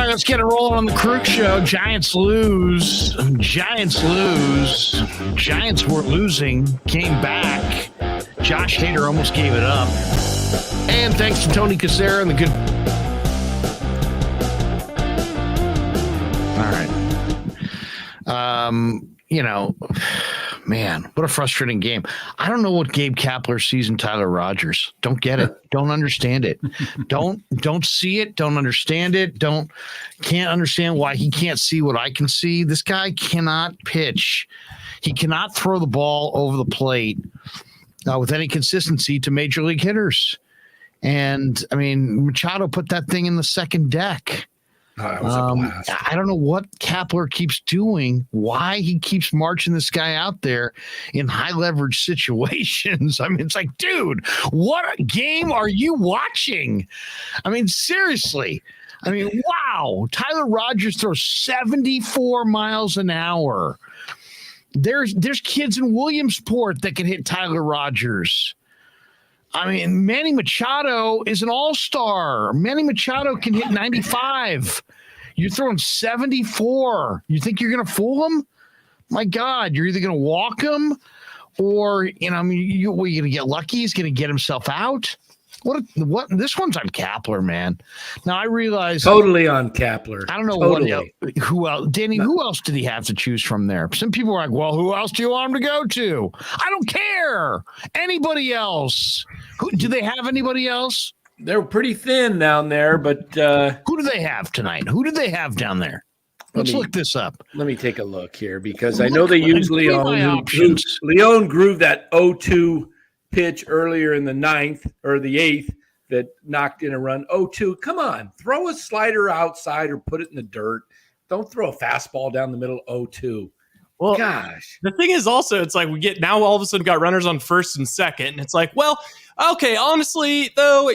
right, let's get it rolling on the Krueg Show. Giants lose. Giants were losing. Came back. Josh Hader almost gave it up. And thanks to Tony Cassera and the good... All right. Man, what a frustrating game. I don't know what Gabe Kepler sees in Tyler Rogers. Don't get it. Don't understand it. Don't see it. Don't understand it. Can't understand why he can't see what I can see. This guy cannot pitch. He cannot throw the ball over the plate with any consistency to major league hitters. And I mean, Machado put that thing in the second deck. That was a blast. I don't know what Kepler keeps doing, why he keeps marching this guy out there in high leverage situations. I mean, it's like, dude, what game are you watching? I mean, seriously. I mean, wow. Tyler Rogers throws 74 miles an hour. There's kids in Williamsport that can hit Tyler Rogers. I mean, Manny Machado is an all-star. Manny Machado can hit 95. You're throwing 74. You think you're going to fool him? My God, you're either going to walk him or, you're going to get lucky. He's going to get himself out. What? This one's on Kepler, man. Now, I realize. Totally on Kepler. I don't know who else. Danny, who else did he have to choose from there? Some people were like, well, who else do you want him to go to? I don't care. Anybody else? Do they have anybody else? They're pretty thin down there, but. Who do they have tonight? Who do they have down there? Let's look this up. Let me take a look here because I know they use Leon. Leon grooved that 0-2 pitch earlier in the ninth or the eighth that knocked in a run. 0-2. Come on, throw a slider outside or put it in the dirt. Don't throw a fastball down the middle. 0-2. Well, gosh. The thing is also, it's like we get now all of a sudden got runners on first and second, and it's like, well, okay, honestly though,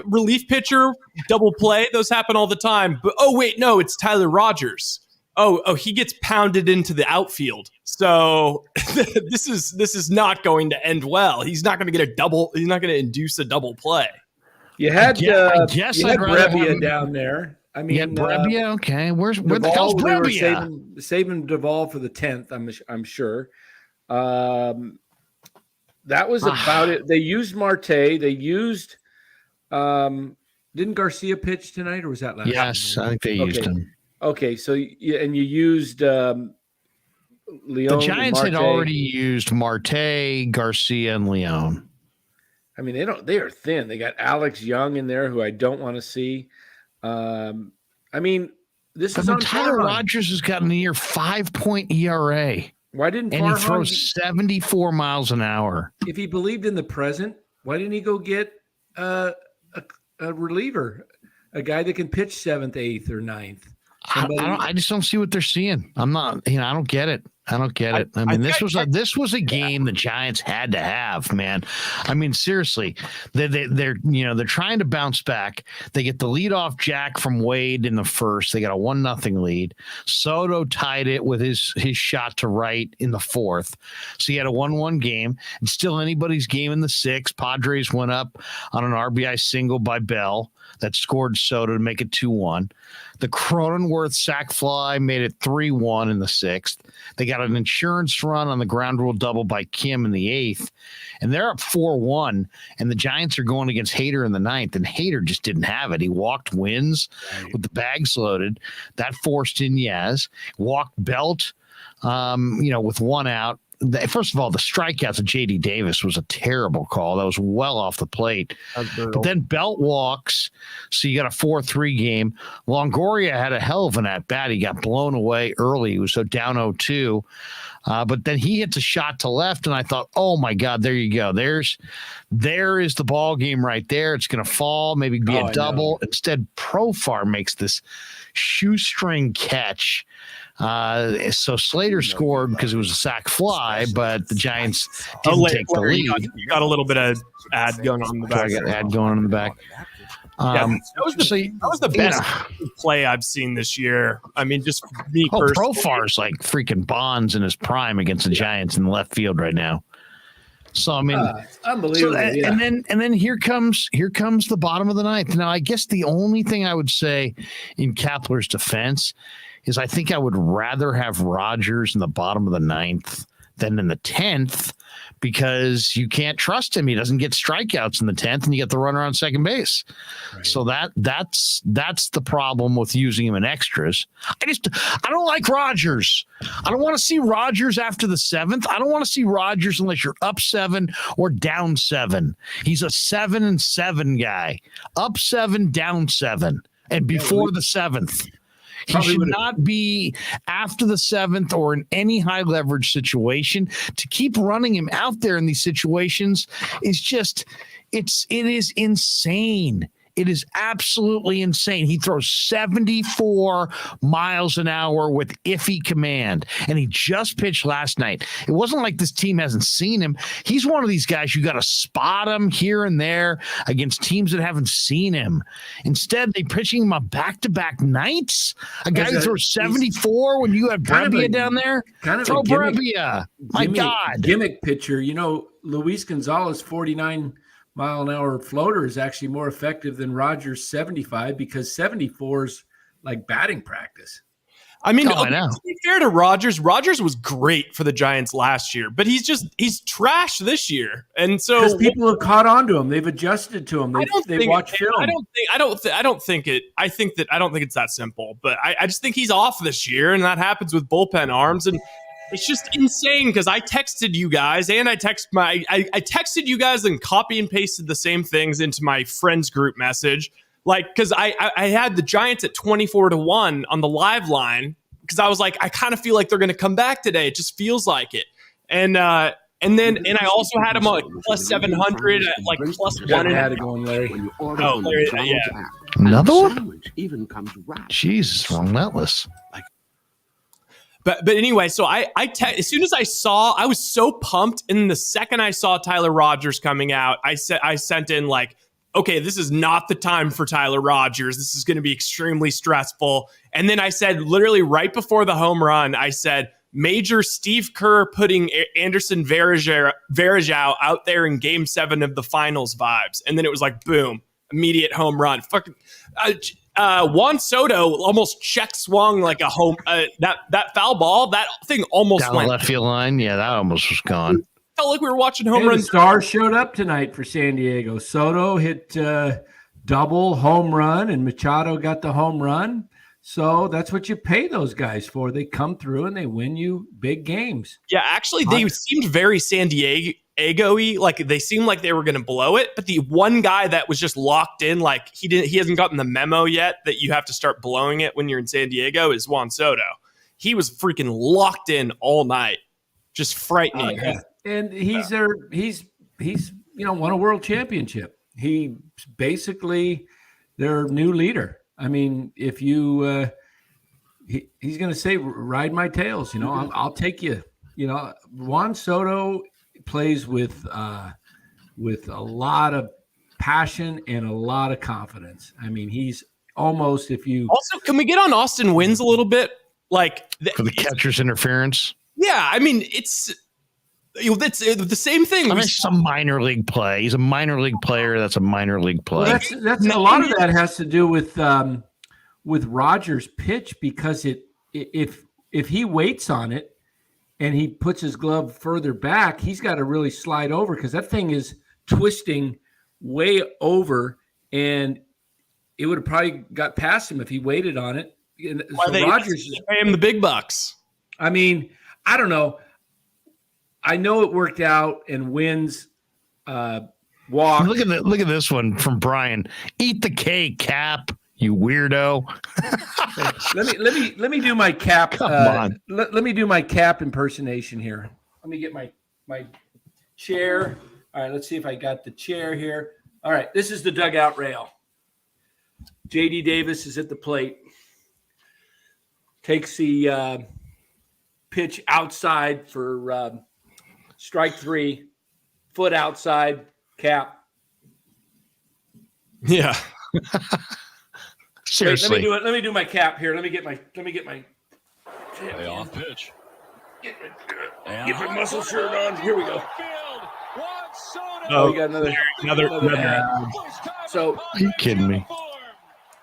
relief pitcher, double play, those happen all the time. But oh wait, no, it's Tyler Rogers. Oh, he gets pounded into the outfield. So this is not going to end well. He's not going to get a double. He's not going to induce a double play. You had Brebbia down there. I mean, Brebbia. Okay, where the hell's Brebbia? Saving Duvall for the 10th. I'm sure. That was about it. They used Marte. They used. Didn't Garcia pitch tonight, or was that last? Yes, I think they used him. Okay, so you used Leon. The Giants had already used Marte, Garcia, and Leon. I mean, they are thin. They got Alex Young in there, who I don't want to see. I mean, this is on Tyler Rogers has got a near 5-point ERA. Why didn't he throws 74 miles an hour? If he believed in the present, why didn't he go get a reliever, a guy that can pitch 7th, 8th, or 9th? I just don't see what they're seeing. I don't get it. I mean, this was a game the Giants had to have, man. I mean, seriously, they're trying to bounce back. They get the leadoff jack from Wade in the first. They got a 1-0 lead. Soto tied it with his shot to right in the fourth. So you had a 1-1 game. It's still anybody's game in the sixth. Padres went up on an RBI single by Bell that scored Soto to make it 2-1. The Cronenworth sac fly made it 3-1 in the sixth. They got an insurance run on the ground rule double by Kim in the eighth, and they're up 4-1, and the Giants are going against Hader in the ninth, and Hader just didn't have it. He walked Wins with the bags loaded. That forced in Yaz. Walked Belt, with one out. First of all, the strikeouts of J.D. Davis was a terrible call. That was well off the plate. But then Belt walks, so you got a 4-3 game. Longoria had a hell of an at-bat. He got blown away early. He was so down 0-2. But then he hits a shot to left, and I thought, oh, my God, there you go. There is the ball game right there. It's going to fall, maybe be a double. Instead, Profar makes this shoestring catch. So Slater scored because it was a sac fly, but the Giants didn't take the lead. You got a little bit of ad going on in the back. I got ad going on in the back. That was the best play I've seen this year. I mean, just me personally. Profar's like freaking Bonds in his prime against the Giants in left field right now. So I mean, it's unbelievable. And then here comes the bottom of the ninth. Now I guess the only thing I would say in Kepler's defense is I think I would rather have Rogers in the bottom of the ninth than in the 10th, because you can't trust him. He doesn't get strikeouts in the 10th, and you get the runner on second base. Right. So that's the problem with using him in extras. I don't like Rogers. I don't want to see Rogers after the 7th. I don't want to see Rogers unless you're up 7 or down 7. He's a 7-7 guy. Up 7, down 7, and before the 7th. He should not be after the 7th or in any high leverage situation. To keep running him out there in these situations is just, it is insane. It is absolutely insane. He throws 74 miles an hour with iffy command, and he just pitched last night. It wasn't like this team hasn't seen him. He's one of these guys you got to spot him here and there against teams that haven't seen him. Instead, they pitching him on back-to-back nights. A guy who throws 74 when you have Brebbia down there. Throw Brebbia. My God. Gimmick pitcher. You know, Luis Gonzalez, 49-mile-an-hour floater is actually more effective than Rogers' 75, because 74 is like batting practice. I mean, to be fair to Rogers was great for the Giants last year, but he's trash this year. And so because people have caught on to him, they've adjusted to him. They watch film. I don't think it's that simple, but I just think he's off this year, and that happens with bullpen arms. And it's just insane, because I texted you guys and I texted you guys and copy and pasted the same things into my friends group message. Like, because I had the Giants at 24-1 on the live line, because I was like, I kind of feel like they're going to come back today. It just feels like it. And I also had them like plus 700 at like plus 1.5. Larry. Yeah. Another one? Jesus, relentless. But anyway, so as soon as I was so pumped. And the second I saw Tyler Rogers coming out, I sent in like, okay, this is not the time for Tyler Rogers. This is going to be extremely stressful. And then I said, literally right before the home run, I said, Major Steve Kerr putting Anderson Varejao out there in Game 7 of the finals vibes. And then it was like, boom, immediate home run. Fucking Juan Soto almost check swung like a home. That foul ball, that thing almost down went the left field line. Yeah, that almost was gone. Felt like we were watching home runs. The stars showed up tonight for San Diego. Soto hit double home run, and Machado got the home run. So that's what you pay those guys for. They come through and they win you big games. Yeah, actually, they seemed very San Diego-y. Like they seemed like they were going to blow it. But the one guy that was just locked in, like he hasn't gotten the memo yet that you have to start blowing it when you're in San Diego, is Juan Soto. He was freaking locked in all night, just frightening. Oh, yeah. And he's won a world championship. He's basically their new leader. I mean, if you he's going to say, ride my tails, I'll take you. Juan Soto plays with a lot of passion and a lot of confidence. I mean, he's almost, also, can we get on Austin Wynns a little bit? Like for the catcher's interference? Yeah. I mean, it's the same thing. I mean, it's a minor league play. He's a minor league player. That's a minor league play. Well, that's a lot of that has to do with Rogers' pitch, because if he waits on it and he puts his glove further back, he's got to really slide over, because that thing is twisting way over, and it would have probably got past him if he waited on it. Rogers pay him the big bucks. I mean, I don't know. I know it worked out, and Wins walked. Look at this one from Brian. Eat the cake, Cap, you weirdo. let me do my Cap. Come on. Let me do my Cap impersonation here. Let me get my chair. All right, let's see if I got the chair here. All right, this is the dugout rail. JD Davis is at the plate. Takes the pitch outside for strike 3, foot outside, Cap. Yeah. Seriously. Wait, let me do my Cap here. Let me get my Lay off pitch. Get my muscle shirt on. Here we go. Oh, you got another. So, Are you kidding me?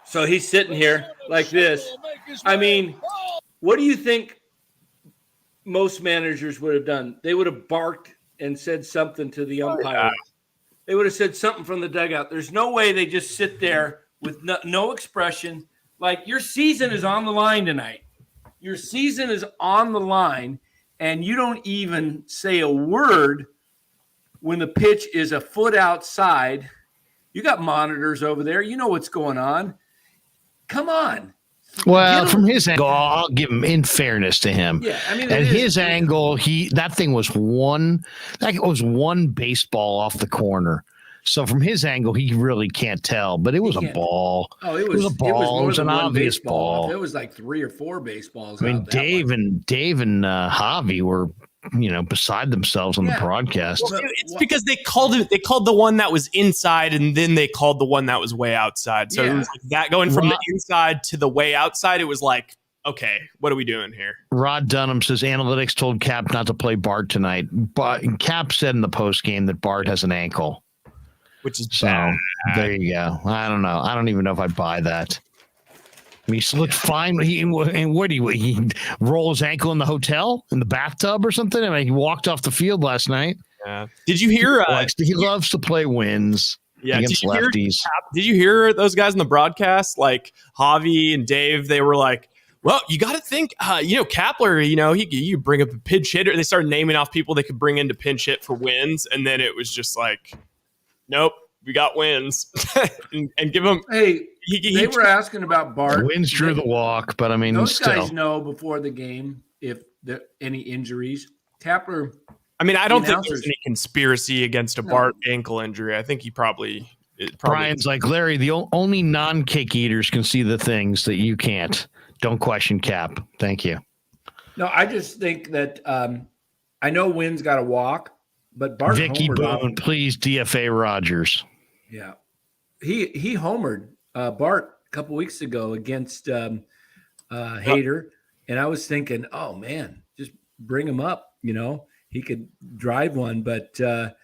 So he's sitting here like this. I mean, what do you think most managers would have done? They would have barked and said something to the umpire. Yeah. They would have said something from the dugout. There's no way they just sit there with no expression. Like, your season is on the line tonight. Your season is on the line, and you don't even say a word when the pitch is a foot outside. You got monitors over there. You know what's going on. Come on. Well, from his angle, I'll give him, in fairness to him. Yeah, I mean, at his angle, that thing was one baseball off the corner. So from his angle, he really can't tell, but it was a ball. Oh, it was a ball. It was an obvious ball. It was like 3 or 4 baseballs. I mean, Dave and Javi were, beside themselves on the broadcast. Well, it's because they called the one that was inside, and then they called the one that was way outside. So it was like that going from the inside to the way outside. It was like, okay, what are we doing here? Rod Dunham says analytics told Cap not to play Bart tonight, but Cap said in the post game that Bart has an ankle, which is bad. There you go. I don't know. I don't even know if I buy that. I mean, he looked fine. He roll his ankle in the hotel, in the bathtub or something? I mean, he walked off the field last night. Yeah. Did you hear? He loves to play wins against lefties. Did you hear those guys in the broadcast? Like Javi and Dave, they were like, well, you got to think, Kepler, you bring up a pinch hitter. They started naming off people they could bring in to pinch hit for wins. And then it was just like, nope, we got wins. and give them. Hey, they were asking about Bart. Wins drew the walk, but I mean, those guys know before the game if there any injuries. Kepler. I mean, I don't think there's any conspiracy against a Bart ankle injury. I think he probably. Brian's like, Larry, the only non-cake eaters can see the things that you can't. Don't question Cap. Thank you. No, I just think that I know Wynn's got to walk, but Bart Vicky Boone, please DFA Rogers. Yeah, he homered Bart a couple weeks ago against Hader, and I was thinking, oh man, just bring him up. He could drive one, but the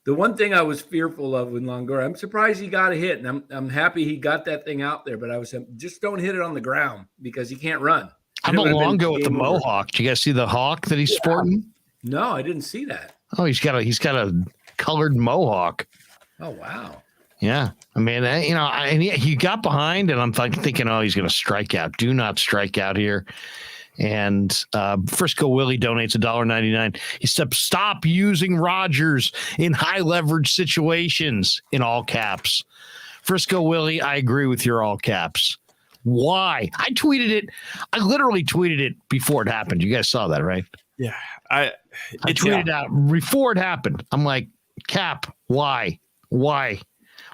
one thing I was fearful of with Longoria, I'm surprised he got a hit, and I'm happy he got that thing out there. But I was just don't hit it on the ground because he can't run. How about Longo with the mohawk? Do you guys see the hawk that he's sporting? No, I didn't see that. Oh, he's got a colored mohawk. Oh wow. Yeah, I mean, and he got behind, and I'm thinking, oh, he's going to strike out. Do not strike out here. And Frisco Willie donates $1.99. He said, stop using Rogers in high leverage situations, in all caps. Frisco Willie, I agree with your all caps. Why? I tweeted it. I literally tweeted it before it happened. You guys saw that, right? Yeah. I tweeted out before it happened. I'm like, Cap, why? Why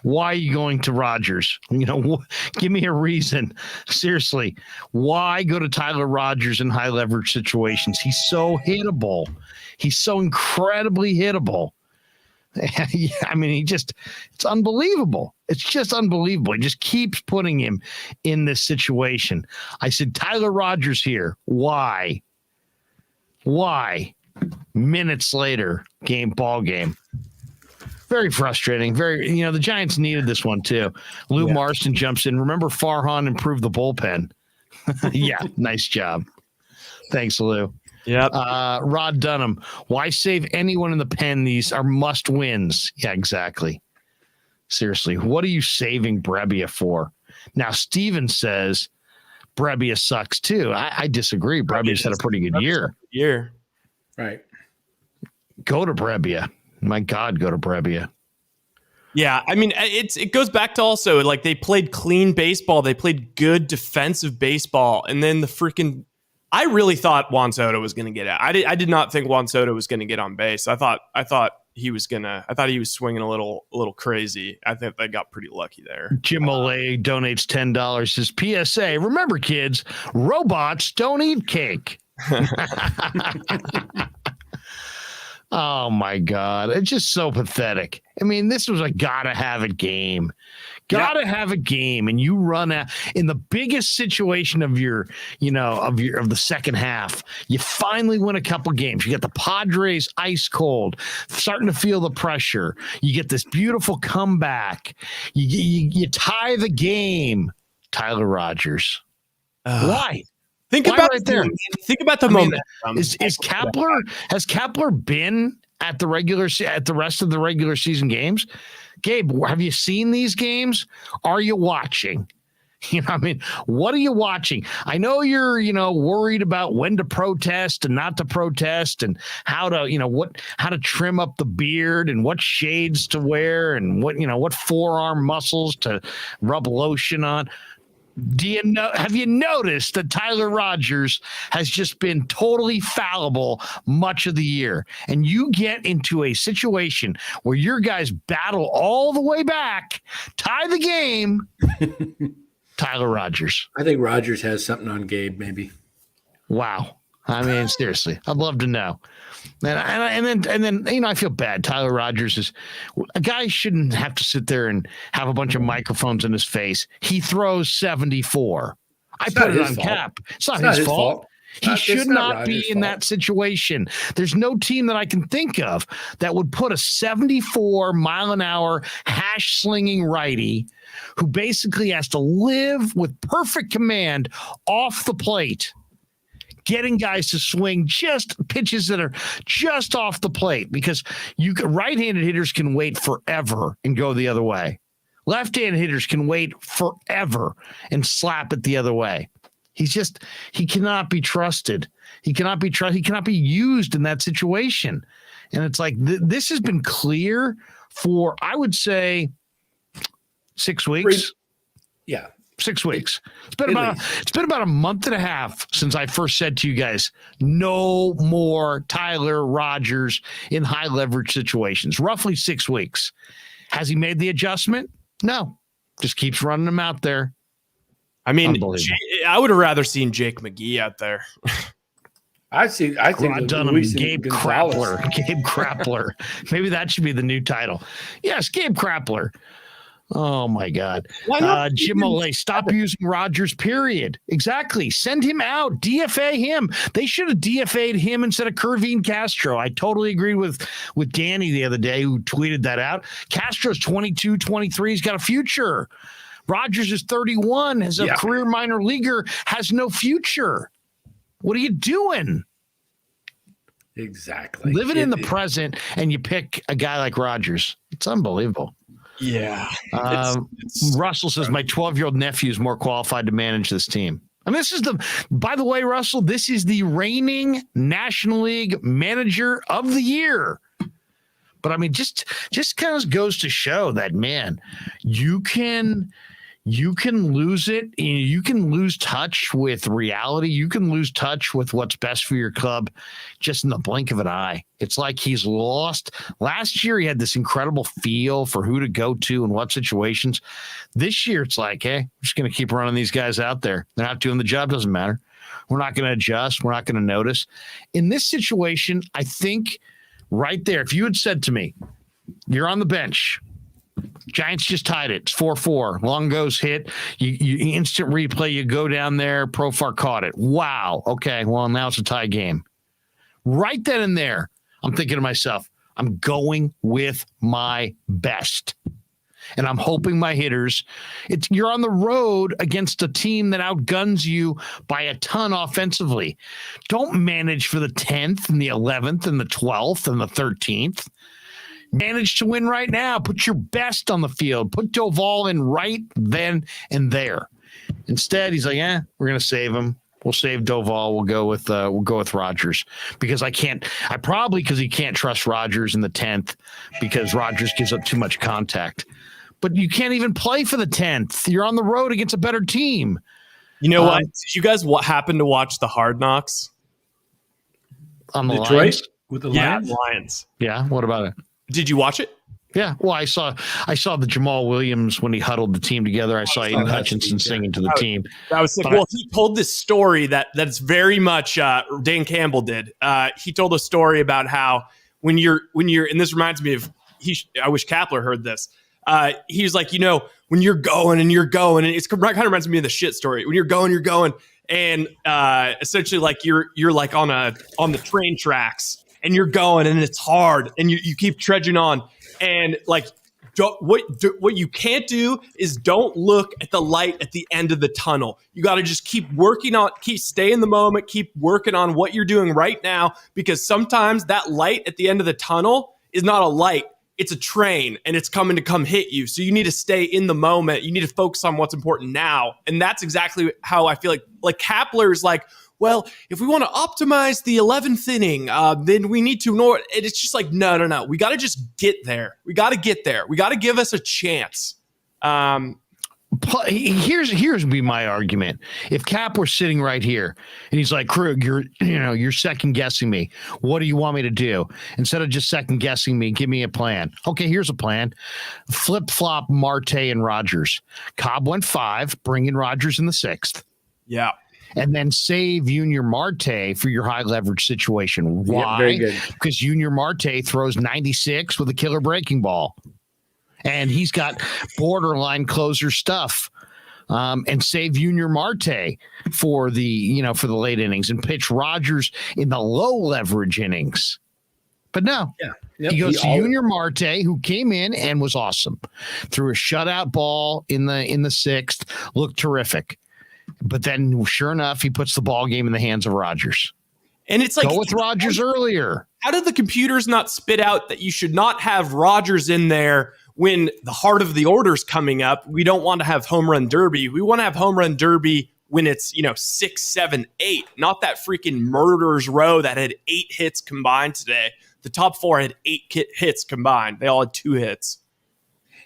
are you going to Rogers? Give me a reason. Seriously, why go to Tyler Rogers in high leverage situations? He's so hittable. He's so incredibly hittable. I mean, it's unbelievable. It's just unbelievable. He just keeps putting him in this situation. I said, Tyler Rogers here. Why? Minutes later, ball game. Very frustrating. The Giants needed this one too. Lou Marston jumps in. Remember, Farhan improved the bullpen. Yeah, nice job. Thanks, Lou. Yeah. Rod Dunham. Why save anyone in the pen? These are must wins. Yeah, exactly. Seriously, what are you saving Brebbia for? Now, Steven says Brebbia sucks too. I disagree. Brebbia's had a pretty good year. Right. Go to Brebbia. My God, go to Brebbia. Yeah, I mean, it goes back to also, like, they played clean baseball. They played good defensive baseball. And then I really thought Juan Soto was going to get out. I did not think Juan Soto was going to get on base. I thought he was swinging a little crazy. I think they got pretty lucky there. Jim Olay donates $10. Says, PSA, remember, kids, robots don't eat cake. Oh my God. It's just so pathetic. I mean, this was a gotta have it game. Gotta have a game, and you run out in the biggest situation of your, of the second half. You finally win a couple games. You get the Padres ice cold, starting to feel the pressure. You get this beautiful comeback. You tie the game. Tyler Rogers. Why? Think about right there. Think about the moment. Is Kepler? Has Kepler been at the rest of the regular season games? Gabe, have you seen these games? Are you watching? What are you watching? I know you're, worried about when to protest and not to protest and how to trim up the beard and what shades to wear and what forearm muscles to rub lotion on. Have you noticed that Tyler Rogers has just been totally fallible much of the year? And you get into a situation where your guys battle all the way back, tie the game. Tyler Rogers. I think Rogers has something on Gabe, maybe. Wow. I mean, seriously, I'd love to know. And then I feel bad. Tyler Rogers is a guy shouldn't have to sit there and have a bunch of microphones in his face. He throws 74. I put it on Cap. It's not his fault. He should not be in that situation. There's no team that I can think of that would put a 74 mile an hour hash slinging righty who basically has to live with perfect command off the plate, getting guys to swing just pitches that are just off the plate, because right-handed hitters can wait forever and go the other way. Left-handed hitters can wait forever and slap it the other way. He cannot be trusted. He cannot be used in that situation. And it's like, this has been clear for, I would say, 6 weeks. 6 weeks. It's been about a month and a half since I first said to you guys, no more Tyler Rogers in high leverage situations. Roughly 6 weeks. Has he made the adjustment? No. Just keeps running him out there. I mean, I would have rather seen Jake McGee out there. I think Gabe Krappler. Gabe Krappler. Maybe that should be the new title. Yes, Gabe Krappler. Oh my God. Jim Olay, stop using Rogers, period. Exactly. Send him out. DFA him. They should have DFA'd him instead of Kervin Castro. I totally agree with Danny the other day, who tweeted that out. Castro's 22, 23. He's got a future. Rogers is 31, has a career minor leaguer, has no future. What are you doing? Exactly. Living in the present, and you pick a guy like Rogers. It's unbelievable. Yeah. Russell says, my 12-year-old nephew is more qualified to manage this team. And by the way, Russell, this is the reigning National League Manager of the Year. But I mean, just kind of goes to show that, man, you can lose it. You can lose touch with reality. You can lose touch with what's best for your club just in the blink of an eye. It's like he's lost. Last year, he had this incredible feel for who to go to and what situations. This year, it's like, hey, we're just going to keep running these guys out there. They're not doing the job. Doesn't matter. We're not going to adjust. We're not going to notice. In this situation, I think right there, if you had said to me, you're on the bench, Giants just tied it. It's 4-4. Long goes hit. You instant replay. You go down there. Profar caught it. Wow. Okay. Well, now it's a tie game. Right then and there, I'm thinking to myself, I'm going with my best. And I'm hoping my hitters, you're on the road against a team that outguns you by a ton offensively. Don't manage for the 10th and the 11th and the 12th and the 13th. Manage to win right now. Put your best on the field. Put Doval in right then and there. Instead, he's like, we're going to save him. We'll save Doval. We'll go with Rogers because because he can't trust Rogers in the 10th because Rogers gives up too much contact. But you can't even play for the 10th. You're on the road against a better team. You know what? Did you guys happen to watch the Hard Knocks? On the Detroit? Lions? With the Lions? Yeah, Lions. Yeah, what about it? Did you watch it? Yeah, well, I saw the Jamal Williams when he huddled the team together. I saw Aiden Hutchinson singing to the team. I was thinking, he told this story that's very much Dan Campbell did. He told a story about how when you're, and this reminds me of, I wish Kepler heard this. He's like, when you're going and it's kind of reminds me of the shit story. When you're going, and essentially like you're like on the train tracks and you're going and it's hard and you keep trudging on, and like what you can't do is don't look at the light at the end of the tunnel. You got to just keep stay in the moment, keep working on what you're doing right now, because sometimes that light at the end of the tunnel is not a light. It's a train and it's coming to come hit you. So you need to stay in the moment. You need to focus on what's important now. And that's exactly how I feel like Kepler is like, well, if we want to optimize the 11th inning, then we need to know it. It's just like, no. We got to just get there. We got to get there. We got to give us a chance. Here's be my argument. If Cap were sitting right here and he's like, Krueg, you're second guessing me. What do you want me to do? Instead of just second guessing me, give me a plan. Okay, here's a plan. Flip flop Marte and Rogers. Cobb went 5, bring in Rogers in the 6th. Yeah. And then save Junior Marte for your high leverage situation. Why? Very good. Because Junior Marte throws 96 with a killer breaking ball. And he's got borderline closer stuff, and save Junior Marte for the late innings and pitch Rogers in the low leverage innings. But no, he goes to Junior Marte, who came in and was awesome, threw a shutout ball in the 6th, looked terrific. But then, sure enough, he puts the ball game in the hands of Rogers. And it's like, go with Rogers earlier. How did the computers not spit out that you should not have Rogers in there when the heart of the order's coming up? We don't want to have home run derby. We want to have home run derby when it's 6, 7, 8, not that freaking murderer's row that had 8 hits combined today. The top 4 had 8 hits combined. They all had 2 hits.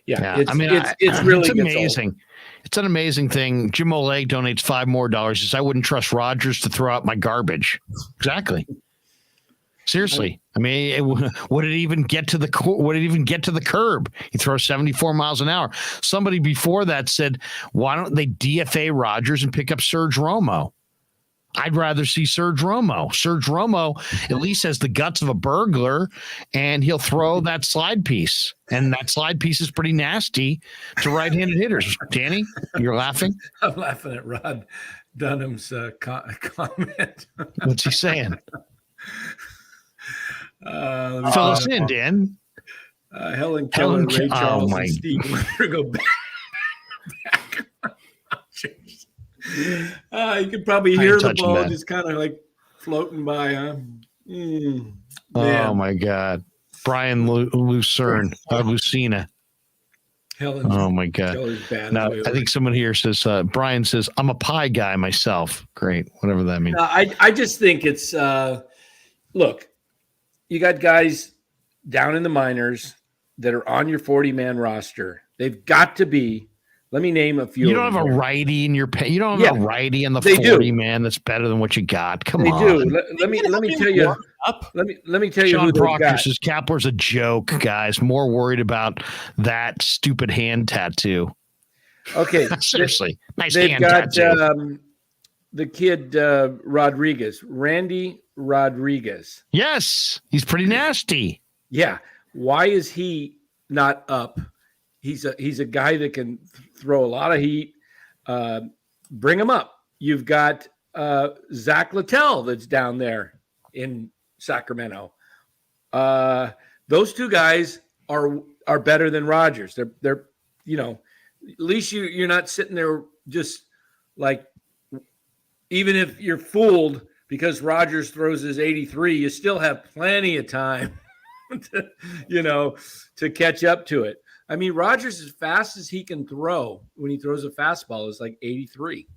Yeah. It's really amazing. It's an amazing thing. Jim Oleg donates $5 more. He says, I wouldn't trust Rogers to throw out my garbage. Exactly. Seriously. I mean, would it even get to the curb? He throws 74 miles an hour. Somebody before that said, why don't they DFA Rogers and pick up Serge Romo? I'd rather see Serge Romo. Serge Romo at least has the guts of a burglar, and he'll throw that slide piece. And that slide piece is pretty nasty to right-handed hitters. Danny, you're laughing? I'm laughing at Rod Dunham's comment. What's he saying? Fill us in, Dan. Helen Keller, Ray Charles, and Steve Weber go back. You could probably hear the ball just kind of like floating by. Oh my God, Brian Lucina. Helen. Oh my God. Now I think someone here says Brian says I'm a pie guy myself. Great, whatever that means. I just think it's look. You got guys down in the minors that are on your 40-man roster. They've got to be. Let me name a few. You don't have a righty in your pay. You don't have a righty in the 40-man that's better than what you got. Come on. They do. Let me tell you. Let me tell you Sean who Proctor says Kepler's a joke, guys. More worried about that stupid hand tattoo. Okay. Seriously. Nice they've hand got, tattoo. The kid Rodriguez, Randy Rodriguez. Yes. He's pretty nasty. Yeah. Why is he not up? He's a guy that can throw a lot of heat. Bring him up. You've got Zach Littell that's down there in Sacramento. Those two guys are better than Rogers. They're at least you're not sitting there just like, even if you're fooled because Rogers throws his 83, you still have plenty of time to catch up to it. I mean, Rogers, as fast as he can throw when he throws a fastball, is like 83.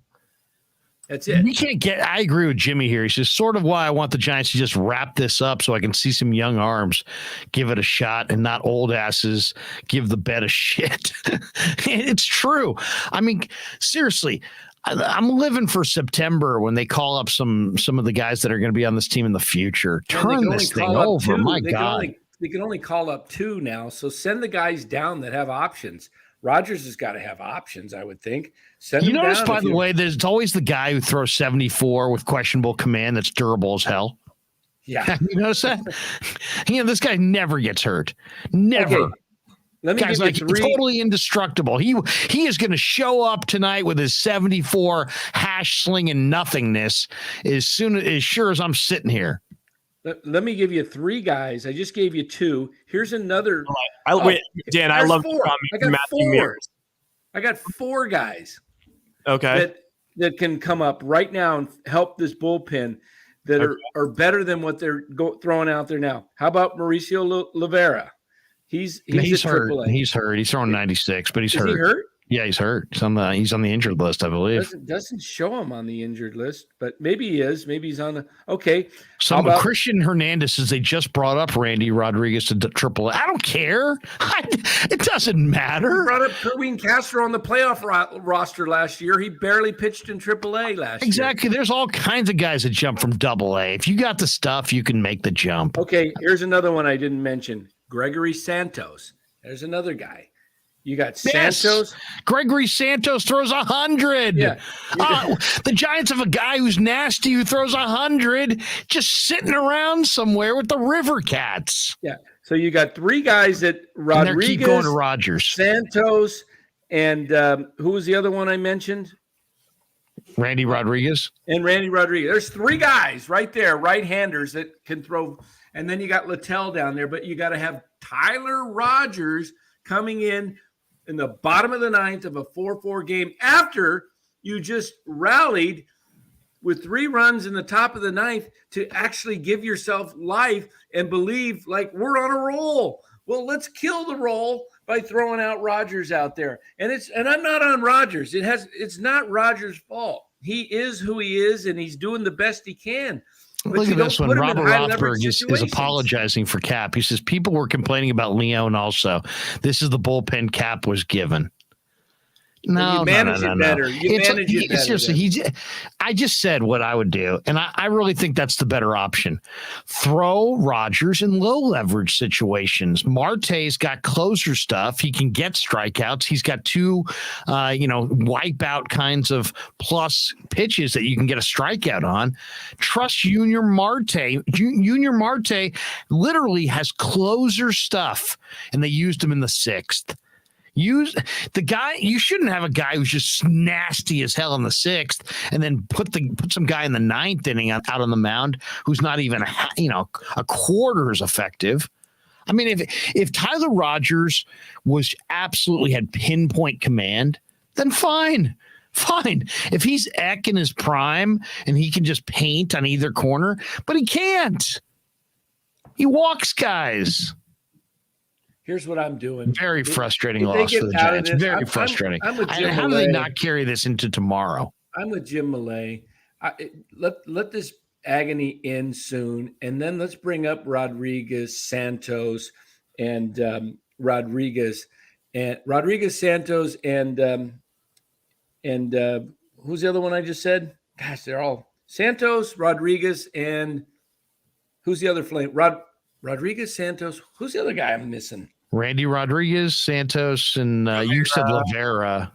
That's it. We can't get. I agree with Jimmy here. He's just sort of why I want the Giants to just wrap this up so I can see some young arms give it a shot and not old asses give the bet a shit. It's true. I mean, seriously. I'm living for September when they call up some of the guys that are going to be on this team in the future. Turn this thing over. My God. They can only call up 2 now. So send the guys down that have options. Rogers has got to have options, I would think. You notice, by the way, there's always the guy who throws 74 with questionable command that's durable as hell. Yeah. You notice that? This guy never gets hurt. Never. Okay. Let me Guy's give you three. Totally indestructible. He is going to show up tonight with his 74 hash slinging nothingness as sure as I'm sitting here. Let me give you three guys. I just gave you two. Here's another. Wait, Dan, I love four. I got Matthew Mears. I got four guys. Okay. That can come up right now and help this bullpen that are better than what they're throwing out there now. How about Mauricio Lavera? He's hurt. AAA. He's hurt. He's throwing 96, but he's hurt. Is he hurt? Yeah, he's hurt. He's on the injured list, I believe. Doesn't show him on the injured list, but maybe he is. Maybe he's on the okay. Christian Hernandez says they just brought up Randy Rodriguez to AAA. I don't care. It doesn't matter. He brought up Kerwin Castro on the playoff roster last year. He barely pitched in AAA last year. Exactly. There's all kinds of guys that jump from AA. If you got the stuff, you can make the jump. Okay, here's another one I didn't mention. Gregory Santos. There's another guy. You got Santos. Gregory Santos throws 100. Yeah. The Giants have a guy who's nasty who throws 100 just sitting around somewhere with the River Cats. Yeah. So you got three guys that Rodriguez, keep going to Rogers, Santos, and who was the other one I mentioned? Randy Rodriguez. And Randy Rodriguez. There's three guys right there, right-handers that can throw. And then you got Littell down there, but you got to have Tyler Rogers coming in the bottom of the ninth of a 4-4 game after you just rallied with 3 runs in the top of the ninth to actually give yourself life and believe like we're on a roll. Well, let's kill the roll by throwing out Rogers out there. And I'm not on Rogers. It's not Rogers' fault. He is who he is, and he's doing the best he can. But look at this one. Robert Rothberg is apologizing for Cap. He says people were complaining about Leon also. This is the bullpen Cap was given. No, you manage it better. You manage it better. Seriously, I just said what I would do, and I really think that's the better option. Throw Rogers in low leverage situations. Marte's got closer stuff. He can get strikeouts. He's got 2, wipeout kinds of plus pitches that you can get a strikeout on. Trust Junior Marte. Junior Marte literally has closer stuff, and they used him in the 6th. Use the guy. You shouldn't have a guy who's just nasty as hell in the 6th, and then put some guy in the 9th inning out on the mound who's not even a quarter as effective. I mean, if Tyler Rogers had pinpoint command, then fine. If he's Eck in his prime and he can just paint on either corner, but he can't. He walks guys. Here's what I'm doing. Very frustrating loss for the Giants. Very frustrating. I'm with Jim How Millay. do they not carry this into tomorrow? I'm with Jim Millay. Let this agony end soon, and then let's bring up Rodriguez, Santos, and Rodriguez, Santos, and who's the other one I just said? Gosh, they're all Santos, Rodriguez, and who's the other flame? Rodriguez, Santos. Who's the other guy I'm missing? Randy Rodriguez, Santos, and you said Lavera.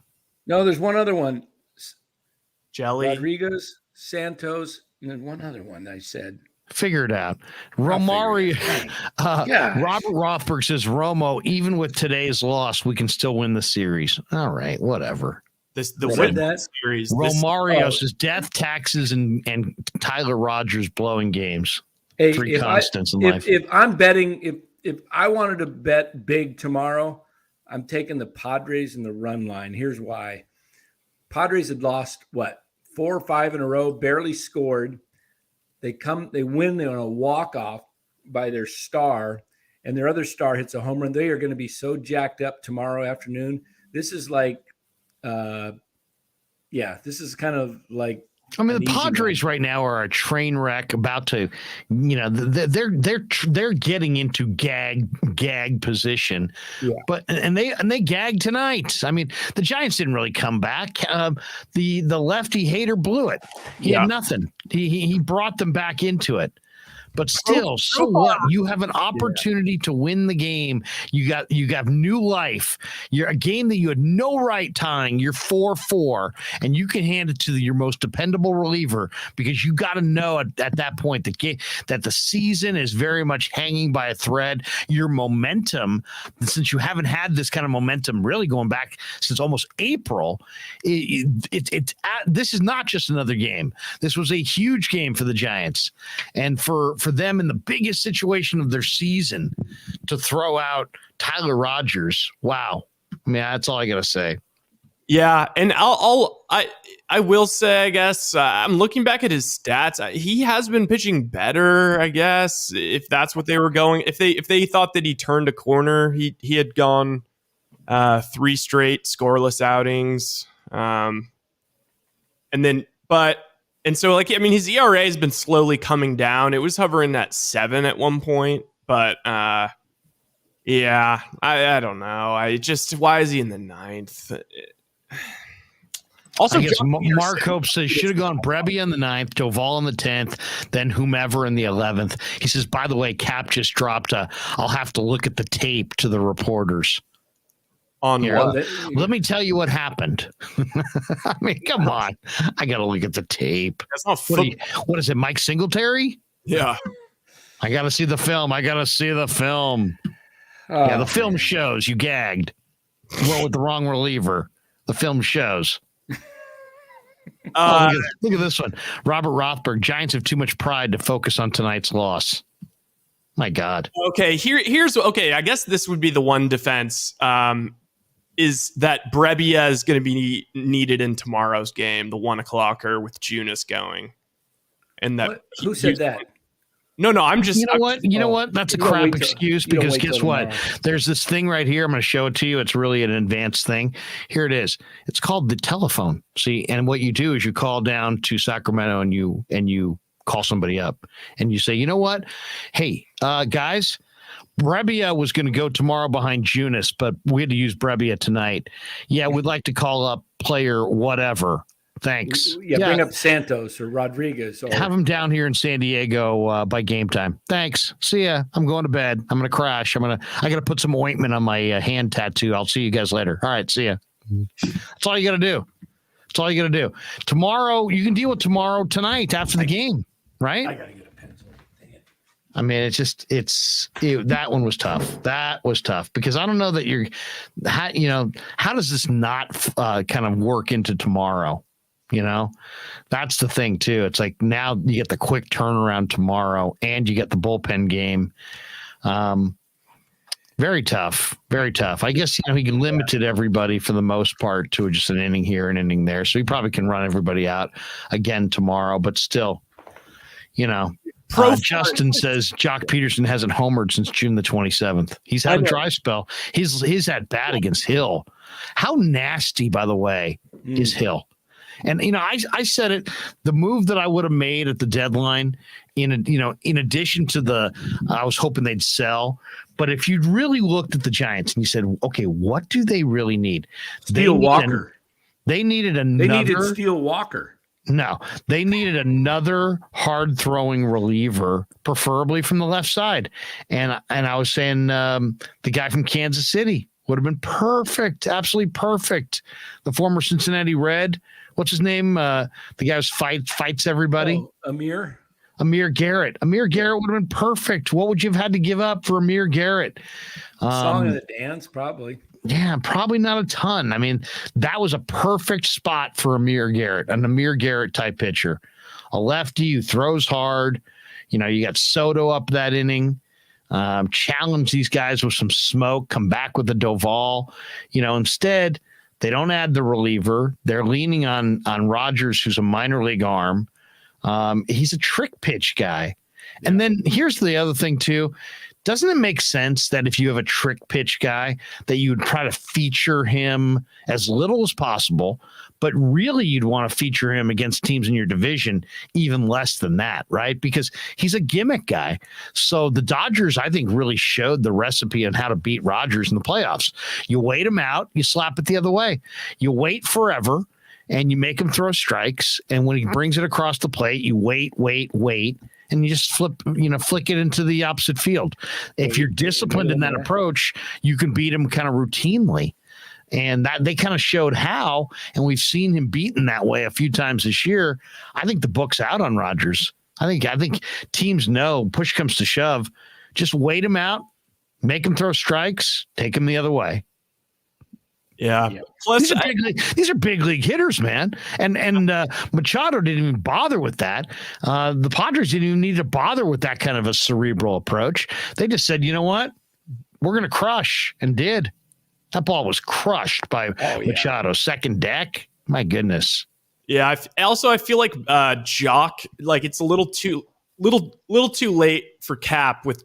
No, there's one other one. Jelly. Rodriguez, Santos, and then one other one I said. Figure it out. Romario. Robert Rothberg says, Romo, even with today's loss, we can still win the series. All right, whatever. The series. Romario says death, taxes, and Tyler Rogers blowing games. Hey, 3 constants in life. If I'm betting, if I wanted to bet big tomorrow, I'm taking the Padres in the run line. Here's why. Padres had lost, 4 or 5 in a row, barely scored. They win on a walk-off by their star, and their other star hits a home run. They are going to be so jacked up tomorrow afternoon. This is like, this is kind of like, I mean, the Padres right now are a train wreck about to, they're getting into gag position, but they gagged tonight. I mean, the Giants didn't really come back. The lefty hater blew it. He had nothing. He brought them back into it. But still, so what? You have an opportunity to win the game. You got new life. You're a game that you had no right tying. You're 4-4, and you can hand it to your most dependable reliever because you got to know at that point that the season is very much hanging by a thread. Your momentum, since you haven't had this kind of momentum really going back since almost April, this is not just another game. This was a huge game for the Giants, and for them in the biggest situation of their season to throw out Tyler Rogers. Wow. I mean, that's all I got to say. Yeah. And I will say, I guess, I'm looking back at his stats. He has been pitching better, I guess, if that's what they were going. If they thought that he turned a corner, he had gone 3 straight scoreless outings. So his ERA has been slowly coming down. It was hovering at 7 at one point, but I don't know. Why is he in the 9th? Also, I guess Mark hopes they should have gone Brebbia in the 9th, Doval in the 10th, then whomever in the 11th. He says, by the way, Cap just dropped I'll have to look at the tape to the reporters. Let me tell you what happened. I mean, come on. I got to look at the tape. That's not fun. What is it, Mike Singletary? Yeah. I got to see the film. Yeah, the film shows you gagged. Well, with the wrong reliever. The film shows. Look at this one. Robert Rothberg, Giants have too much pride to focus on tonight's loss. My God. Okay, I guess this would be the one defense. Is that Brebbia is going to be needed in tomorrow's game, the 1:00 with Junis going. And that who said that? No, I'm just. You know what? That's a crap excuse because guess what? There's this thing right here. I'm going to show it to you. It's really an advanced thing. Here it is. It's called the telephone. See, and what you do is you call down to Sacramento and you call somebody up and you say, you know what? Hey, guys. Brebbia was going to go tomorrow behind Junis, but we had to use Brebbia tonight. Yeah, we'd like to call up player whatever. Thanks. Yeah, bring up Santos or Rodriguez. Or have him down here in San Diego by game time. Thanks. See ya. I'm going to bed. I'm going to crash. I got to put some ointment on my hand tattoo. I'll see you guys later. All right. See ya. That's all you got to do. Tomorrow, you can deal with tomorrow tonight after the game, right? I got to get a pencil. Dang it. I mean, that one was tough. That was tough because I don't know that how does this not kind of work into tomorrow? That's the thing too. It's like now you get the quick turnaround tomorrow and you get the bullpen game. Very tough. Very tough. I guess, he limited everybody for the most part to just an inning here, an inning there. So he probably can run everybody out again tomorrow, but still, Justin says Jock Peterson hasn't homered since June the 27th. He's had a dry spell. He's at bat against Hill. How nasty, by the way, is Hill? And I said it. The move that I would have made at the deadline, in addition to I was hoping they'd sell. But if you'd really looked at the Giants and you said, okay, what do they really need? Steele Walker. They needed Steele Walker. No, they needed another hard-throwing reliever, preferably from the left side. And I was saying the guy from Kansas City would have been perfect, absolutely perfect. The former Cincinnati Red. What's his name? The guy who fights everybody. Oh, Amir Garrett. Amir Garrett would have been perfect. What would you have had to give up for Amir Garrett? Song of the Dance, probably. Yeah, probably not a ton. I mean, that was a perfect spot for Amir Garrett, an Amir Garrett type pitcher. A lefty who throws hard. You got Soto up that inning. Challenge these guys with some smoke, come back with the Doval. Instead, they don't add the reliever. They're leaning on Rogers, who's a minor league arm. He's a trick pitch guy. Yeah. And then here's the other thing, too. Doesn't it make sense that if you have a trick pitch guy that you would try to feature him as little as possible, but really you'd want to feature him against teams in your division even less than that, right? Because he's a gimmick guy. So the Dodgers, I think, really showed the recipe on how to beat Rodgers in the playoffs. You wait him out, you slap it the other way. You wait forever, and you make him throw strikes, and when he brings it across the plate, you wait, and you just flick it into the opposite field. If you're disciplined in that approach, you can beat him kind of routinely. And that they kind of showed how, and we've seen him beaten that way a few times this year. I think the book's out on Rogers. I think teams know, push comes to shove, just wait him out, make him throw strikes, take him the other way. Yeah. Plus, these are big league hitters, man. And Machado didn't even bother with that. The Padres didn't even need to bother with that kind of a cerebral approach. They just said, you know what? We're going to crush, and did. That ball was crushed by Machado. Second deck. My goodness. Yeah. I feel like Jock, like it's a little too late for Cap with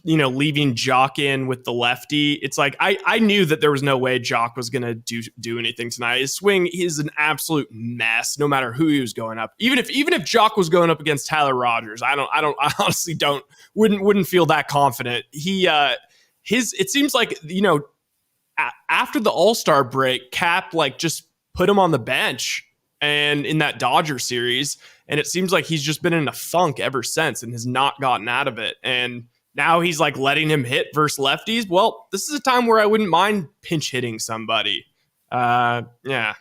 leaving Jock in with the lefty. It's like I knew that there was no way Jock was gonna do anything tonight. His swing is an absolute mess, no matter who he was going up. Even if Jock was going up against Tyler Rogers, I honestly wouldn't feel that confident. It seems like, after the All-Star break, Cap just put him on the bench and in that Dodger series. And it seems like he's just been in a funk ever since and has not gotten out of it. And now he's letting him hit versus lefties. Well, this is a time where I wouldn't mind pinch hitting somebody. Yeah.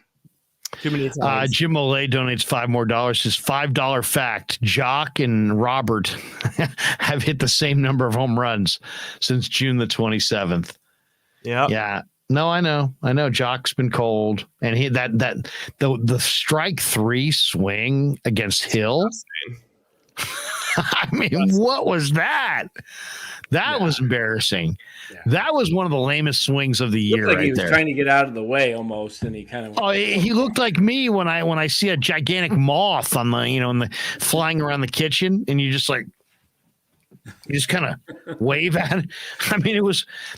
Too many times. Jim Olay donates $5 more. His $5 fact: Jock and Robert have hit the same number of home runs since June the 27th. Yeah. No, I know. Jock's been cold, and the strike 3 swing against Hill. I mean, what was that? That was embarrassing. Yeah. That was one of the lamest swings of the year. He was trying to get out of the way almost, and he kind of. Oh, he looked like me when I see a gigantic moth on the flying around the kitchen, and you just kind of wave at it. I mean,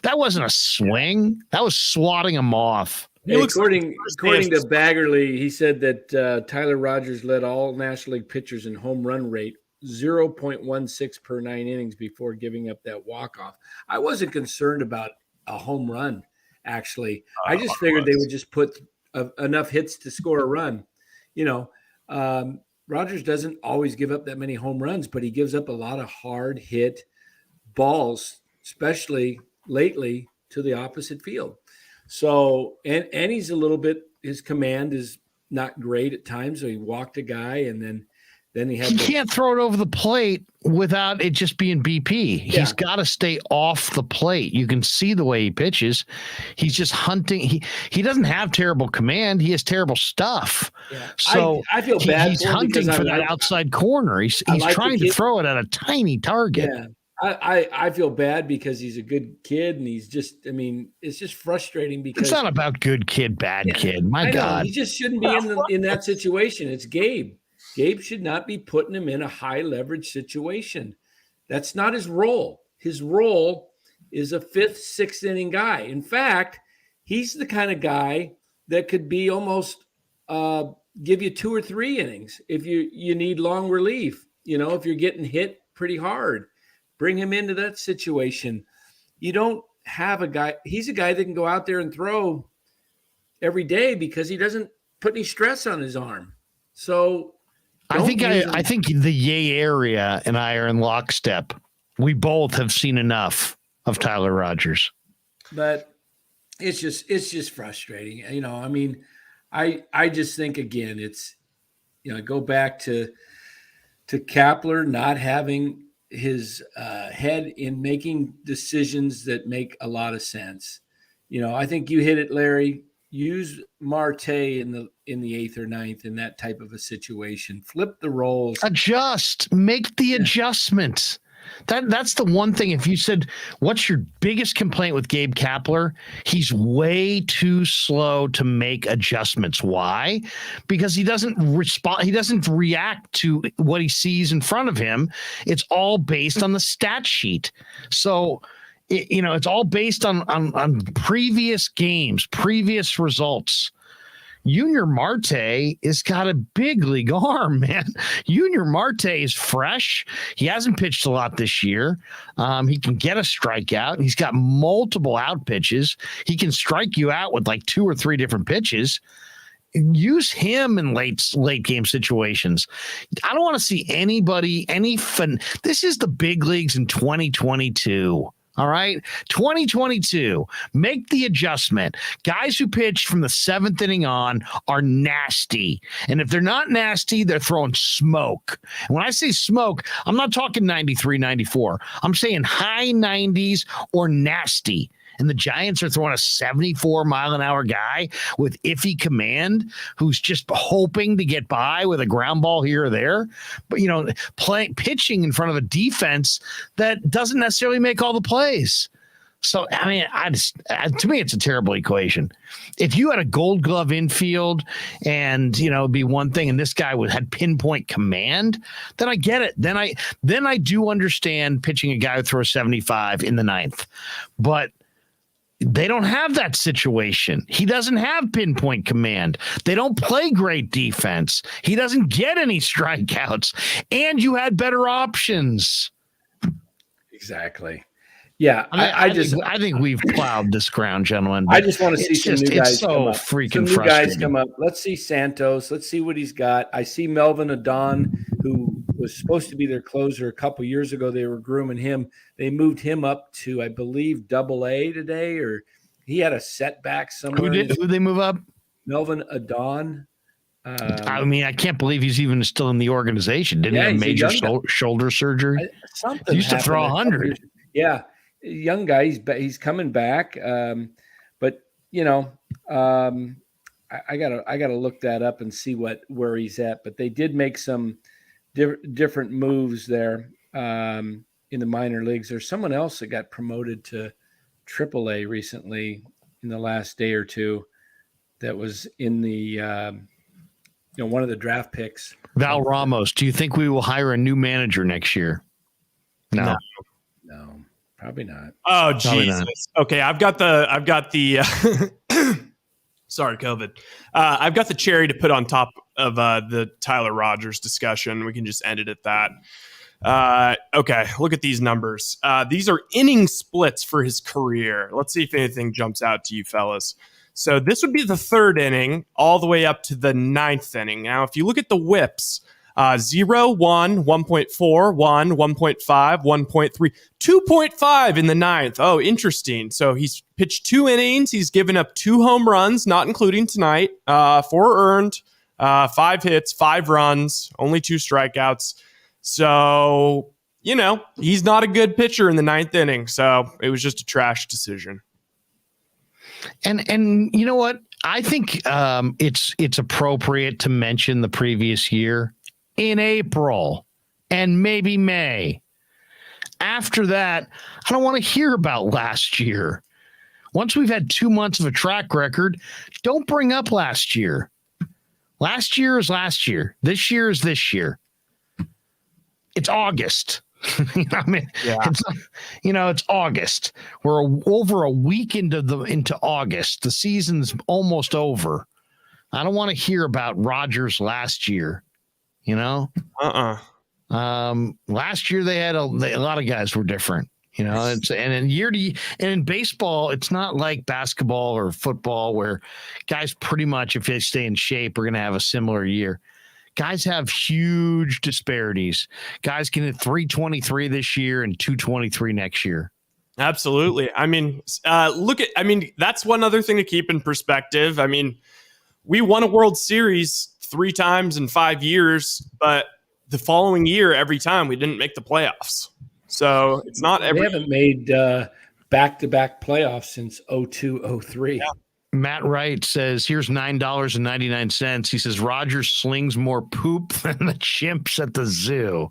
that wasn't a swing. That was swatting a moth. Hey, according to Baggerly, he said that Tyler Rogers led all National League pitchers in home run rate, 0.16 per 9 innings before giving up that walk-off. I wasn't concerned about a home run, actually. I just figured they would just put enough hits to score a run. Rogers doesn't always give up that many home runs, but he gives up a lot of hard hit balls, especially lately, to the opposite field. So, and he's a little bit, his command is not great at times. So he walked a guy, and then he can't throw it over the plate without it just being BP. Yeah. He's got to stay off the plate. You can see the way he pitches. He's just hunting. He doesn't have terrible command. He has terrible stuff. Yeah. So I feel bad. He's hunting for that outside corner. He's trying to throw it at a tiny target. Yeah. I feel bad because he's a good kid, and it's just frustrating because it's not about good kid, bad kid. My God. He just shouldn't be in that situation. It's Gabe. Gabe should not be putting him in a high leverage situation. That's not his role. His role is a 5th, 6th inning guy. In fact, he's the kind of guy that could be almost give you 2 or 3 innings if you need long relief. If you're getting hit pretty hard, bring him into that situation. You don't have a guy. He's a guy that can go out there and throw every day because he doesn't put any stress on his arm. So I think the Yay area and I are in lockstep. We both have seen enough of Tyler Rogers. But it's just frustrating. I just think, again, it's, go back to Kepler not having his head in making decisions that make a lot of sense. I think you hit it, Larry. Use Marte in the 8th or 9th in that type of a situation. Flip the roles. Make the adjustments. That's the one thing. If you said, what's your biggest complaint with Gabe Kepler? He's way too slow to make adjustments. Why? Because he doesn't respond. He doesn't react to what he sees in front of him. It's all based on the stat sheet. So, it's all based on previous games, previous results. Junior Marte has got a big league arm, man. Junior Marte is fresh. He hasn't pitched a lot this year. He can get a strikeout. He's got multiple out pitches. He can strike you out with 2 or 3 different pitches. use him in late game situations. I don't want to see anybody, this is the big leagues in 2022. All right. 2022. Make the adjustment. Guys who pitch from the 7th inning on are nasty. And if they're not nasty, they're throwing smoke. And when I say smoke, I'm not talking 93, 94. I'm saying high 90s or nasty. And the Giants are throwing a 74-mile-an-hour guy with iffy command who's just hoping to get by with a ground ball here or there. But, pitching in front of a defense that doesn't necessarily make all the plays. So, I mean, to me, it's a terrible equation. If you had a Gold Glove infield and, it'd be one thing, and this guy had pinpoint command, then I get it. Then I do understand pitching a guy who throws 75 in the 9th. But they don't have that situation. He doesn't have pinpoint command. They don't play great defense. He doesn't get any strikeouts. And you had better options. Exactly. Yeah, I think we've plowed this ground, gentlemen. I just want to see some new guys come up. Freaking some new frustrating. Guys come up. Let's see Santos. Let's see what he's got. I see Melvin Adon, who was supposed to be their closer a couple years ago. They were grooming him. They moved him up to, I believe, AA today, or he had a setback somewhere. Who did they move up? Melvin Adon. I mean, I can't believe he's even still in the organization. Didn't he have major shoulder surgery? Something he used to throw 100. Yeah. Young guy, he's coming back, but I gotta look that up and see where he's at. But they did make some different moves there in the minor leagues. There's someone else that got promoted to AAA recently in the last day or two. That was in the one of the draft picks. Val Ramos. Do you think we will hire a new manager next year? No. Probably not. Oh, Jesus. Okay, I've got the sorry, COVID. I've got the cherry to put on top of the Tyler Rogers discussion. We can just end it at that. Okay, look at these numbers. These are inning splits for his career. Let's see if anything jumps out to you fellas. So this would be the 3rd inning all the way up to the 9th inning. Now, if you look at the whips, 0, 1, 1.4, 1, 1.5, 1.3, 2.5 in the 9th. Oh, interesting. So he's pitched 2 innings. He's given up 2 home runs, not including tonight, 4 earned, 5 hits, 5 runs, only 2 strikeouts. So, he's not a good pitcher in the 9th inning. So it was just a trash decision. And you know what? I think it's appropriate to mention the previous year. In April and maybe May. After that, I don't want to hear about last year. Once we've had 2 months of a track record, don't bring up last year. Last year is last year. This year is this year. It's August. It's August. We're over a week into August. The season's almost over. I don't want to hear about Rogers last year. Last year they had a lot of guys were different, and in baseball, it's not like basketball or football where guys pretty much, if they stay in shape, are going to have a similar year. Guys have huge disparities. Guys can hit 323 this year and 223 next year. Absolutely. I mean, that's one other thing to keep in perspective. I mean, we won a World Series 3 times in 5 years, but the following year, every time we didn't make the playoffs. So it's not every. We haven't made back-to-back playoffs since 02-03. Yeah. Matt Wright says, here's $9.99. He says, Rogers slings more poop than the chimps at the zoo.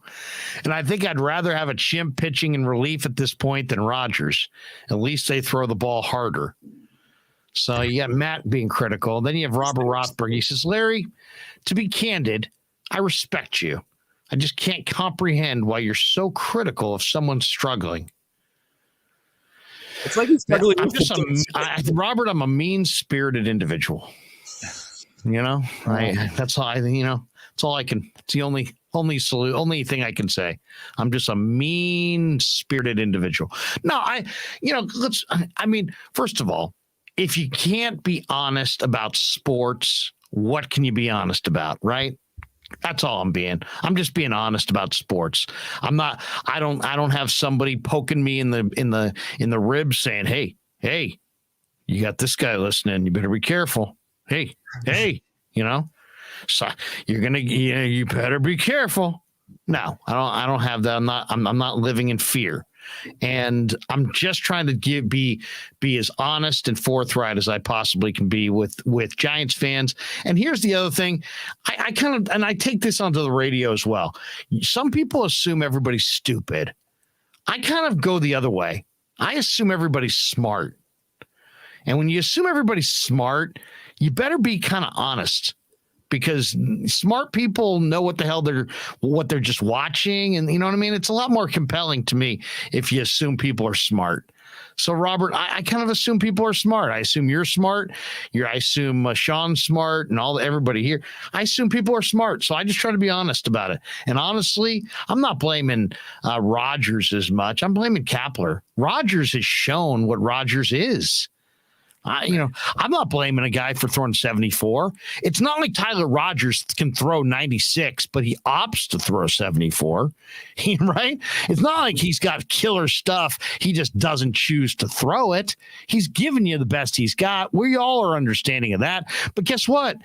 And I think I'd rather have a chimp pitching in relief at this point than Rogers. At least they throw the ball harder. So you got Matt being critical. Then you have Robert Rothberg. He says, Larry, to be candid, I respect you. I just can't comprehend why you're so critical of someone struggling. It's like he's struggling. Robert, I'm a mean-spirited individual. That's all It's all I can. It's the only thing I can say. I'm just a mean-spirited individual. No, first of all, if you can't be honest about sports what can you be honest about, right? That's all I'm just being honest about sports. I don't have somebody poking me in the ribs saying, hey, you got this guy listening, you better be careful. Hey, so you better be careful. No, I don't have that. I'm not living in fear. And I'm just trying to be as honest and forthright as I possibly can be with Giants fans. And here's the other thing. I kind of, and I take this onto the radio as well. Some people assume everybody's stupid. I kind of go the other way. I assume everybody's smart. And when you assume everybody's smart, you better be kind of honest. Because smart people know what the hell they're just watching. And you know what I mean? It's a lot more compelling to me if you assume people are smart. So Robert, I kind of assume people are smart. I assume you're smart. I assume Sean's smart and everybody here. I assume people are smart. So I just try to be honest about it. And honestly, I'm not blaming Rodgers as much. I'm blaming Kepler. Rodgers has shown what Rodgers is. I'm not blaming a guy for throwing 74. It's not like Tyler Rodgers can throw 96, but he opts to throw 74, right? It's not like he's got killer stuff. He just doesn't choose to throw it. He's giving you the best he's got. We all are understanding of that. But guess what?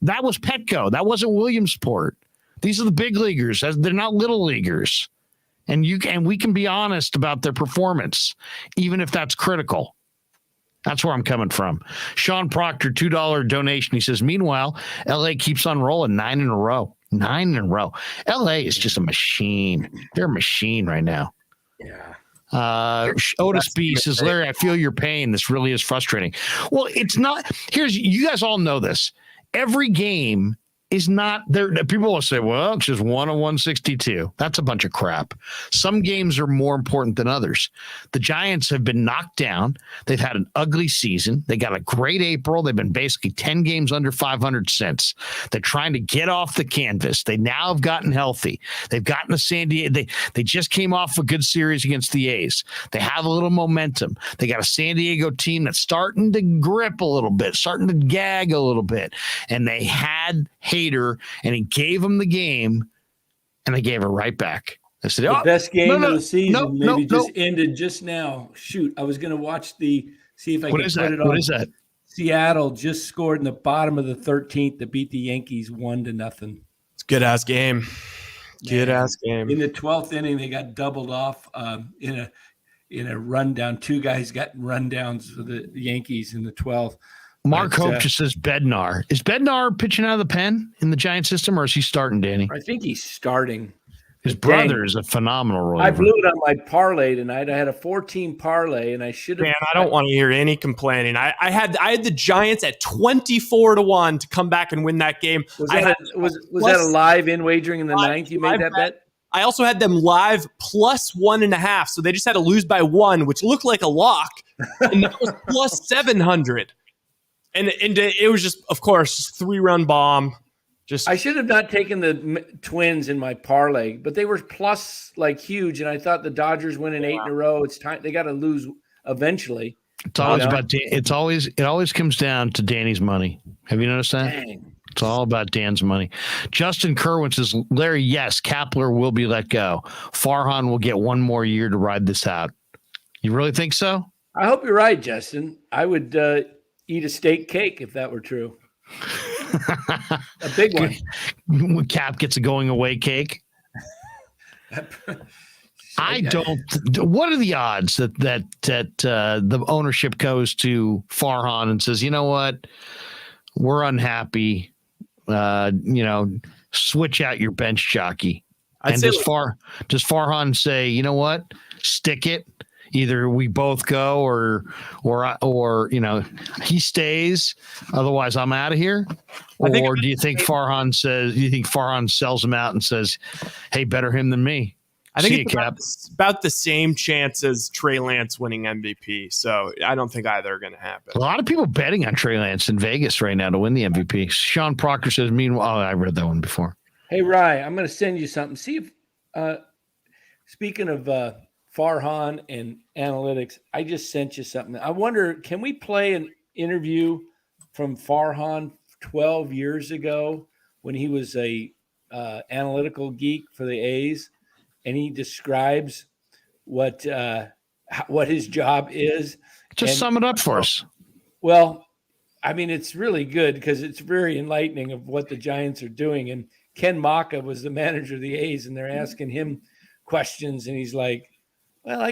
That was Petco. That wasn't Williamsport. These are the big leaguers. They're not little leaguers. And we can be honest about their performance, even if that's critical. That's where I'm coming from. Sean Proctor, $2 donation. He says, meanwhile, LA keeps on rolling 9 in a row. 9 in a row. LA is just a machine. They're a machine right now. Yeah. Otis B says, Larry, I feel your pain. This really is frustrating. Well, it's not. You guys all know this. Every game is not there. People will say, well, it's just 1 of 162. That's a bunch of crap. Some games are more important than others. The Giants have been knocked down. They've had an ugly season. They got a great April. They've been basically 10 games under 500 since. They're trying to get off the canvas. They now have gotten healthy. They've gotten to San Diego. They just came off a good series against the A's. They have a little momentum. They got a San Diego team that's starting to grip a little bit, starting to gag a little bit. And they had Hader, and he gave them the game, and they gave it right back. I said, the best game of the season ended just now. Shoot, I was going to see if I could put it on. What is that? Seattle just scored in the bottom of the 13th to beat the Yankees 1-0. It's a good-ass game. Good-ass game. In the 12th inning, they got doubled off in a rundown. Two guys got rundowns for the Yankees in the 12th. Mark Hope just says Bednar. Is Bednar pitching out of the pen in the Giant system, or is he starting, Danny? I think he's starting. His brother is a phenomenal reliever. I blew it on my parlay tonight. I had a 14 parlay, and I should have. Man, I don't want to hear any complaining. I had the Giants at 24-1 to come back and win that game. Was that a live in wagering in the ninth? You made that bet? I also had them live plus 1.5, so they just had to lose by 1, which looked like a lock, and that was plus 700. And it was just, of course, 3-run bomb. I should have not taken the Twins in my parlay, but they were plus huge, and I thought the Dodgers winning 8 in a row. It's time they got to lose eventually. It's always it always comes down to Danny's money. Have you noticed that? Dang. It's all about Dan's money. Justin Kerwin says, Larry, yes, Kepler will be let go. Farhan will get 1 more year to ride this out. You really think so? I hope you're right, Justin. I would eat a steak cake if that were true. A big one. Cap gets a going away cake. I don't. What are the odds that the ownership goes to Farhan and says, you know what, we're unhappy. Switch out your bench jockey. Does Farhan say, you know what, stick it? Either we both go or he stays. Otherwise, I'm out of here. Or do you think Farhan sells him out and says, hey, better him than me? I think it's about the same chance as Trey Lance winning MVP. So I don't think either are going to happen. A lot of people betting on Trey Lance in Vegas right now to win the MVP. Sean Proctor says, meanwhile, I read that one before. Hey, Rye, I'm going to send you something. See if, speaking of Farhan and analytics, I just sent you something. I wonder, can we play an interview from Farhan 12 years ago when he was a analytical geek for the A's, and he describes what his job is. Just sum it up for us. Well, I mean, it's really good because it's very enlightening of what the Giants are doing. And Ken Maka was the manager of the A's, and they're asking him questions, and he's like, well,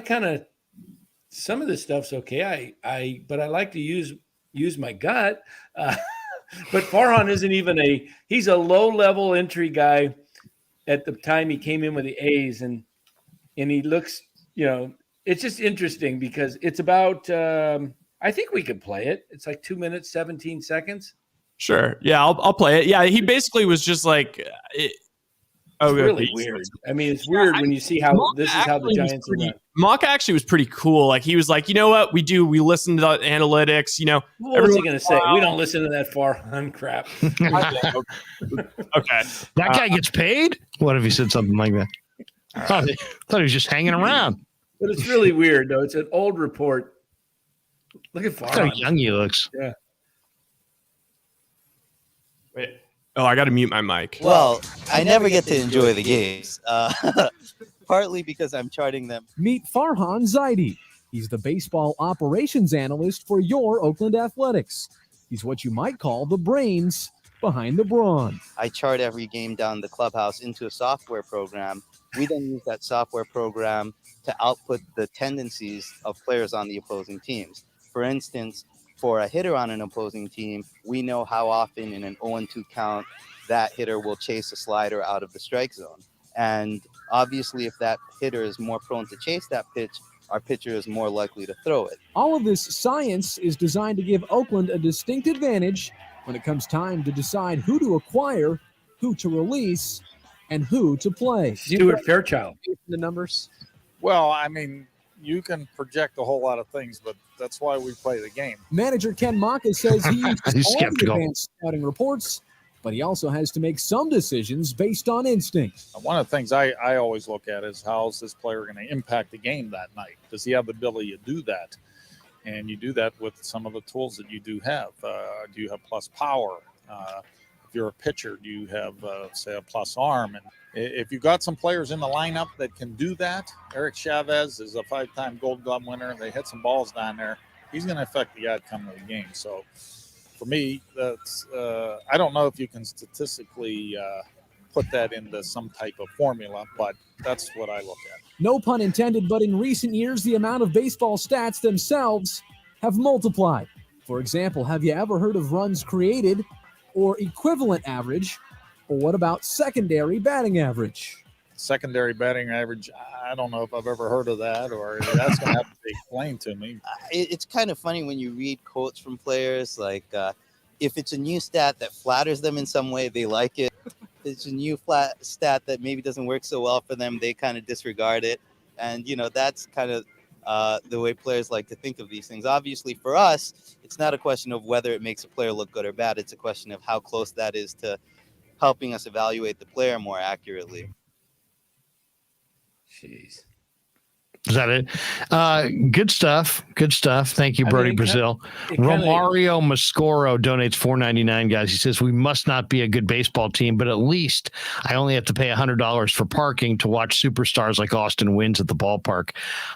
some of this stuff's okay. But I like to use my gut. But Farhan isn't even he's a low-level entry guy at the time he came in with the A's, and he looks, it's just interesting because it's about, I think we could play it. It's like 2 minutes, 17 seconds. Sure. Yeah, I'll play it. Yeah, he basically was just like, it's really weird. I mean, it's weird when you see how this is how the Giants are run. Maka actually was pretty cool. Like, he was like, you know what we do? We listen to the analytics. What was he going to say? We don't listen to that Farhan crap. Okay. That guy gets paid? What if he said something like that? I thought he was just hanging around. But it's really weird, though. It's an old report. Look at Farhan. Look how young he looks. Yeah. Wait. Oh, I got to mute my mic. Well, I never get to enjoy the games, partly because I'm charting them. Meet Farhan Zaidi. He's the baseball operations analyst for your Oakland Athletics. He's what you might call the brains behind the brawn. I chart every game down the clubhouse into a software program. We then use that software program to output the tendencies of players on the opposing teams. For instance, for a hitter on an opposing team, we know how often in an 0-2 count that hitter will chase a slider out of the strike zone. And obviously, if that hitter is more prone to chase that pitch, our pitcher is more likely to throw it. All of this science is designed to give Oakland a distinct advantage when it comes time to decide who to acquire, who to release, and who to play. Stuart Fairchild. The numbers? Well, I mean, you can project a whole lot of things, but that's why we play the game. Manager Ken Maka says he uses He's all the skeptical. advanced scouting reports, but he also has to make some decisions based on instinct. One of the things I always look at is how is this player going to impact the game that night? Does he have the ability to do that? And you do that with some of the tools that you do have. Do you have plus power? If you're a pitcher, do you have, say, a plus arm? And if you've got some players in the lineup that can do that, Eric Chavez is a 5-time Gold Glove winner. They hit some balls down there. He's going to affect the outcome of the game. So for me, that's I don't know if you can statistically put that into some type of formula, but that's what I look at. No pun intended, but in recent years, the amount of baseball stats themselves have multiplied. For example, have you ever heard of runs created or equivalent average? Or what about secondary batting average? Secondary batting average, I don't know if I've ever heard of that, or that's going to have to be explained to me. It's kind of funny when you read quotes from players, like if it's a new stat that flatters them in some way, they like it. If it's a new flat stat that maybe doesn't work so well for them, they kind of disregard it. And, that's kind of the way players like to think of these things. Obviously, for us, it's not a question of whether it makes a player look good or bad. It's a question of how close that is to helping us evaluate the player more accurately. Jeez. Is that it? Good stuff. Good stuff. Thank you, Brody Brazil. Romario Mascoro donates $4.99, guys. He says, we must not be a good baseball team, but at least I only have to pay $100 for parking to watch superstars like Austin Wynns at the ballpark.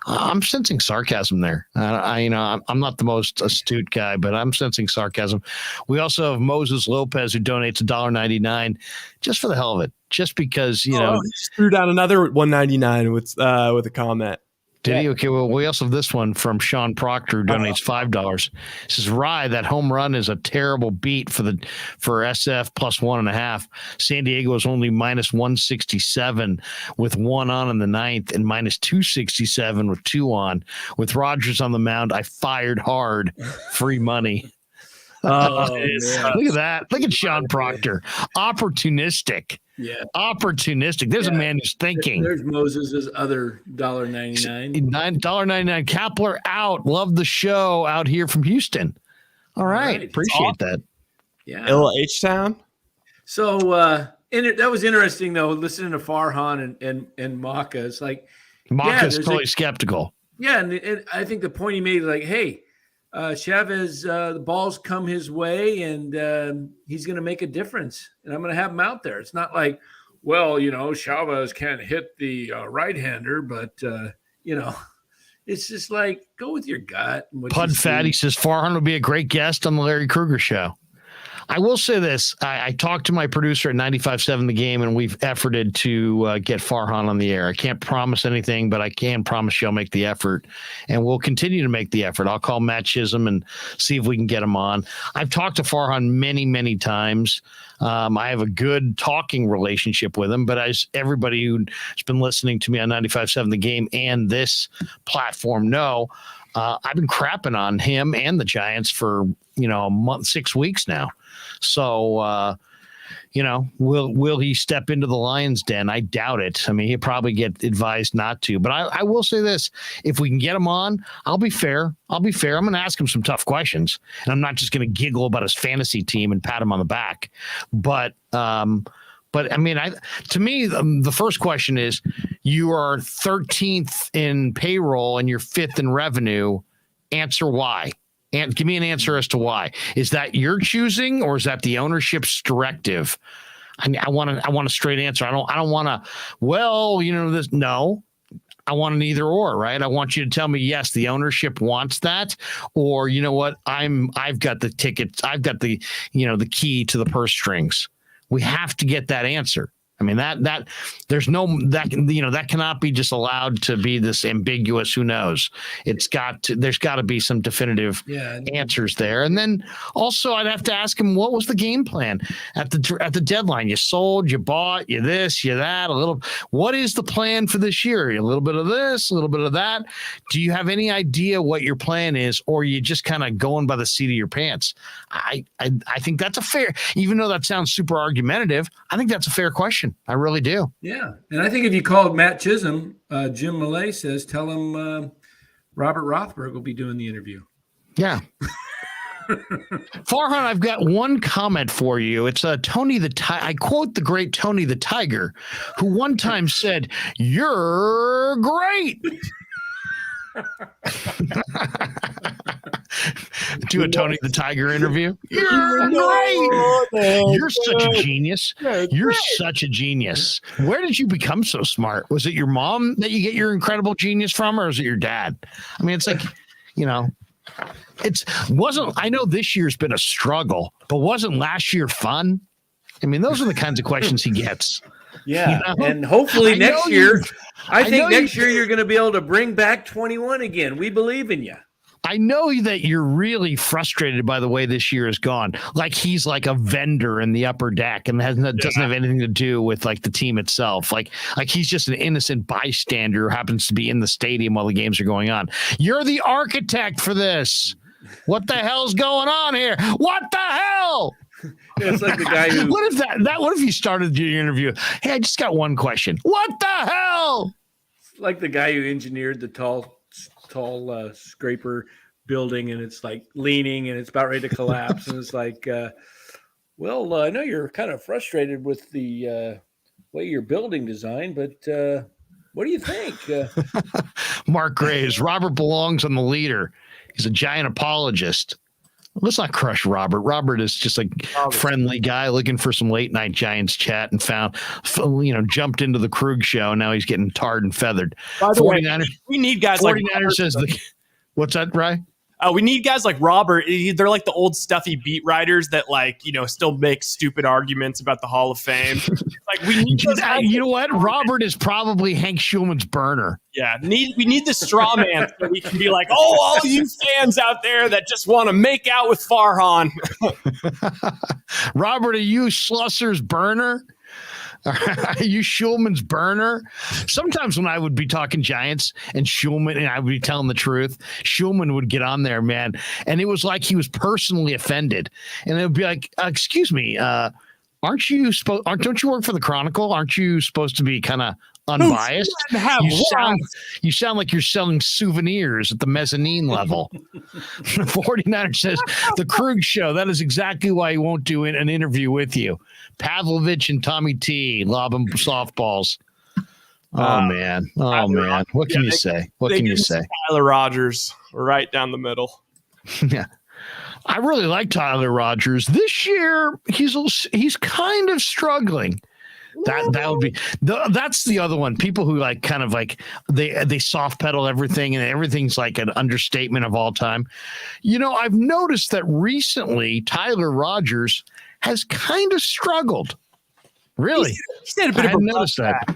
I'm sensing sarcasm there. I'm not the most astute guy, but I'm sensing sarcasm. We also have Moses Lopez, who donates $1.99 just for the hell of it. Just because, he just threw down another $1.99 with a comment. Did he? Okay, well, we also have this one from Sean Proctor, who donates $5. He says, Rye, that home run is a terrible beat for SF plus 1.5. San Diego is only minus 167 with 1 on in the ninth and minus 267 with 2 on. With Rogers on the mound, I fired hard. Free money. Oh, look at that. Look at Sean Proctor. Opportunistic. Yeah. Opportunistic. There's a man who's thinking. There's Moses' other $1.99. $9.99. Kepler out. Love the show out here from Houston. All right. Appreciate that. Yeah. Little H-Town. So that was interesting, though, listening to Farhan and Maka. It's like Maka's totally skeptical. Yeah, and I think the point he made, like, hey, Chavez, the balls come his way, and he's going to make a difference. And I'm going to have him out there. It's not like, well, Chavez can't hit the right-hander, but, it's just like, go with your gut. Pud Fatty says Farhan would be a great guest on the Larry Krueger show. I will say this. I talked to my producer at 95.7 The Game, and we've efforted to get Farhan on the air. I can't promise anything, but I can promise you I'll make the effort, and we'll continue to make the effort. I'll call Matt Chisholm and see if we can get him on. I've talked to Farhan many, many times. I have a good talking relationship with him, but as everybody who's been listening to me on 95.7 The Game and this platform know, I've been crapping on him and the Giants for, a month, 6 weeks now. So, will he step into the Lions' den? I doubt it. I mean, he'll probably get advised not to. But I will say this. If we can get him on, I'll be fair. I'm going to ask him some tough questions. And I'm not just going to giggle about his fantasy team and pat him on the back. But I mean, to me, the first question is, you are 13th in payroll and you're 5th in revenue. Answer why. And give me an answer as to why. Is that your choosing, or is that the ownership's directive? I want a straight answer. I don't want to. This. No, I want an either or. Right. I want you to tell me yes, the ownership wants that, or you know what? I've got the tickets. I've got the the key to the purse strings. We have to get that answer. I mean, that cannot be just allowed to be this ambiguous. Who knows? There's got to be some definitive answers there. And then also I'd have to ask him, what was the game plan at the deadline? You sold, you bought, you this, you that, a little. What is the plan for this year? A little bit of this, a little bit of that. Do you have any idea what your plan is, or are you just kind of going by the seat of your pants? I think that's a fair, even though that sounds super argumentative, I think that's a fair question. I really do. Yeah. And I think if you called Matt Chisholm, Jim Millay says, tell him Robert Rothberg will be doing the interview. Yeah. Farhan, I've got one comment for you. It's Tony the Tiger. I quote the great Tony the Tiger, who one time said, "You're great." Do a Tony the Tiger interview. You're great. You're such a genius. You're such a genius. Where did you become so smart? Was it your mom that you get your incredible genius from, or is it your dad? I mean, it's like, I know this year's been a struggle, but wasn't last year fun? I mean, those are the kinds of questions he gets. Yeah, and hopefully next year, I think next year you're going to be able to bring back 21 again. We believe in you. I know that you're really frustrated by the way this year has gone. Like he's like a vendor in the upper deck and doesn't have anything to do with like the team itself. Like he's just an innocent bystander who happens to be in the stadium while the games are going on. You're the architect for this. What the hell's going on here? What the hell? It's like the guy who. What if you started your interview? Hey, I just got one question. What the hell? Like the guy who engineered the tall scraper building, and it's like leaning and it's about ready to collapse. And it's like, I know you're kind of frustrated with the way your building designed, but what do you think? Mark Graves, Robert belongs on the leader. He's a giant apologist. Let's not crush Robert. Robert is just a friendly guy looking for some late night Giants chat and jumped into the Krueg show. Now he's getting tarred and feathered. By the way, we need guys 49ers like Robert. Says what's that, Ry? We need guys like Robert. They're like the old stuffy beat writers that still make stupid arguments about the Hall of Fame. Like we need you know what? Robert is probably Hank Schulman's burner. Yeah, we need the straw man so we can be like, oh, all you fans out there that just want to make out with Farhan. Robert, are you Schlusser's burner? Are you Schulman's burner? Sometimes when I would be talking Giants and Schulman and I would be telling the truth, Schulman would get on there, man. And it was like he was personally offended. And it would be like, excuse me, don't you work for the Chronicle? Aren't you supposed to be kind of unbiased? You sound like you're selling souvenirs at the mezzanine level. 49er says the Krueg show. That is exactly why he won't do an interview with you. Pavlovich and Tommy T lob him softballs. Oh man. What can you say? What can you say? Tyler Rogers right down the middle. Yeah. I really like Tyler Rogers. This year, he's kind of struggling. That would be that's the other one. People who like kind of like they soft pedal everything and everything's like an understatement of all time. I've noticed that recently Tyler Rogers has kind of struggled. Really? He's had a bit of a noticed that.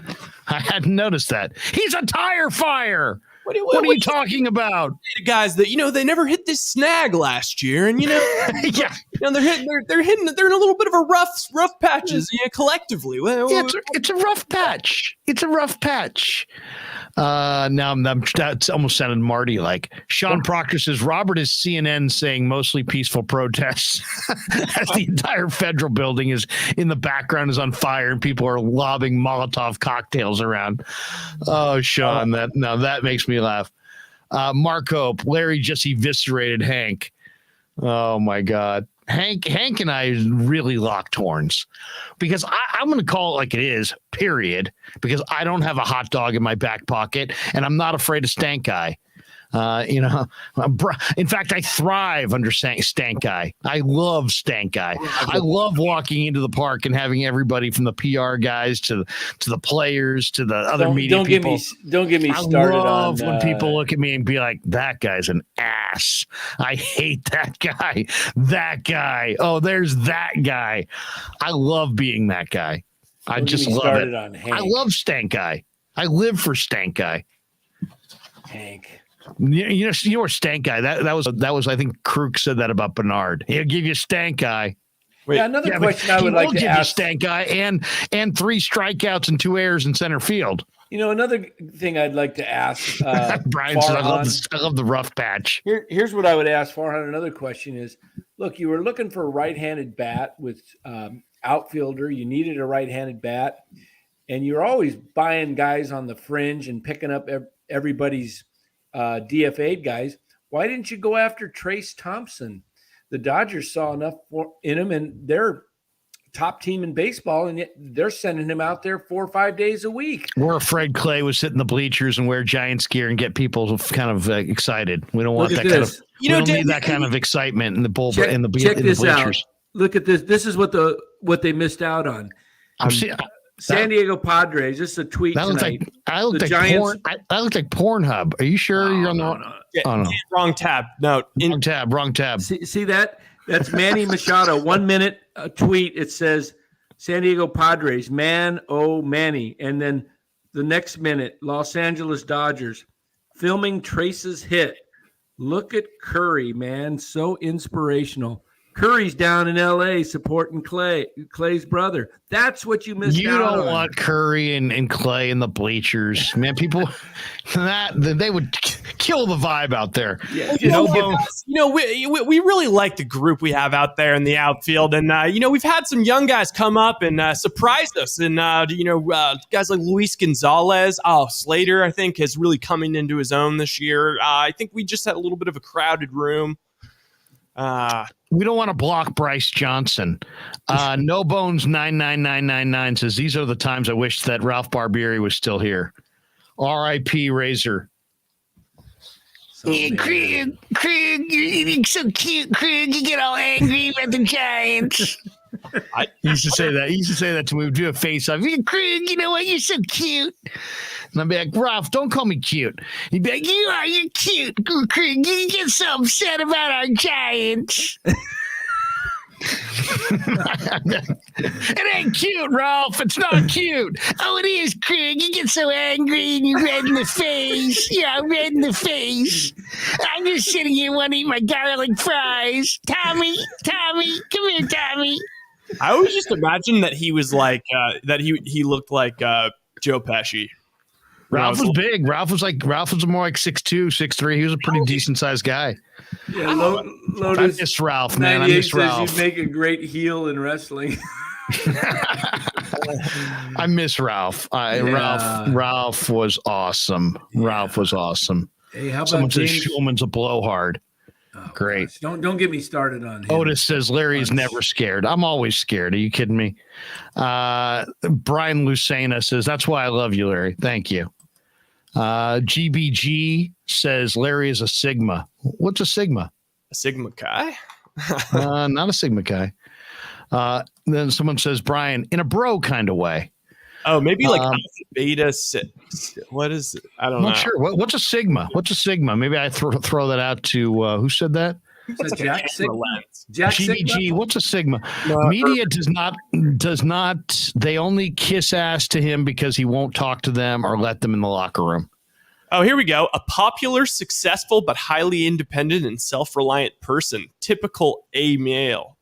I hadn't noticed that. He's a tire fire. What are you talking about? Guys that they never hit this snag last year, and yeah, they're in a little bit of a rough patches collectively. It's a rough patch. It's a rough patch. Now that's almost sounded Marty like. Sean Proctor says Robert is CNN saying mostly peaceful protests as the entire federal building is in the background is on fire and people are lobbing Molotov cocktails around. Oh, Sean, that makes me laugh. Mark Hope, Larry just eviscerated Hank. Oh my God. Hank and I really locked horns because I'm going to call it like it is, period, because I don't have a hot dog in my back pocket and I'm not afraid of Stank Guy. In fact, I thrive under Stank Guy. I love Stank Guy. I love walking into the park and having everybody from the PR guys to the players to the other media people. Don't get me started. I love when people look at me and be like, "That guy's an ass." I hate that guy. That guy. Oh, there's that guy. I love being that guy. I just love it. I love Stank Guy. I live for Stank Guy. Hank. You're Stank Guy. That was I think Krueg said that about Bernard. He'll give you Stank Guy. Another question I would like to ask. Stank Guy and 3 strikeouts and 2 errors in center field. Another thing I'd like to ask. Brian said, I love the rough patch. Here's what I would ask Farhan. Another question is, look, you were looking for a right-handed bat with outfielder. You needed a right-handed bat, and you're always buying guys on the fringe and picking up everybody's DFA'd guys. Why didn't you go after Trace Thompson? The Dodgers saw enough in him, and they're top team in baseball, and yet they're sending him out there 4 or 5 days a week. We're afraid Clay would sit in the bleachers and wear Giants gear and get people kind of excited. We don't want that kind of. We don't need that kind of excitement in the bleachers. Out. Look at this. This is what they missed out on. San Diego Padres. This is a tweet tonight. I look like Pornhub. Are you sure you're on the? Oh, no. Wrong tab. No, wrong tab. See that? That's Manny Machado. 1 minute tweet. It says San Diego Padres. Man, oh Manny. And then the next minute, Los Angeles Dodgers filming Trace's hit. Look at Curry, man. So inspirational. Curry's down in L.A. supporting Clay's brother. That's what you missed out on. You don't want Curry and Clay in the bleachers. Man, people, they would kill the vibe out there. Yeah. We really like the group we have out there in the outfield. And, we've had some young guys come up and surprised us. And, guys like Luis Gonzalez, Slater, I think, is really coming into his own this year. I think we just had a little bit of a crowded room. We don't want to block Bryce Johnson. No Bones 99999 says these are the times I wish that Ralph Barbieri was still here. R.I.P. Razor. Krueg, you're so cute, Krueg. You get all angry about the Giants. I used to say that. He used to say that to me. We'd do a face-off. Krueg, you know what? You're so cute. And I'd be like, Ralph, don't call me cute. He'd be like, you're cute, Krueg. You get so upset about our Giants. It ain't cute, Ralph. It's not cute. Oh, it is, Krueg. You get so angry and you're red in the face. Yeah, red in the face. I'm just sitting here wanting to eat my garlic fries. Tommy, come here, Tommy. I always just imagine that he was like that. He looked like Joe Pesci. Ralph was big. Ralph was more like 6'2", 6'3". He was a pretty decent sized guy. Yeah, Lotus, I miss Ralph, man. I miss Ralph. You'd make a great heel in wrestling. I miss Ralph. Ralph was awesome. Yeah. Ralph was awesome. Hey, how about someone says Schulman's a blowhard? Oh, great. Gosh. Don't get me started on him. Otis says Larry's never scared. I'm always scared. Are you kidding me? Brian Lucena says that's why I love you, Larry. Thank you. GBG says Larry is a Sigma. What's a Sigma? A Sigma Chi? Not a Sigma Chi. Then someone says, Brian, in a bro kind of way. Oh, maybe like alpha, beta. What is it? I don't know. Not sure. What's a Sigma? What's a Sigma? Maybe I throw that out to who said that? Is that Jack Sigma? Jack GBG. What's a Sigma? Media does not. They only kiss ass to him because he won't talk to them or let them in the locker room. Oh, here we go. A popular, successful, but highly independent and self-reliant person. Typically a male.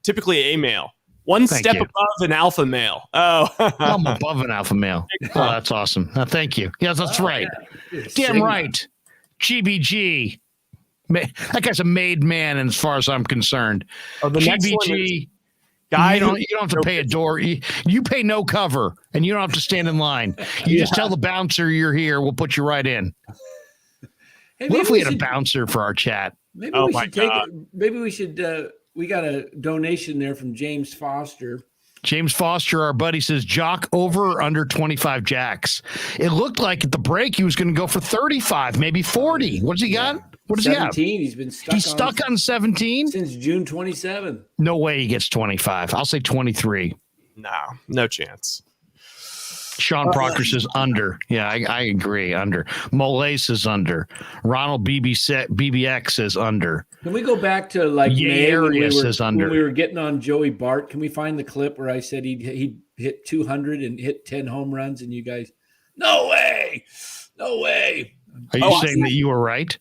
One Thank step you. above an alpha male. Oh, I'm above an alpha male. Oh, that's awesome. Thank you. Yes, that's right. Yeah. Damn Sigma. right. GBG. That guy's a made man, as far as I'm concerned. Oh, the next one GBG. guy You don't have to pay a door. You pay no cover, and you don't have to stand in line. You just tell the bouncer you're here. We'll put you right in. Hey, What if we had a should- bouncer for our chat? Maybe Oh we my should take God. it. Maybe we should. We got a donation there from James Foster. James Foster, our buddy, says Jock over or under 25 jacks. It looked like at the break he was going to go for 35, maybe 40. What's he got? What does he have? 17. He's been stuck. He's stuck on 17? since June 27. No way he gets 25. I'll say 23. no chance. Sean Proctor says under. Yeah, I agree. Under. Mole says under. Ronald BBX says under. Can we go back to like Yeah, May when area says under. we were getting on Joey Bart? Can we find the clip where I said he'd hit 200 and hit 10 home runs, and you guys, no way. Are you saying that you were right?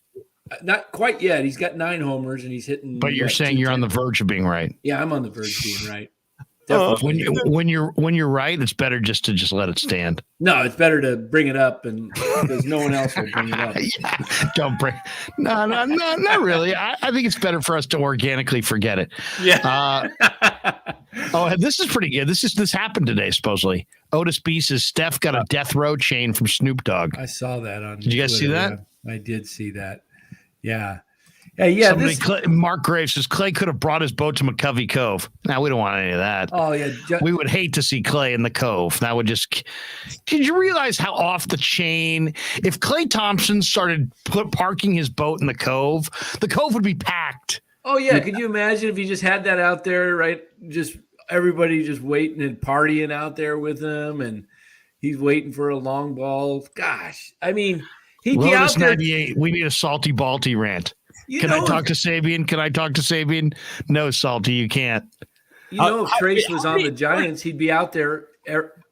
Not quite yet. He's got 9 homers and he's hitting. But you're saying you're on the verge of being right. Yeah, I'm on the verge of being right. Oh. Definitely. When you're right, it's better just to let it stand. No, it's better to bring it up, and because no one else will bring it up. Yeah, don't bring. No, not really. I think it's better for us to organically forget it. Yeah. This is pretty good. This happened today, supposedly. Otis B says Steph got a death row chain from Snoop Dogg. I saw that on. Did you guys see that? Yeah, I did see that. Yeah. Yeah. Mark Graves says Clay could have brought his boat to McCovey Cove. Now we don't want any of that. Oh yeah. We would hate to see Clay in the Cove. That would just. Did you realize how off the chain? If Clay Thompson started parking his boat in the Cove would be packed. Oh yeah. Could you imagine if you just had that out there, right? Just everybody just waiting and partying out there with him, and he's waiting for a long ball. Gosh, I mean, he'd be out Lotus there. 98. We need a Salty Balty rant. Can I talk to Sabian? No, Salty, you can't. If Trace was on the Giants, he'd be out there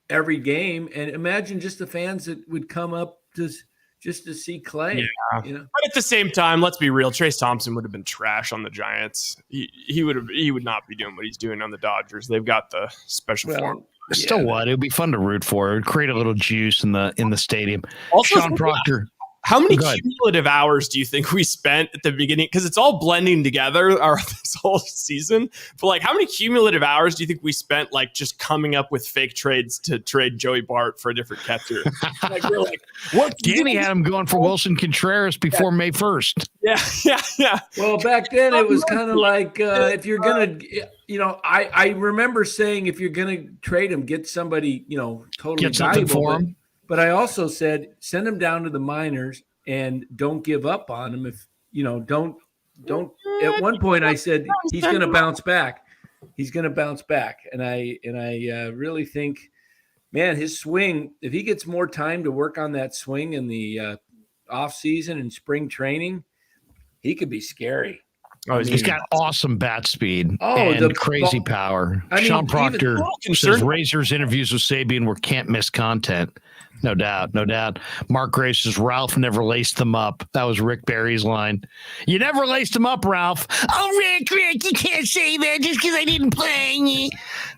every game. And imagine just the fans that would come up just to see Clay. Yeah. But at the same time, let's be real. Trace Thompson would have been trash on the Giants. He would not be doing what he's doing on the Dodgers. They've got the special form. Still, what? It would be fun to root for. It would create a little juice in the stadium. Also, Sean Proctor. How many cumulative hours do you think we spent at the beginning? Because it's all blending together this whole season. But how many cumulative hours do you think we spent just coming up with fake trades to trade Joey Bart for a different catcher? We're what? Danny had him going for Wilson Contreras before May 1st. Yeah. Well, back then it was kind of like if you're gonna, I remember saying if you're gonna trade him, get somebody totally Get something valuable. for him. But I also said send him down to the minors and don't give up on him. If don't. At one point I said he's going to bounce back. And I really think, man, his swing. If he gets more time to work on that swing in the off season and spring training, he could be scary. Oh, He's got awesome bat speed Oh, and crazy power. I mean, Sean Proctor says concerned- Razor's interviews with Sabian were can't miss content. No doubt. Mark Grace says Ralph never laced them up. That was Rick Barry's line. You never laced them up, Ralph. Oh, Rick, you can't say that just because I didn't play.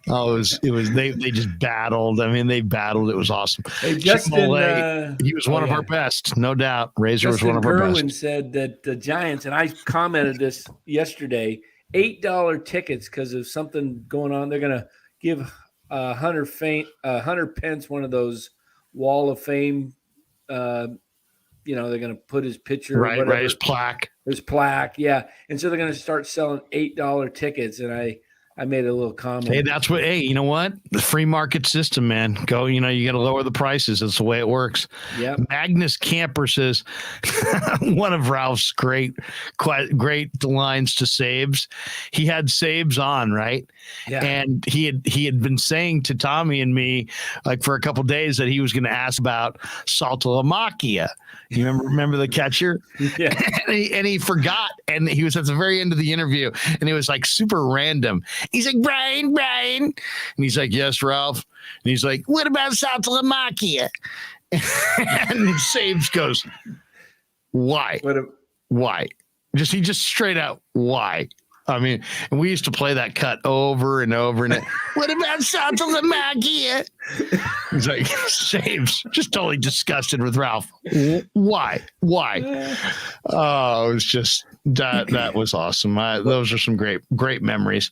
Oh, it was they just battled. I mean, they battled. It was awesome. Hey, Justin, he was one of our best, no doubt. Razor was one of our Kerwin best. said that the Giants, and I commented this yesterday, $8 tickets because of something going on. They're going to give Hunter Pence one of those Wall of Fame. They're going to put his picture, right, his plaque, yeah. And so they're going to start selling $8 tickets, and I I made a little comment. Hey, that's what. Hey, you know what? The free market system, man. Go. You got to lower the prices. That's the way it works. Yeah. Magnus Camper says one of Ralph's great lines to Sabes. He had Sabes on, right? Yeah. And he had been saying to Tommy and me, like for a couple of days, that he was going to ask about Saltalamacchia. You remember the catcher? Yeah. and he forgot, and he was at the very end of the interview, and it was like super random. He's like, Brian, and he's like, yes, Ralph. And he's like, what about Saltalamacchia? And Sabes goes, why? Why? He just straight out, why? I mean, and we used to play that cut over and over. And what about Saltalamacchia? He's like, Sabes, just totally disgusted with Ralph. Why? Oh, it was just that was awesome. Those are some great memories.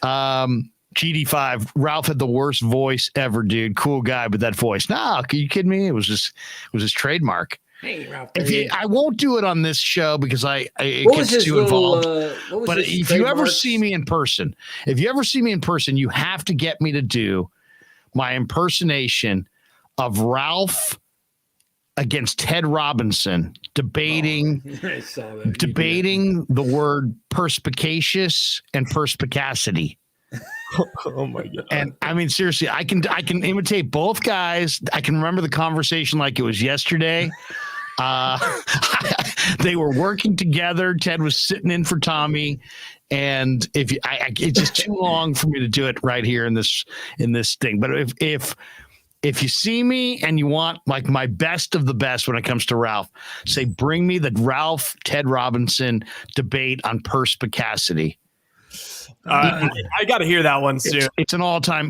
GD5, Ralph had the worst voice ever, dude. Cool guy, but that voice. Nah, are you kidding me? It was his trademark. Hey, Ralph. I won't do it on this show because it gets too involved. But if you ever see me in person, you have to get me to do my impersonation of Ralph against Ted Robinson debating the word perspicacious and perspicacity. Oh my God. And I mean, seriously, I can imitate both guys. I can remember the conversation like it was yesterday. They were working together. Ted was sitting in for Tommy, and it's just too long for me to do it right here in this thing. But if you see me and you want like my best of the best when it comes to Ralph, say bring me the Ralph Ted Robinson debate on perspicacity. I got to hear that one soon. It's an all-time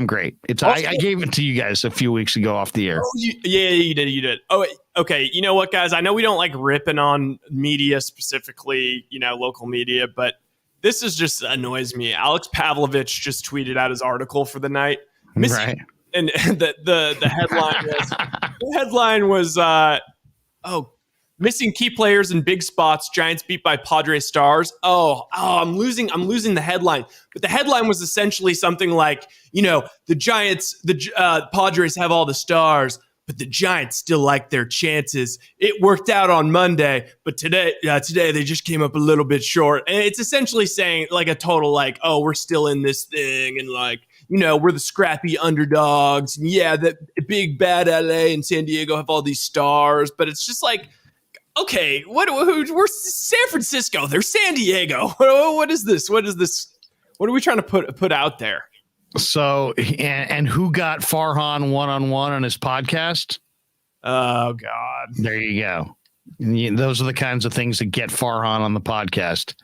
great. I gave it to you guys a few weeks ago off the air. Oh, you did. Oh, okay. You know what, guys? I know we don't like ripping on media specifically, local media, but this just annoys me. Alex Pavlovich just tweeted out his article for the night. Right. And the headline was missing key players in big spots. Giants beat by Padres stars. I'm losing the headline. But the headline was essentially something like, the Padres have all the stars, but the Giants still like their chances. It worked out on Monday, but today they just came up a little bit short. And it's essentially saying like a total like, oh, we're still in this thing, and like, we're the scrappy underdogs. And yeah, the big bad LA and San Diego have all these stars, but it's just like, okay, we're San Francisco. They're San Diego. What is this? What are we trying to put out there? So, and who got Farhan one-on-one on his podcast? Oh, God. There you go. Those are the kinds of things that get Farhan on the podcast.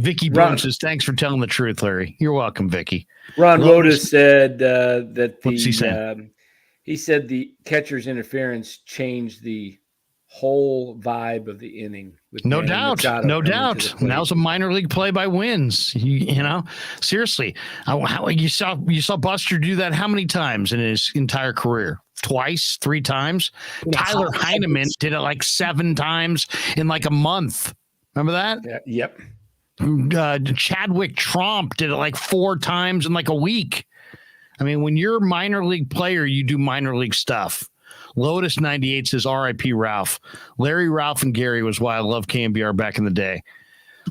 Vicky Brown says, thanks for telling the truth, Larry. You're welcome, Vicky. Ron Rodas said that he said the catcher's interference changed the whole vibe of the inning. No doubt. Now's a minor league play by wins. Seriously, you saw Buster do that how many times in his entire career? Twice, 3 times. Tyler Heineman did it like 7 times in like a month. Remember that? Yeah, yep. Chadwick Tromp did it like 4 times in like a week. I mean, when you're a minor league player, you do minor league stuff. Lotus 98 says R.I.P. Ralph. Larry, Ralph, and Gary was why I love KMBR back in the day.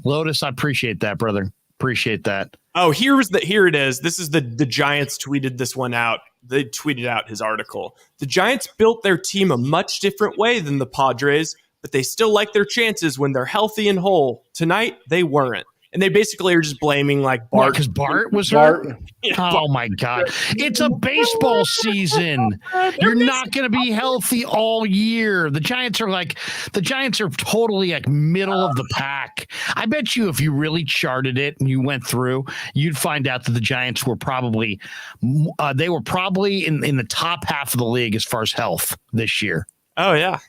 Lotus, I appreciate that, brother. Appreciate that. Oh, here it is. This is the Giants tweeted this one out. They tweeted out his article. The Giants built their team a much different way than the Padres, but they still like their chances when they're healthy and whole. Tonight, they weren't. And they basically are just blaming like Bart. Because Bart was hurt? Oh, my God. It's a baseball season. You're not going to be healthy all year. The Giants are totally like middle of the pack. I bet you if you really charted it and you went through, you'd find out that the Giants were probably in the top half of the league as far as health this year. Oh, yeah.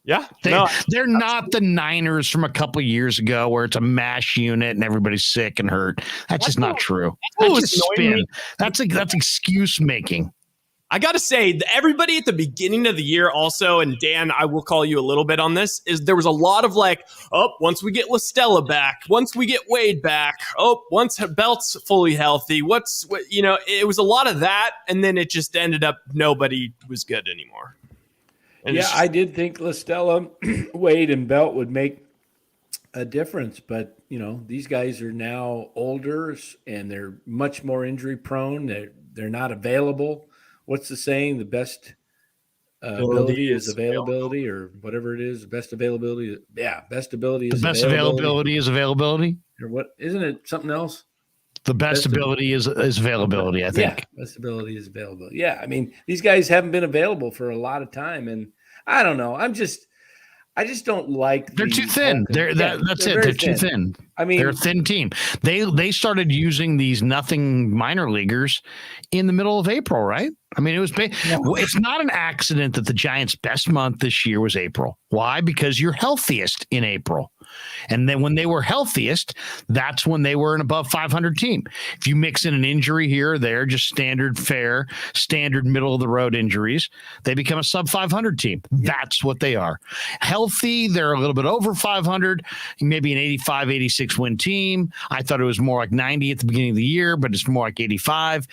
Yeah, they're not the Niners from a couple of years ago where it's a mash unit and everybody's sick and hurt. That's just not true. That's just spin. That's excuse making. I got to say, everybody at the beginning of the year also, and Dan, I will call you a little bit on this, is there was a lot of like, once we get LaStella back, once we get Wade back, once Belt's fully healthy, it was a lot of that, and then it just ended up nobody was good anymore. And I did think LaStella, Wade, and Belt would make a difference, but these guys are now older and they're much more injury prone. They're not available. What's the saying? The best ability is availability, or whatever it is. The best availability. Best ability is the best availability is availability. Or what? Isn't it something else? The best ability is availability, I think. Yeah, best ability is availability. Yeah, I mean, these guys haven't been available for a lot of time, and I don't know. I just don't like. They're too thin. That's it. They're too thin. I mean, they're a thin team. They started using these nothing minor leaguers in the middle of April, right? I mean, it's not an accident that the Giants' best month this year was April. Why? Because you're healthiest in April. And then when they were healthiest, that's when they were an above 500 team. If you mix in an injury here or there, just standard middle of the road injuries, they become a sub 500 team. That's what they are. Healthy, they're a little bit over 500, maybe an 85, 86 win team. I thought it was more like 90 at the beginning of the year, but it's more like 85.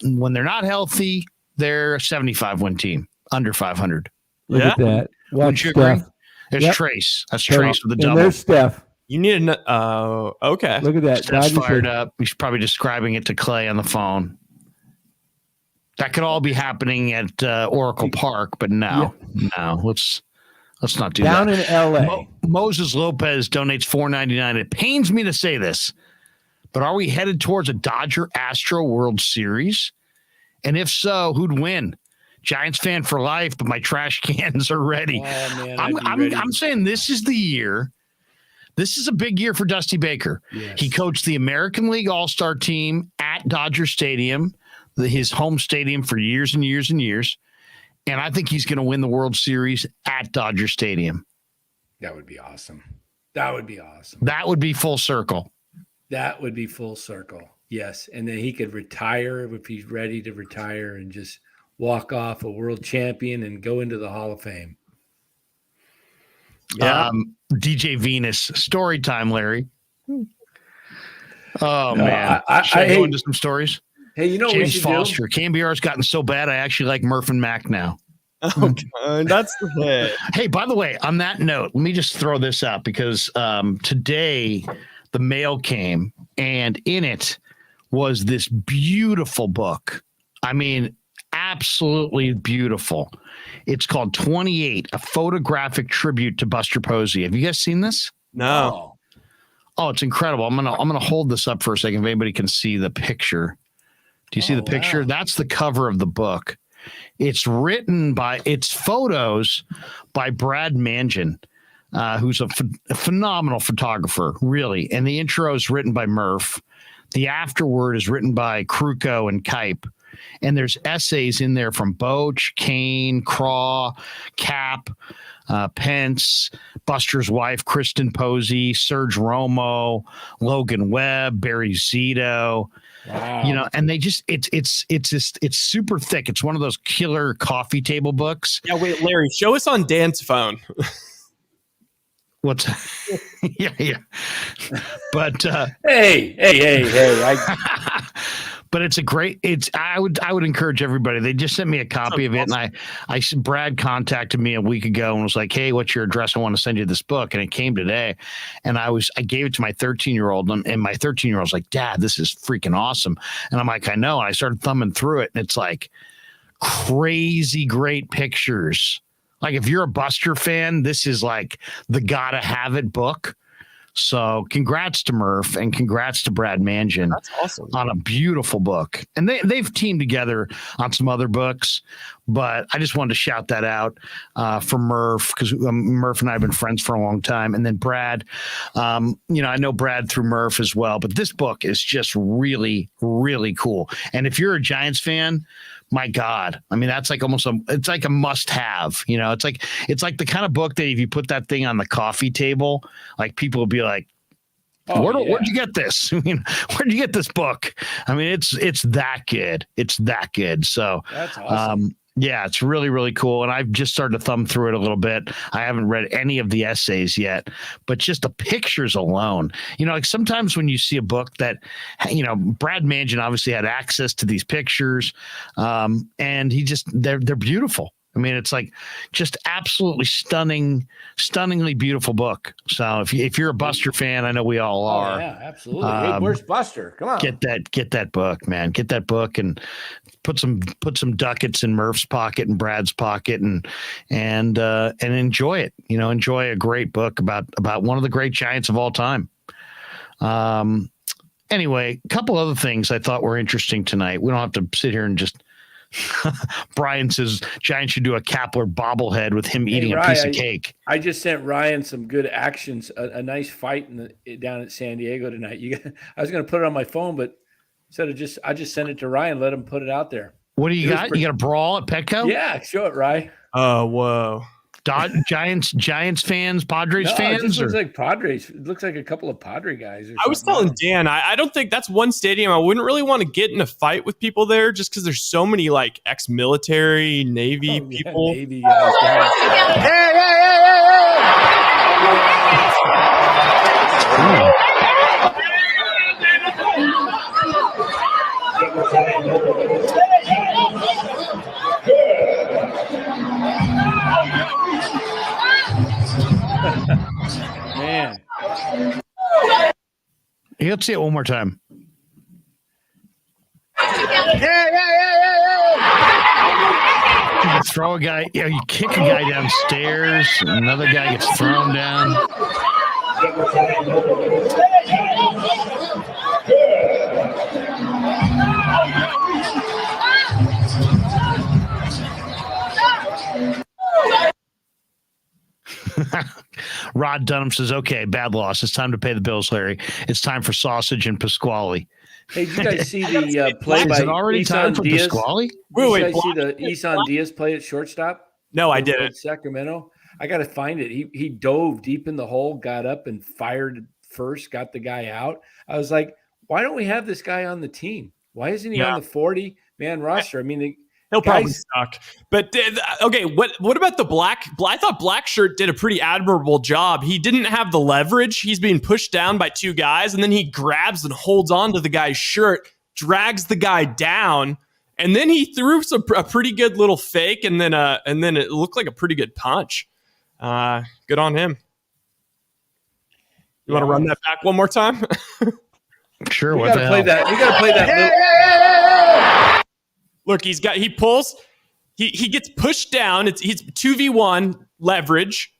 When they're not healthy, they're a 75 win team, under 500. Look at that. Wouldn't you agree? There's Trace. That's Trace with a double. And there's Steph. You need okay. Look at that. Steph's fired up. He's probably describing it to Clay on the phone. That could all be happening at Oracle Park, but no. Let's not do that. Down in LA. Moses Lopez donates $4.99. It pains me to say this, but are we headed towards a Dodger Astro World Series? And if so, who'd win? Giants fan for life, but my trash cans are ready. Oh, man, I'm saying this is the year. This is a big year for Dusty Baker. Yes. He coached the American League All-Star team at Dodger Stadium, his home stadium, for years and years and years. And I think he's going to win the World Series at Dodger Stadium. That would be awesome. That would be full circle. That would be full circle. Yes. And then he could retire if he's ready to retire and just walk off a world champion and go into the Hall of Fame. Yeah. DJ Venus, story time, Larry. Oh, man. Should I go into some stories? Hey, you know what we James should Foster. KMBR's gotten so bad, I actually like Murph and Mac now. Okay, that's the hit. Hey, by the way, on that note, let me just throw this up because today the mail came, and in it was this beautiful book. I mean, absolutely beautiful. It's called 28, a photographic tribute to Buster Posey. Have you guys seen this? No. Oh, it's incredible. I'm gonna hold this up for a second if anybody can see the picture. Do you see the picture? Wow. That's the cover of the book. It's photos by Brad Mangan, who's a phenomenal photographer, really. And the intro is written by Murph. The afterword is written by Kruko and Kipe. And there's essays in there from Boch, Kane, Craw, Cap, Pence, Buster's wife, Kristen Posey, Serge Romo, Logan Webb, Barry Zito. Wow. And they just it's super thick. It's one of those killer coffee table books. Yeah, wait, Larry, show us on Dan's phone. What's yeah. But hey. But it's a great. I would encourage everybody. They just sent me a copy of it, and Brad contacted me a week ago and was like, "Hey, what's your address? I want to send you this book." And it came today, and I gave it to my 13-year-old, and my 13-year-old's like, "Dad, this is freaking awesome." And I'm like, "I know." And I started thumbing through it, and it's like crazy great pictures. Like if you're a Buster fan, this is like the gotta have it book. So congrats to Murph and congrats to Brad Mangan. That's awesome. On a beautiful book. And they've teamed together on some other books, but I just wanted to shout that out for Murph because Murph and I have been friends for a long time. And then Brad, I know Brad through Murph as well, but this book is just really, really cool. And if you're a Giants fan, my God, I mean, that's like it's like a must have, it's like the kind of book that if you put that thing on the coffee table, like people will be like, Where'd you get this? I mean, where'd you get this book? I mean, it's that good. It's that good. So that's awesome. Yeah, it's really, really cool. And I've just started to thumb through it a little bit. I haven't read any of the essays yet, but just the pictures alone, like sometimes when you see a book that, Brad Mangian obviously had access to these pictures, and they're beautiful. I mean, it's like just absolutely stunningly beautiful book. So if you're a Buster fan, I know we all are. Yeah, absolutely. Hey, where's Buster? Come on. Get that book, man. Get that book and put some ducats in Murph's pocket and Brad's pocket and enjoy it. Enjoy a great book about one of the great Giants of all time. Anyway, a couple other things I thought were interesting tonight. We don't have to sit here and just Brian says Giants should do a Kepler bobblehead with him eating a piece of cake. I just sent Ryan some good actions, a nice fight down at San Diego tonight. I was going to put it on my phone, but instead of I just sent it to Ryan, let him put it out there. What do you got? You got a brawl at Petco? Yeah, show it, Ryan. Oh, whoa. Giants fans, Padres fans? It just looks like Padres. It looks like a couple of Padre guys. I was telling Dan, I don't think that's one stadium I wouldn't really want to get in a fight with people there just because there's so many like ex-military, Navy people. Navy guys. Man. Hey, let's see it one more time. You throw a guy, you kick a guy downstairs, another guy gets thrown down. Rod Dunham says, okay, bad loss. It's time to pay the bills, Larry. It's time for sausage and Pasquale. Hey, did you guys see the play by Is it already time for Diaz? Pasquale? Did you guys see the Isan Diaz play at shortstop? No, I didn't. Sacramento. I got to find it. He dove deep in the hole, got up and fired first, got the guy out. I was like, why don't we have this guy on the team? Why isn't he on the 40-man roster? I mean, he'll probably suck. But okay, what about the black? I thought Black Shirt did a pretty admirable job. He didn't have the leverage. He's being pushed down by two guys, and then he grabs and holds on to the guy's shirt, drags the guy down, and then he threw a pretty good little fake, and then it looked like a pretty good punch. Good on him. You want to run that back one more time? Sure. We got to play that. We got to play that. Look, he pulls, he gets pushed down. He's 2v1 leverage.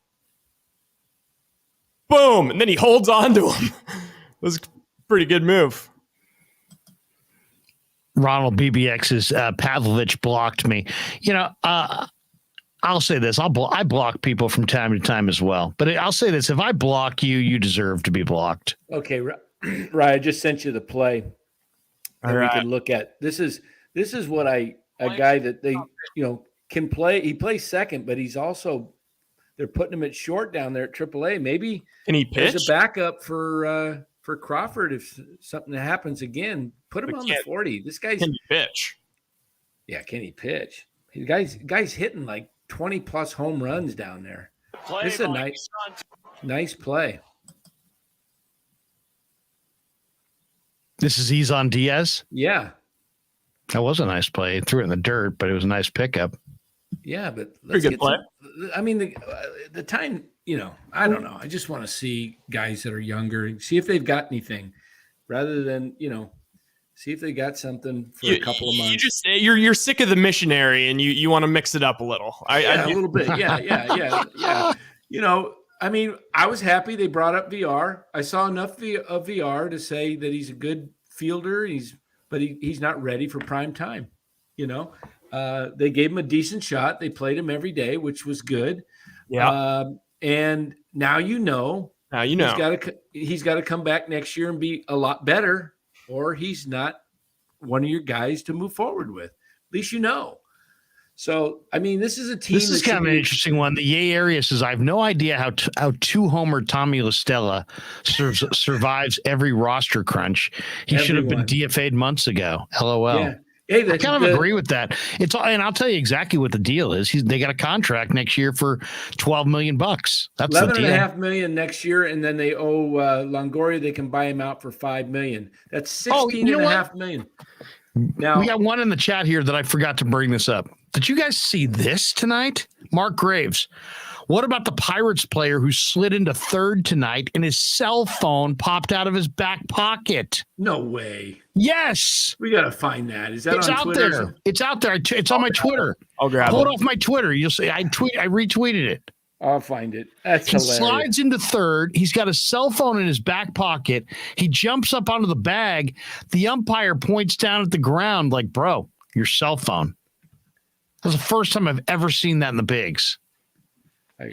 Boom. And then he holds on to him. It was a pretty good move. Ronald BBX's Pavlovich blocked me. I'll say this. I block people from time to time as well. But I'll say this. If I block you, you deserve to be blocked. Okay, Ryan, I just sent you the play. All right. We can look at. This is what a guy that they, can play. He plays second, but he's also, they're putting him at short down there at AAA. Maybe can he pitch? There's a backup for Crawford if something happens again. Put him on the 40. This guy's can he pitch? Yeah, can he pitch? The guy's hitting like 20 plus home runs down there. This is a nice play. This is Isan Diaz. Yeah. That was a nice play. He threw it in the dirt, but it was a nice pickup. Yeah, but let's get play. I mean, the time, I don't know. I just want to see guys that are younger, see if they've got anything rather than, see if they got something for a couple of months. You're sick of the missionary and you want to mix it up a little. A little bit. Yeah. I mean, I was happy they brought up VR. I saw enough of VR to say that he's a good fielder. But he's not ready for prime time. They gave him a decent shot. They played him every day, which was good. Yeah. And now he's got to come back next year and be a lot better, or he's not one of your guys to move forward with. At least So, I mean, this is a team. This is kind of an interesting one. The Yay area says, I have no idea how two-homer Tommy LaStella survives every roster crunch. He should have been DFA'd months ago. LOL. Yeah. Hey, I kind of agree with that. And I'll tell you exactly what the deal is. They got a contract next year for $12 million. That's $11.5 million next year, and then they owe Longoria. They can buy him out for $5 million. That's $16.5 million. Now we got one in the chat here that I forgot to bring this up. Did you guys see this tonight? Mark Graves. What about the Pirates player who slid into third tonight and his cell phone popped out of his back pocket? No way. Yes. We got to find that. Is that on Twitter? There. It's out there. It's on my Twitter. I'll grab it. Hold off my Twitter. You'll see. I retweeted it. I'll find it. That's he hilarious. Slides into third. He's got a cell phone in his back pocket. He jumps up onto the bag. The umpire points down at the ground like, bro, your cell phone. That's the first time I've ever seen that in the bigs.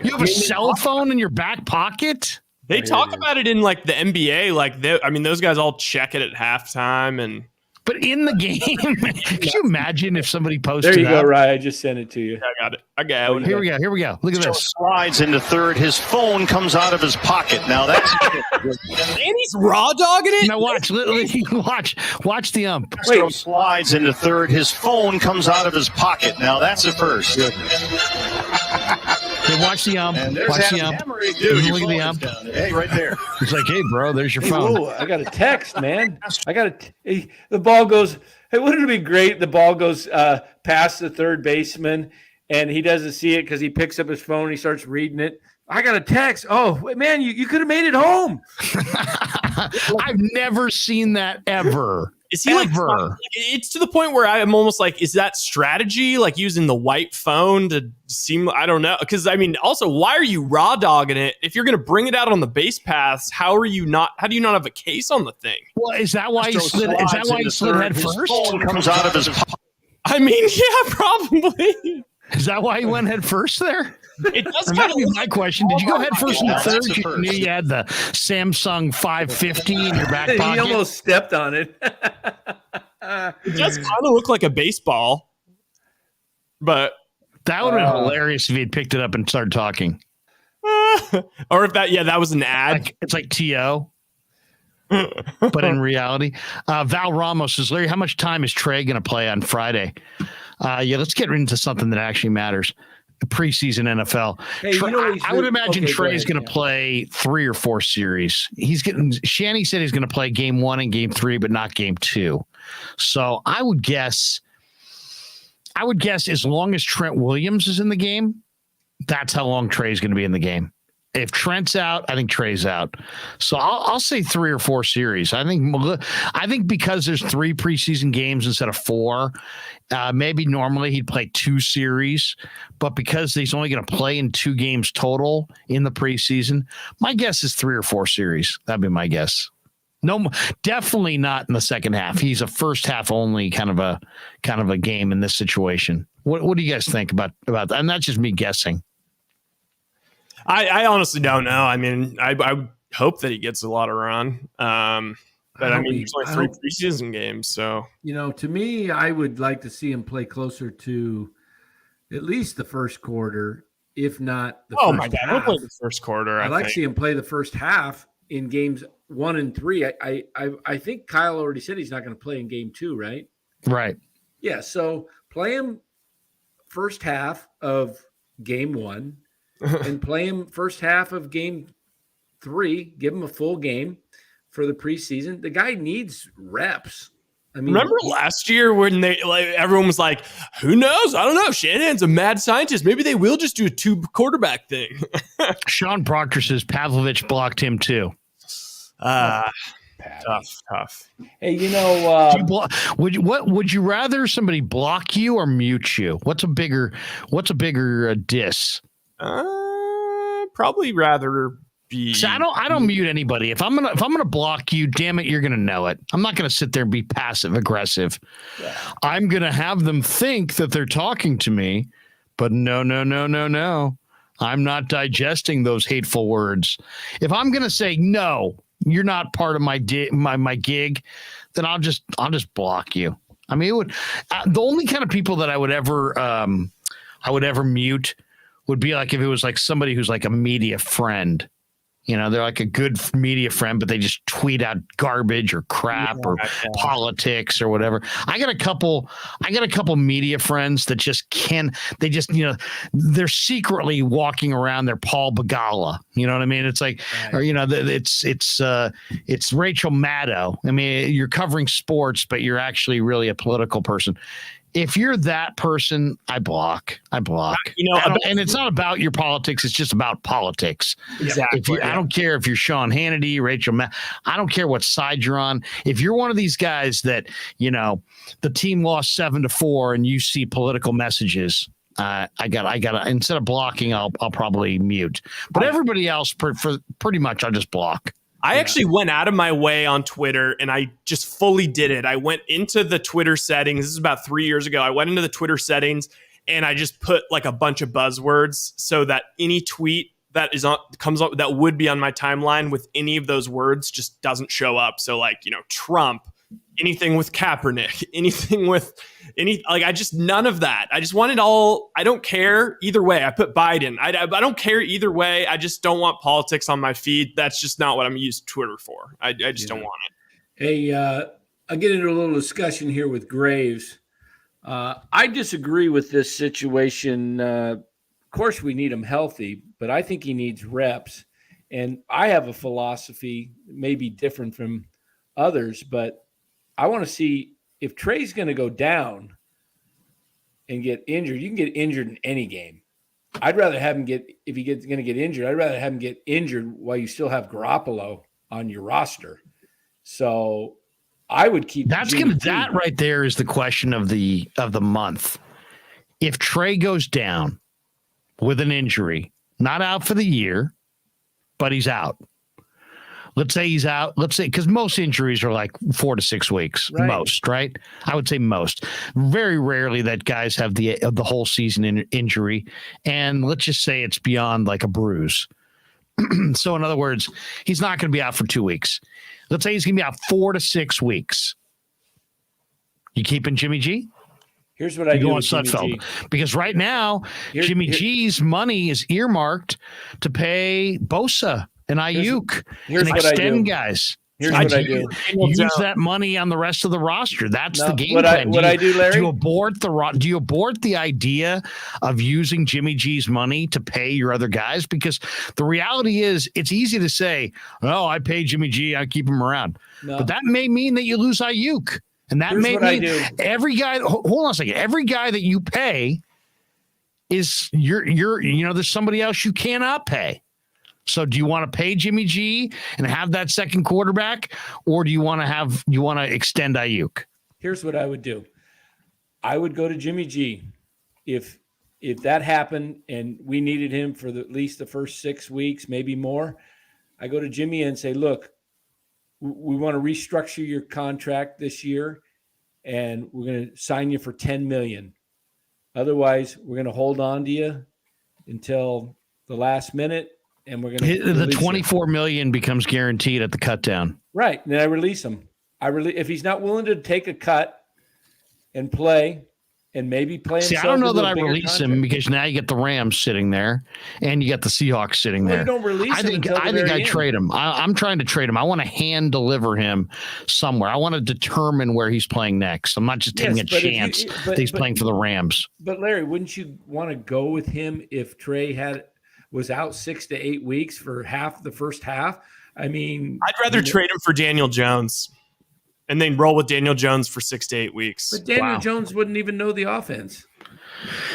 You have a cell phone in your back pocket? They talk about it in like the NBA. Like, those guys all check it at halftime. But in the game, could you imagine if somebody posted There you that? go, Ryan. I just sent it to you. Yeah, I got it. I got it. Here we go. Look at this. Slides into third. His phone comes out of his pocket. Now that's and he's raw dogging it. Now watch the ump. Wait. Slides into third. His phone comes out of his pocket. Now that's a first. Hey, watch the ump. Watch the ump. Dude, look at the ump. Hey, right there. He's like, hey, bro, there's your phone. Whoa, I got a text, man. The ball goes. Hey, wouldn't it be great? The ball goes past the third baseman, and he doesn't see it because he picks up his phone and he starts reading it. I got a text. Oh, man, you could have made it home. I've never seen that ever. Is he like, it's to the point where I'm almost like, is that strategy? Like using the white phone to seem, I don't know. Because also, why are you raw dogging it? If you're going to bring it out on the base paths, how do you not have a case on the thing? Well, is that why he slid head first? Comes out of his yeah, probably. Is that why he went head first there? It does kind of be my question. Did you go head first in the third? You knew you had the Samsung 550 in your back pocket. He almost stepped on it. It does kind of look like a baseball, but that would have been hilarious if he had picked it up and started talking. Or if that was an ad. It's like TO. But in reality, Val Ramos says, Larry, how much time is Trey going to play on Friday? Let's get into something that actually matters. Preseason NFL. Hey, I would imagine Trey's going to play 3 or 4 series. Shanny said he's going to play game 1 and game 3, but not game 2. So I would guess as long as Trent Williams is in the game, that's how long Trey's going to be in the game. If Trent's out, I think Trey's out. So I'll say 3 or 4 series. I think because there's 3 preseason games instead of 4, maybe normally he'd play 2 series, but because he's only going to play in 2 games total in the preseason, my guess is 3 or 4 series. That'd be my guess. No, definitely not in the second half. He's a first half only kind of a game in this situation. What do you guys think about that? And that's just me guessing. I honestly don't know. I hope that he gets a lot of run. But there's only 3 preseason games. So, to me, I would like to see him play closer to at least the first quarter, if not the first half. Oh, my God. He'll play the first quarter. I'd like to see him play the first half in games 1 and 3. I think Kyle already said he's not going to play in game 2, right? Right. Yeah. So play him first half of game 1. And play him first half of game 3. Give him a full game for the preseason. The guy needs reps. Remember last year when everyone was like, "Who knows? I don't know. Shanahan's a mad scientist. Maybe they will just do a 2 quarterback thing." Sean Proctor says Pavlovich blocked him too. Tough. Hey, would you rather somebody block you or mute you? What's a bigger diss? Probably rather be. So I don't mute anybody. If I'm gonna block you, damn it, you're gonna know it. I'm not gonna sit there and be passive aggressive. Yeah. I'm gonna have them think that they're talking to me, but no. I'm not digesting those hateful words. If I'm gonna say no, you're not part of my gig, then I'll just block you. I mean, it would. The only kind of people that I would ever mute would be like if it was like somebody who's like a media friend. You know, they're like a good media friend, but they just tweet out garbage or crap or politics or whatever. I got a couple media friends that they're secretly walking around. They're Paul Begala. You know what I mean? It's like, or, you know, it's Rachel Maddow. I mean, you're covering sports, but you're actually really a political person. If you're that person, I block. You know, and it's not about your politics. It's just about politics. Exactly. I don't care if you're Sean Hannity, Rachel I don't care what side you're on. If you're one of these guys that, you know, the team lost 7-4 and you see political messages, I got instead of blocking, I'll probably mute. But everybody else, for pretty much, I'll just block. I actually went out of my way on Twitter and I just fully did it. I went into the Twitter settings. This is about 3 years ago. I went into the Twitter settings and I just put like a bunch of buzzwords so that any tweet that comes up that would be on my timeline with any of those words just doesn't show up. So like, you know, Trump, anything with Kaepernick, anything with none of that. I just wanted I don't care either way. I put Biden. I don't care either way. I just don't want politics on my feed. That's just not what I'm using Twitter for. I just don't want it. Hey, I'll get into a little discussion here with Graves. I disagree with this situation. Of course, we need him healthy, but I think he needs reps. And I have a philosophy, maybe different from others, but I want to see if Trey's going to go down and get injured. You can get injured in any game. I'd rather have him if he's going to get injured, I'd rather have him get injured while you still have Garoppolo on your roster. So I would keep that right there is the question of the month. If Trey goes down with an injury, not out for the year, but he's out. Let's say he's out. Let's say, because most injuries are like 4 to 6 weeks, most, right? I would say most. Very rarely that guys have the whole season injury, and let's just say it's beyond like a bruise. So in other words, he's not going to be out for 2 weeks. Let's say he's going to be out 4 to 6 weeks. You keeping Jimmy G? Here's what I do with Jimmy G. Because right now, Jimmy G's money is earmarked to pay Bosa and Ayuk and extend guys. Here's what I do. Use that money on the rest of the roster. That's the game plan. What I do, Larry? Do you abort the idea of using Jimmy G's money to pay your other guys? Because the reality is, it's easy to say, "Oh, I pay Jimmy G, I keep him around," but that may mean that you lose Ayuk, and that may mean every guy. Hold on a second. Every guy that you pay is there's somebody else you cannot pay. So do you want to pay Jimmy G and have that second quarterback, or do you want to extend Ayuk? Here's what I would do. I would go to Jimmy G. If that happened and we needed him for at least the first 6 weeks, maybe more, I go to Jimmy and say, look, we want to restructure your contract this year, and we're going to sign you for $10 million. Otherwise, we're going to hold on to you until the last minute. And we're going to the $24 million becomes guaranteed at the cut down. Right. And then I release him. If he's not willing to take a cut and play and maybe play. See, I don't know that I release him because now you get the Rams sitting there and you got the Seahawks sitting there. You don't release him. I think I trade him. I'm trying to trade him. I want to hand deliver him somewhere. I want to determine where he's playing next. I'm not just taking a chance that he's playing for the Rams. But Larry, wouldn't you want to go with him if Trey was out 6 to 8 weeks for half the first half? I mean, I'd rather trade him for Daniel Jones and then roll with Daniel Jones for 6 to 8 weeks. But Daniel Jones wouldn't even know the offense.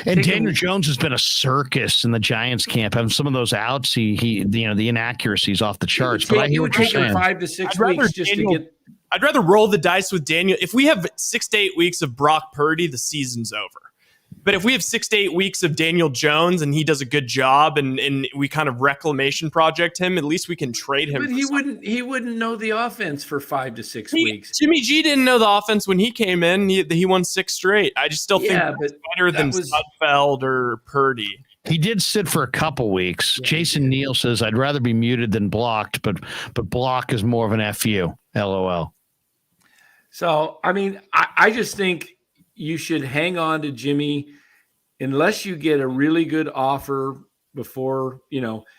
And Daniel Jones has been a circus in the Giants camp. Having some of those outs, the inaccuracies off the charts. But I hear what you're saying. 5 to 6 weeks just to get. I'd rather roll the dice with Daniel. If we have 6 to 8 weeks of Brock Purdy, the season's over. But if we have 6 to 8 weeks of Daniel Jones and he does a good job and we kind of reclamation project him, at least we can trade him. But he wouldn't know the offense for 5 to 6 weeks. Jimmy G didn't know the offense when he came in. He won 6 straight. I just still think it's better than Sudfeld or Purdy. He did sit for a couple weeks. Yeah, Jason Neal says, I'd rather be muted than blocked, but block is more of an FU. LOL. So, I mean, I just think you should hang on to Jimmy unless you get a really good offer before,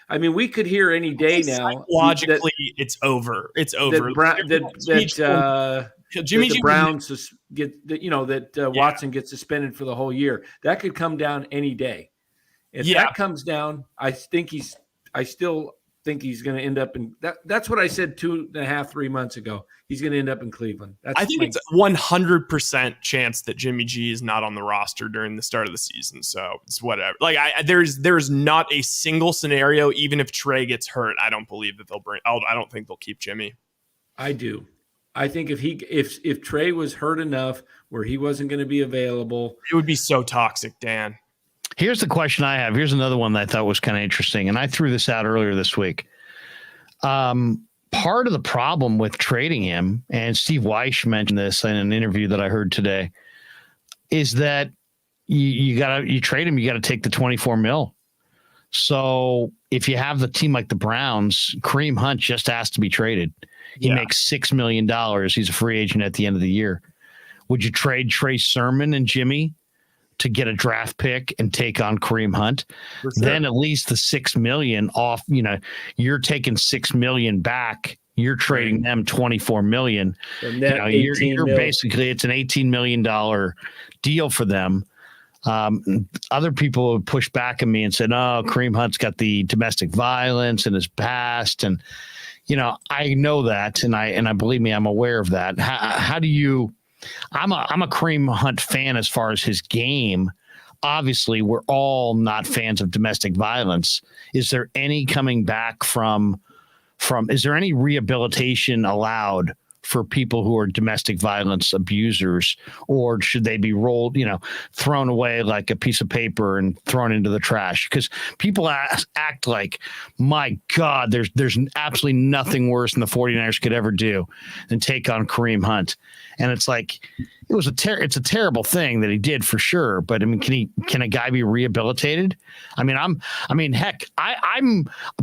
I mean, we could hear any day now. Logically, it's over. It's over. Jimmy the Browns get Watson gets suspended for the whole year. That could come down any day. If that comes down, I still think he's going to end up in that. That's what I said 2.5-3 months ago. He's going to end up in Cleveland. I think it's 100% chance that Jimmy G is not on the roster during the start of the season. So it's whatever. Like there's not a single scenario, even if Trey gets hurt, I don't believe that I don't think they'll keep Jimmy. I do. I think if Trey was hurt enough where he wasn't going to be available, it would be so toxic, Dan. Here's the question I have. Here's another one that I thought was kind of interesting, and I threw this out earlier this week. Part of the problem with trading him, and Steve Weish mentioned this in an interview that I heard today, is that you trade him, you got to take the $24 million. So if you have the team like the Browns, Kareem Hunt just asked to be traded. He makes $6 million. He's a free agent at the end of the year. Would you trade Trey Sermon and Jimmy to get a draft pick and take on Kareem Hunt? Sure. Then at least the $6 million off, you're taking $6 million back. You're trading them $24 million. You're basically, it's an $18 million deal for them. Other people would push back at me and said, "Oh, Kareem Hunt's got the domestic violence in his past." And, I know that. And I believe me, I'm aware of that. How do you, I'm a Kareem Hunt fan as far as his game. Obviously, we're all not fans of domestic violence. Is there any coming back from is there any rehabilitation allowed for people who are domestic violence abusers, or should they be rolled, thrown away like a piece of paper and thrown into the trash? Because people act like, my God, there's absolutely nothing worse than the 49ers could ever do than take on Kareem Hunt. And it's like, it's a terrible thing that he did for sure. But I mean, can a guy be rehabilitated? Heck,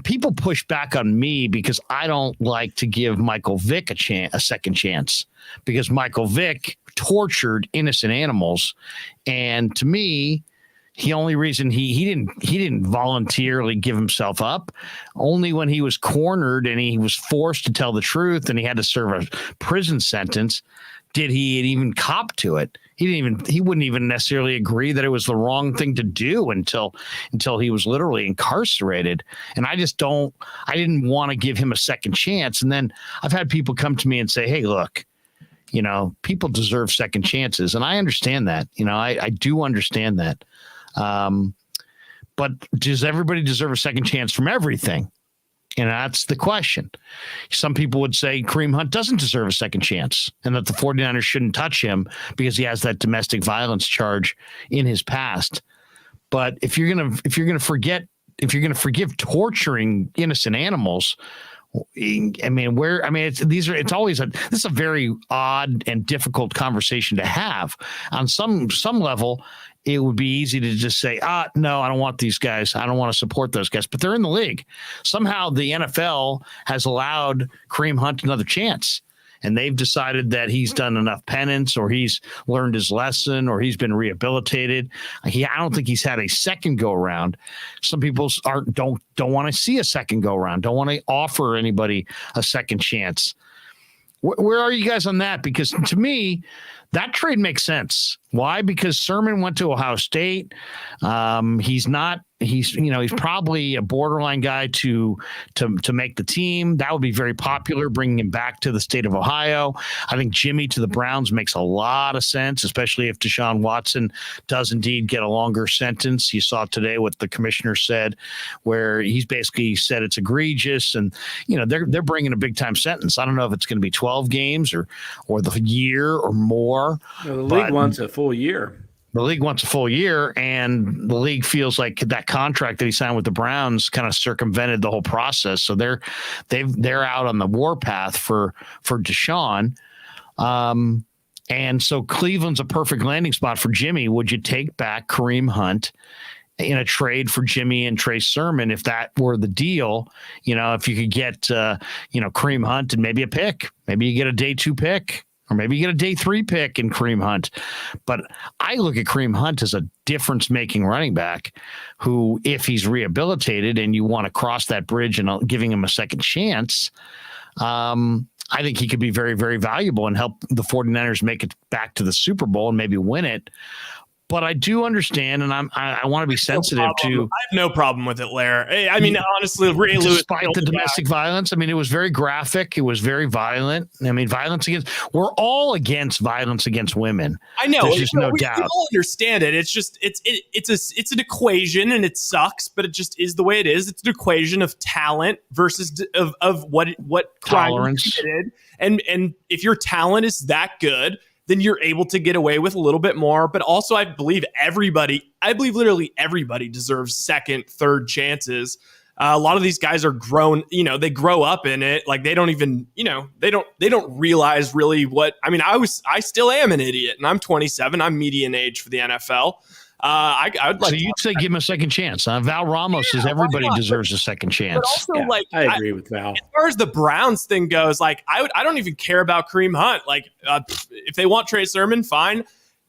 people push back on me because I don't like to give Michael Vick a second chance, because Michael Vick tortured innocent animals. And to me, the only reason he didn't voluntarily give himself up, only when he was cornered and he was forced to tell the truth and he had to serve a prison sentence did he even cop to it. He wouldn't even necessarily agree that it was the wrong thing to do until he was literally incarcerated. And I didn't want to give him a second chance. And then I've had people come to me and say, "Hey, look, people deserve second chances." And I understand that, I do understand that. But does everybody deserve a second chance from everything? And that's the question. Some people would say Kareem Hunt doesn't deserve a second chance and that the 49ers shouldn't touch him because he has that domestic violence charge in his past. But if you're going to forgive torturing innocent animals, it's always this is a very odd and difficult conversation to have. On some level, it would be easy to just say, no, I don't want these guys. I don't want to support those guys, but they're in the league. Somehow the NFL has allowed Kareem Hunt another chance, and they've decided that he's done enough penance, or he's learned his lesson, or he's been rehabilitated. I don't think he's had a second go around. Some people don't want to see a second go around, don't want to offer anybody a second chance. Where are you guys on that? Because to me, that trade makes sense. Why? Because Sermon went to Ohio State. He's probably a borderline guy to make the team. That would be very popular, bringing him back to the state of Ohio. I think Jimmy to the Browns makes a lot of sense, especially if Deshaun Watson does indeed get a longer sentence. You saw today what the commissioner said, where he's basically said it's egregious, and they're bringing a big time sentence. I don't know if it's going to be 12 games or the year or more. The league wants a full year. The league wants a full year, and the league feels like that contract that he signed with the Browns kind of circumvented the whole process. So they're out on the warpath for Deshaun. And so Cleveland's a perfect landing spot for Jimmy. Would you take back Kareem Hunt in a trade for Jimmy and Trey Sermon if that were the deal? If you could get Kareem Hunt and maybe a pick, maybe you get a day 2 pick. or maybe you get a day 3 pick in Kareem Hunt. But I look at Kareem Hunt as a difference-making running back who, if he's rehabilitated and you want to cross that bridge and giving him a second chance, I think he could be very, very valuable and help the 49ers make it back to the Super Bowl and maybe win it. But I do understand, and I want to be sensitive to. I have no problem with it, Lair. I mean, honestly, Ray Lewis. Despite the domestic violence, I mean, it was very graphic. It was very violent. I mean, we're all against violence against women. I know. There's just no doubt. We all understand it. It's just it's an equation, and it sucks, but it just is the way it is. It's an equation of talent versus of what Tolerance. crime you did, and if your talent is that good, then you're able to get away with a little bit more. But also, I believe literally everybody deserves second, third chances. A lot of these guys are grown, they grow up in it. Like they don't even, they don't realize really what, I mean, I still am an idiot, and I'm 27. I'm median age for the NFL. I would like. So you'd say give him a second chance. Val Ramos says everybody deserves a second chance. But also, I agree with Val. As far as the Browns thing goes, I don't even care about Kareem Hunt. If they want Trey Sermon, fine.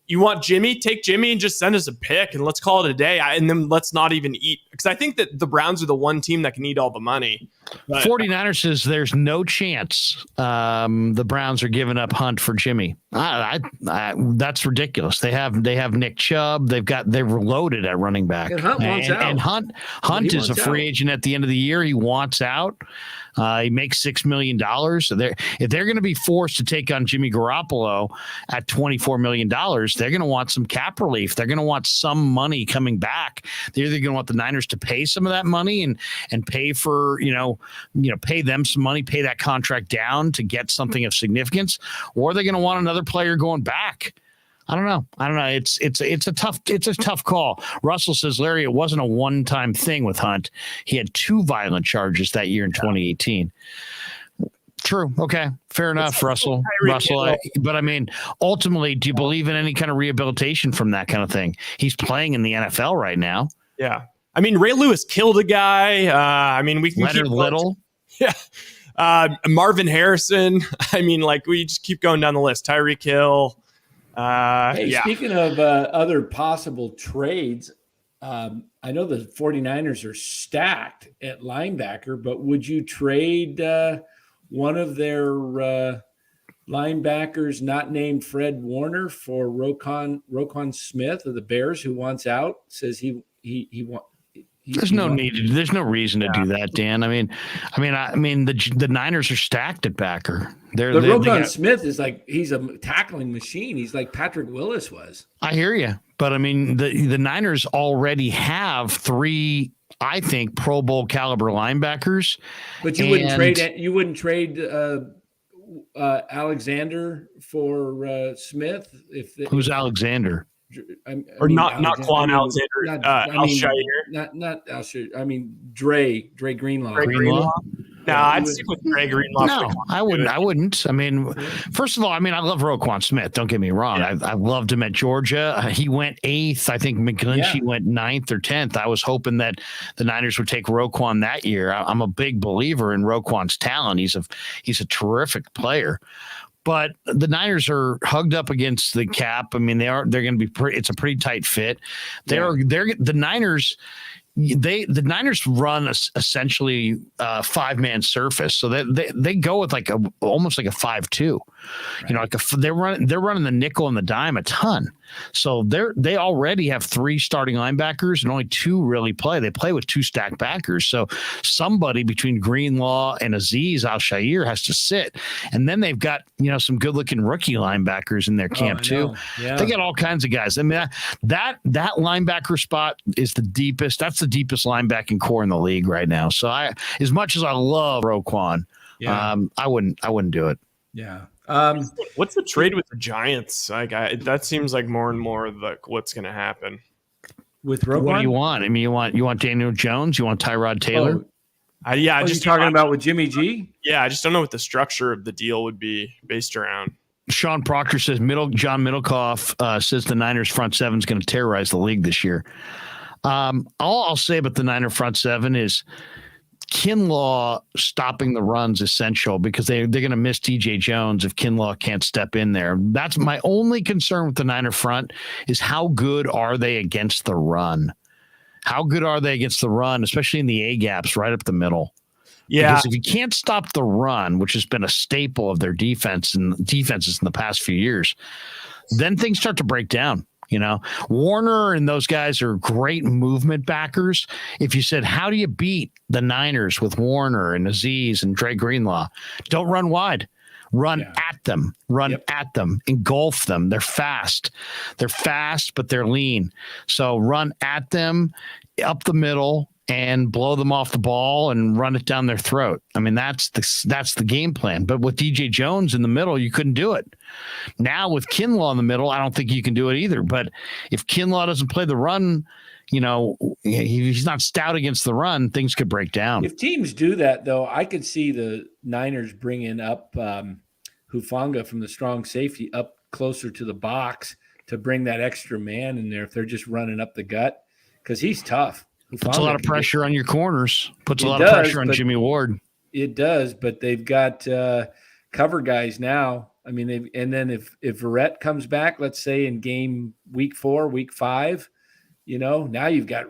You want Jimmy? Take Jimmy and just send us a pick, and let's call it a day. And then let's not even eat, because I think that the Browns are the one team that can eat all the money. But 49ers says there's no chance the Browns are giving up Hunt for Jimmy. That's ridiculous. They have Nick Chubb. They're loaded at running back. And Hunt wants out. And Hunt is a free agent at the end of the year. He wants out. He makes $6 million. So if they're going to be forced to take on Jimmy Garoppolo at $24 million, they're going to want some cap relief. They're going to want some money coming back. They're either going to want the Niners to pay some of that money and pay for, pay them some money, pay that contract down to get something of significance, or they're going to want another player going back. I don't know. It's a tough call. Russell says, Larry, it wasn't a one-time thing with Hunt. He had 2 violent charges that year in 2018. True. Okay. Fair enough, Russell. But I mean, ultimately, do you believe in any kind of rehabilitation from that kind of thing? He's playing in the NFL right now. Yeah. I mean, Ray Lewis killed a guy. We can Leonard Little. Yeah. Marvin Harrison. We just keep going down the list. Tyreek Hill. Speaking of other possible trades, I know the 49ers are stacked at linebacker, but would you trade one of their linebackers not named Fred Warner for Roquan Smith of the Bears, who wants out, says he wants. There's no need. There's no reason to do that, Dan. The Niners are stacked at backer. Roquan Smith is he's a tackling machine. He's like Patrick Willis was. I hear you, but the Niners already have 3, I think, Pro Bowl caliber linebackers. But you wouldn't trade Alexander for Smith who's Alexander? Not Quan Alexander, Al-Shire. Not Al-Shire. Dre Greenlaw. Greenlaw? No, I'd stick with Dre Greenlaw. No, I wouldn't. First of all, I love Roquan Smith. Don't get me wrong. Yeah. I loved him at Georgia. He went 8th. I think McGlinchey went 9th or 10th. I was hoping that the Niners would take Roquan that year. I'm a big believer in Roquan's talent. He's a terrific player. But the Niners are hugged up against the cap. They're going to be it's a pretty tight fit. The Niners. The Niners run essentially a 5-man surface, so they go with almost like a 5-2. Right. They're running the nickel and the dime a ton. So they already have 3 starting linebackers and only 2 really play. They play with 2 stacked backers. So somebody between Greenlaw and Azeez Al-Shire has to sit, and then they've got some good looking rookie linebackers in their camp too. Yeah. They got all kinds of guys. that linebacker spot is the deepest. That's the deepest linebacking core in the league right now. So as much as I love Roquan, I wouldn't do it. Yeah. What's the trade with the Giants? That seems like more and more what's going to happen with Roquan. What do you want? You want Daniel Jones? You want Tyrod Taylor? Just talking about with Jimmy G. Yeah, I just don't know what the structure of the deal would be based around. Sean Proctor says John Middlecoff says the Niners front 7 is going to terrorize the league this year. All I'll say about the Niner front 7 is Kinlaw stopping the run's essential because they're going to miss DJ Jones if Kinlaw can't step in there. That's my only concern with the Niner front is how good are they against the run? How good are they against the run, especially in the A gaps right up the middle? Yeah. Because if you can't stop the run, which has been a staple of their defenses in the past few years, then things start to break down. You know, Warner and those guys are great movement backers. If you said, how do you beat the Niners with Warner and Aziz and Dre Greenlaw? Don't run wide. Run at them. Run at them. Engulf them. They're fast. They're fast, but they're lean. So run at them up the middle and blow them off the ball and run it down their throat. I mean, that's the game plan. But with DJ Jones in the middle, you couldn't do it. Now with Kinlaw in the middle, I don't think you can do it either. But if Kinlaw doesn't play the run, you know, he's not stout against the run, things could break down. If teams do that, though, I could see the Niners bringing up Hufanga from the strong safety up closer to the box to bring that extra man in there if they're just running up the gut, because he's tough. Puts a lot of pressure on your corners. Puts a lot of pressure on Jimmy Ward. It does, but they've got cover guys now. I mean, and then if Verrett comes back, let's say in week 4, week 5, you know, now you got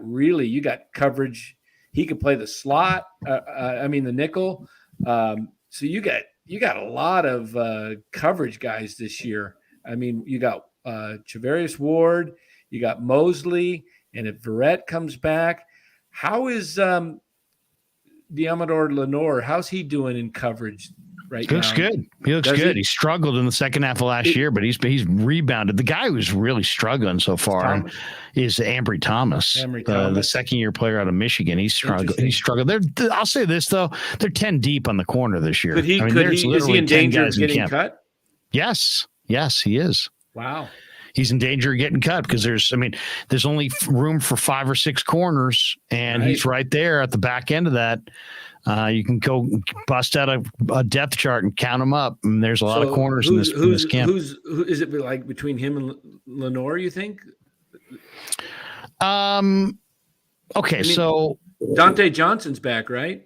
coverage. He could play the slot. The nickel. So you got a lot of coverage guys this year. I mean, you got Chavarius Ward, you got Mosley. And if Verrett comes back, how is Diamador Lenore? How's he doing in coverage right now? Looks good. He looks good. He struggled in the second half of last year, but he's rebounded. The guy who's really struggling so far is Ambry Thomas, the second-year player out of Michigan. He's struggled. I'll say this though: they're 10 deep on the corner this year. Is he in danger of getting cut? Yes, he is. Wow. He's in danger of getting cut because there's only room for 5 or 6 corners, and he's right there at the back end of that. You can go bust out a depth chart and count them up. And there's a lot of corners in this camp. Who is it like between him and Lenore, you think? Okay, so Dante Johnson's back, right?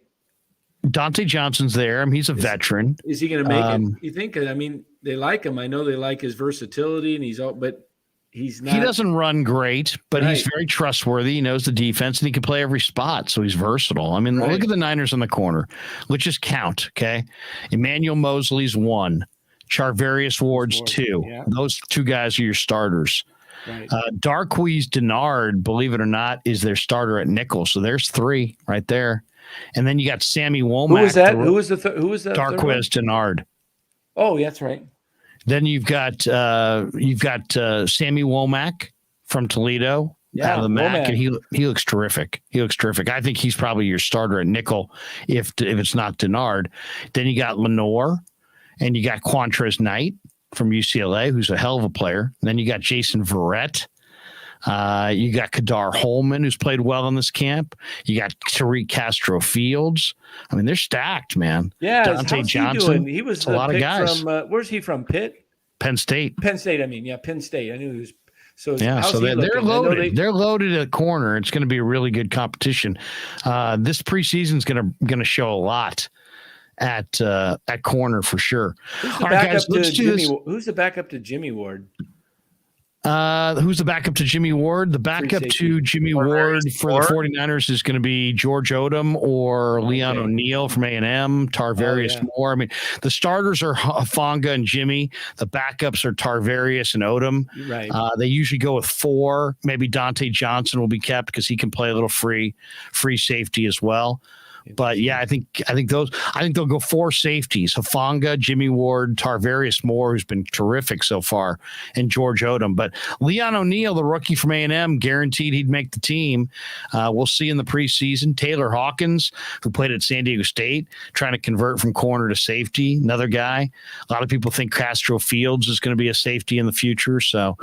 Dante Johnson's there. He's a veteran. Is he going to make it? You think? I mean, they like him. I know they like his versatility, and but he's not. He doesn't run great, but he's very trustworthy. He knows the defense, and he can play every spot, so he's versatile. I mean, look at the Niners on the corner. Let's just count, okay? Emmanuel Mosley's 1. Charvarius Ward's 2. Yeah. Those 2 guys are your starters. Right. Darqueze Dennard, believe it or not, is their starter at nickel. So there's 3 right there. And then you got Sammy Womack. Who was that? Who was that? Darqueze Dennard. Oh, that's right. Then you've got Sammy Womack from Toledo out of the MAC, and he looks terrific. I think he's probably your starter at nickel if it's not Dennard. Then you got Lenore, and you got Quantrez Knight from UCLA, who's a hell of a player. And then you got Jason Verrett. You got Kadar Holman, who's played well in this camp. You got Tariq Castro Fields. I mean, they're stacked, man. Yeah, Dante Johnson. He was a lot of guys. From where's he from? Pitt? Penn State. Penn State. I knew he was. So they're loaded. They're loaded at corner. It's going to be a really good competition. This preseason is going to show a lot at corner for sure. Who's the backup to Jimmy Ward? Who's the backup to Jimmy Ward? The backup to Jimmy Ward for the 49ers is going to be George Odom or Leon O'Neal from A&M, Tarvarius Moore. I mean, the starters are Hufanga and Jimmy. The backups are Tarvarius and Odom. Right. They usually go with 4. Maybe Dante Johnson will be kept because he can play a little free safety as well. But yeah, I think they'll go 4 safeties: Hufanga, Jimmy Ward, Tarvarius Moore, who's been terrific so far, and George Odom. But Leon O'Neal, the rookie from A&M, guaranteed he'd make the team. We'll see in the preseason. Taylor Hawkins, who played at San Diego State, trying to convert from corner to safety, another guy. A lot of people think Castro Fields is going to be a safety in the future, so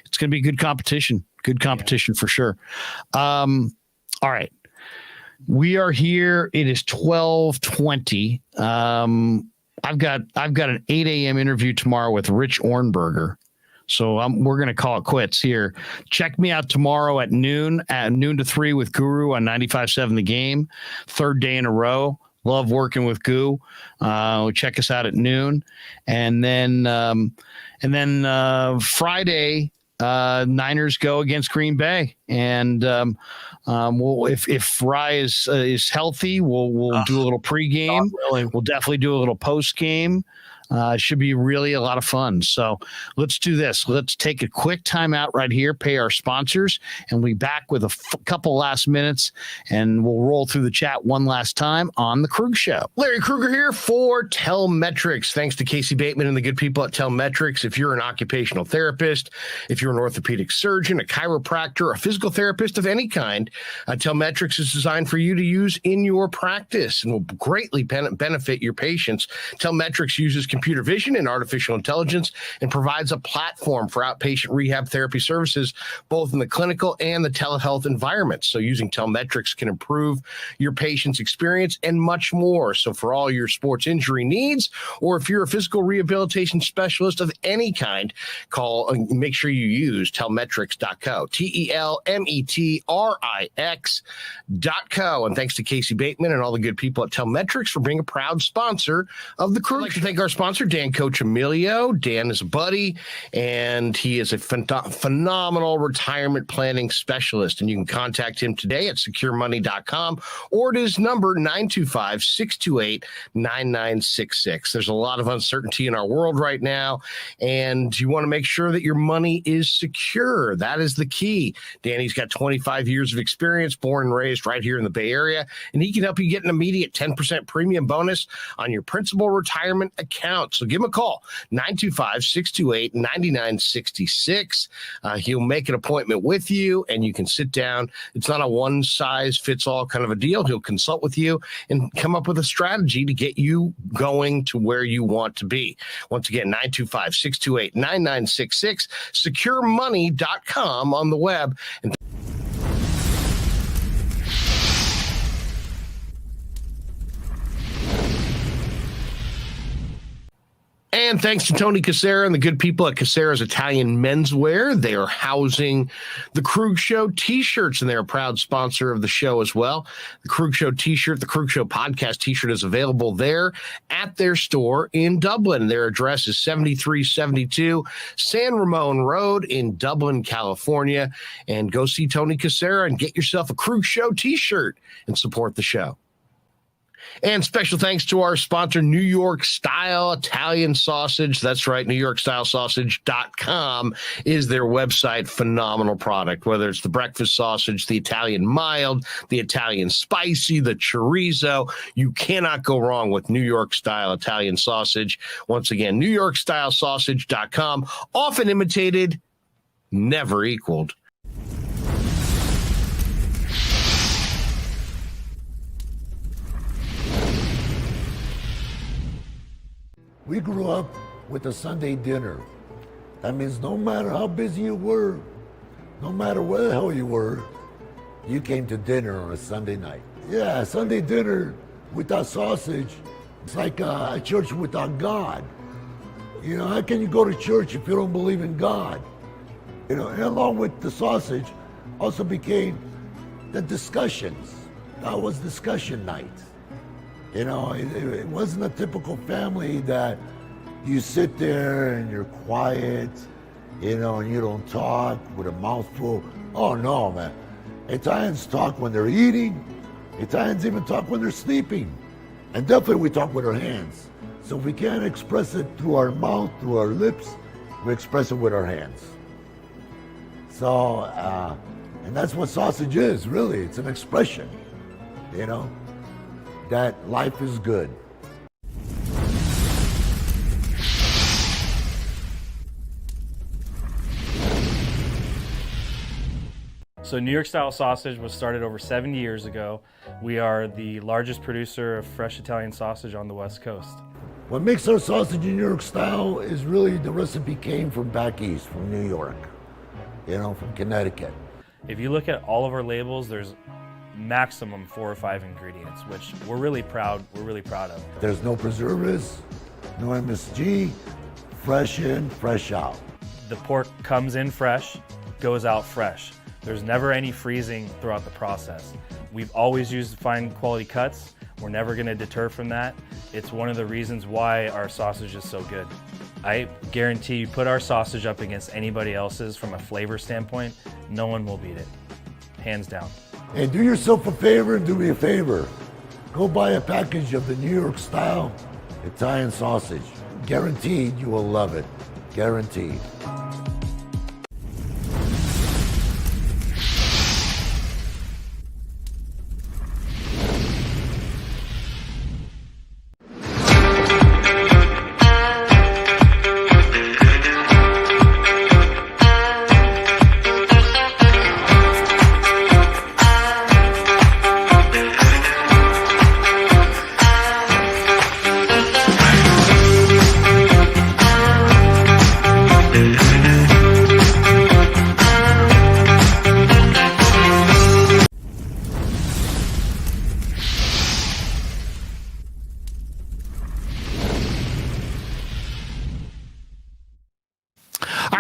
it's going to be good competition. Good competition for sure. All right. We are here. It is 12:20. I've got an 8 a.m. interview tomorrow with Rich Ornberger. So we're going to call it quits here. Check me out tomorrow at noon to 3 with Guru on 95.7 The Game. Third day in a row. Love working with Goo. Check us out at noon. And then Friday, Niners go against Green Bay. And if Rye is healthy, we'll do a little pregame. Really. We'll definitely do a little postgame. It should be really a lot of fun. So let's do this. Let's take a quick time out right here, pay our sponsors, and we'll be back with a couple last minutes, and we'll roll through the chat one last time on The Krueg Show. Larry Krueger here for Telmetrics. Thanks to Casey Bateman and the good people at Telmetrics. If you're an occupational therapist, if you're an orthopedic surgeon, a chiropractor, a physical therapist of any kind, Telmetrics is designed for you to use in your practice and will greatly benefit your patients. Telmetrics uses computer vision and artificial intelligence and provides a platform for outpatient rehab therapy services, both in the clinical and the telehealth environments. So using Telmetrics can improve your patient's experience and much more. So for all your sports injury needs, or if you're a physical rehabilitation specialist of any kind, make sure you use telmetrics.co, TELMETRIX.co. And thanks to Casey Bateman and all the good people at Telmetrics for being a proud sponsor of the Krueg. I'd like to thank our sponsor, Dan Coccimilgio. Dan is a buddy, and he is a phenomenal retirement planning specialist. And you can contact him today at securemoney.com or at his number, 925-628-9966. There's a lot of uncertainty in our world right now, and you want to make sure that your money is secure. That is the key. Danny's got 25 years of experience, born and raised right here in the Bay Area, and he can help you get an immediate 10% premium bonus on your principal retirement account. So give him a call, 925-628-9966. He'll make an appointment with you, and you can sit down. It's not a one-size-fits-all kind of a deal. He'll consult with you and come up with a strategy to get you going to where you want to be. Once again, 925-628-9966, securemoney.com on the web. And thanks to Tony Cassera and the good people at Cassera's Italian Menswear. They are housing the Krueg Show t-shirts, and they're a proud sponsor of the show as well. The Krueg Show t-shirt, the Krueg Show podcast t-shirt is available there at their store in Dublin. Their address is 7372 San Ramon Road in Dublin, California. And go see Tony Cassera and get yourself a Krueg Show t-shirt and support the show. And special thanks to our sponsor, New York Style Italian Sausage. That's right, NewYorkStyleSausage.com is their website. Phenomenal product, whether it's the breakfast sausage, the Italian mild, the Italian spicy, the chorizo. You cannot go wrong with New York Style Italian Sausage. Once again, NewYorkStyleSausage.com. Often imitated, never equaled. We grew up with a Sunday dinner. That means no matter how busy you were, no matter where the hell you were, you came to dinner on a Sunday night. Yeah, Sunday dinner without sausage, it's like a church without God. You know, how can you go to church if you don't believe in God? You know, and along with the sausage also became the discussions. That was discussion night. You know, it wasn't a typical family that you sit there and you're quiet, you know, and you don't talk with a mouthful. Oh no, man. Italians talk when they're eating. Italians even talk when they're sleeping. And definitely we talk with our hands. So if we can't express it through our mouth, through our lips, we express it with our hands. So, and that's what sausage is, really. It's an expression, you know, that life is good. So New York Style Sausage was started over 70 years ago. We are the largest producer of fresh Italian sausage on the West Coast. What makes our sausage in New York style is really the recipe came from back east, from New York, you know, from Connecticut. If you look at all of our labels, there's maximum 4 or 5 ingredients, which we're really proud of. There's no preservatives, no MSG, fresh in, fresh out. The pork comes in fresh, goes out fresh. There's never any freezing throughout the process. We've always used fine quality cuts. We're never going to deter from that. It's one of the reasons why our sausage is so good. I guarantee you put our sausage up against anybody else's from a flavor standpoint, no one will beat it. Hands down. Hey, do yourself a favor and do me a favor. Go buy a package of the New York style Italian sausage. Guaranteed you will love it. Guaranteed.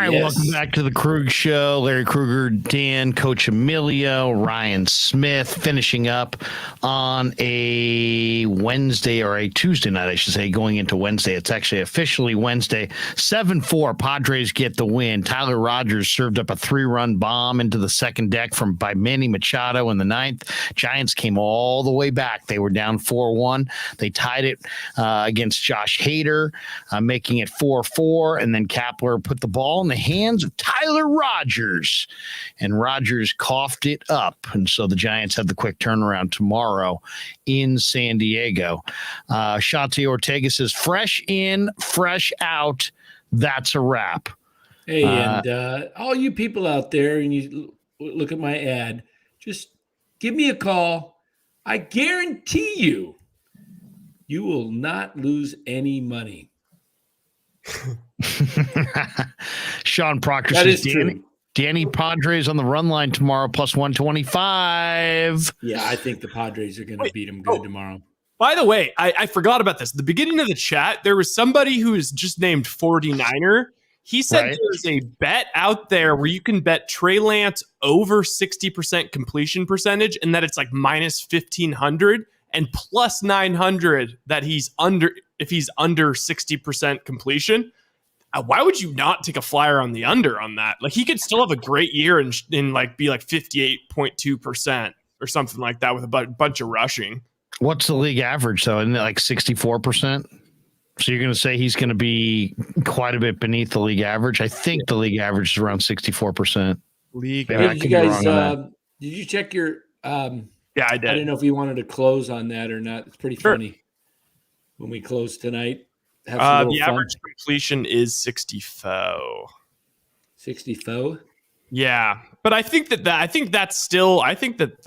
Welcome back to the Krueg Show. Larry Krueger, Dan, Coccimilgio, Ryan Smith, finishing up on a Wednesday or a Tuesday night, I should say, going into Wednesday. It's actually officially Wednesday. 7-4, Padres get the win. Tyler Rogers served up a 3-run bomb into the second deck by Manny Machado in the ninth. Giants came all the way back. They were down 4-1. They tied it against Josh Hader, making it 4-4, and then Kepler put the ball in the hands of Tyler Rogers, and Rogers coughed it up, and so the Giants have the quick turnaround tomorrow in San Diego. Shante Ortega says, fresh in, fresh out, that's a wrap. Hey, and all you people out there, and you look at my ad, just give me a call. I guarantee you will not lose any money. Sean Proctor that says, is true. Danny Padres on the run line tomorrow, plus 125. Yeah, I think the Padres are going to beat them good tomorrow. By the way, I forgot about this. The beginning of the chat, there was somebody who is just named 49er. He said there's a bet out there where you can bet Trey Lance over 60% completion percentage, and that it's like minus 1,500 and plus 900 that he's under if he's under 60% completion. Why would you not take a flyer on the under on that? Like, he could still have a great year and like be like 58.2% or something like that with a bunch of rushing. What's the league average though? Isn't it like 64%? So you're going to say he's going to be quite a bit beneath the league average? I think the league average is around 64%. League. Hey, did you guys? Did you check your? Yeah, I did. I didn't know if you wanted to close on that or not. It's pretty funny when we close tonight. The average completion is 64. 64. Yeah, but I think that I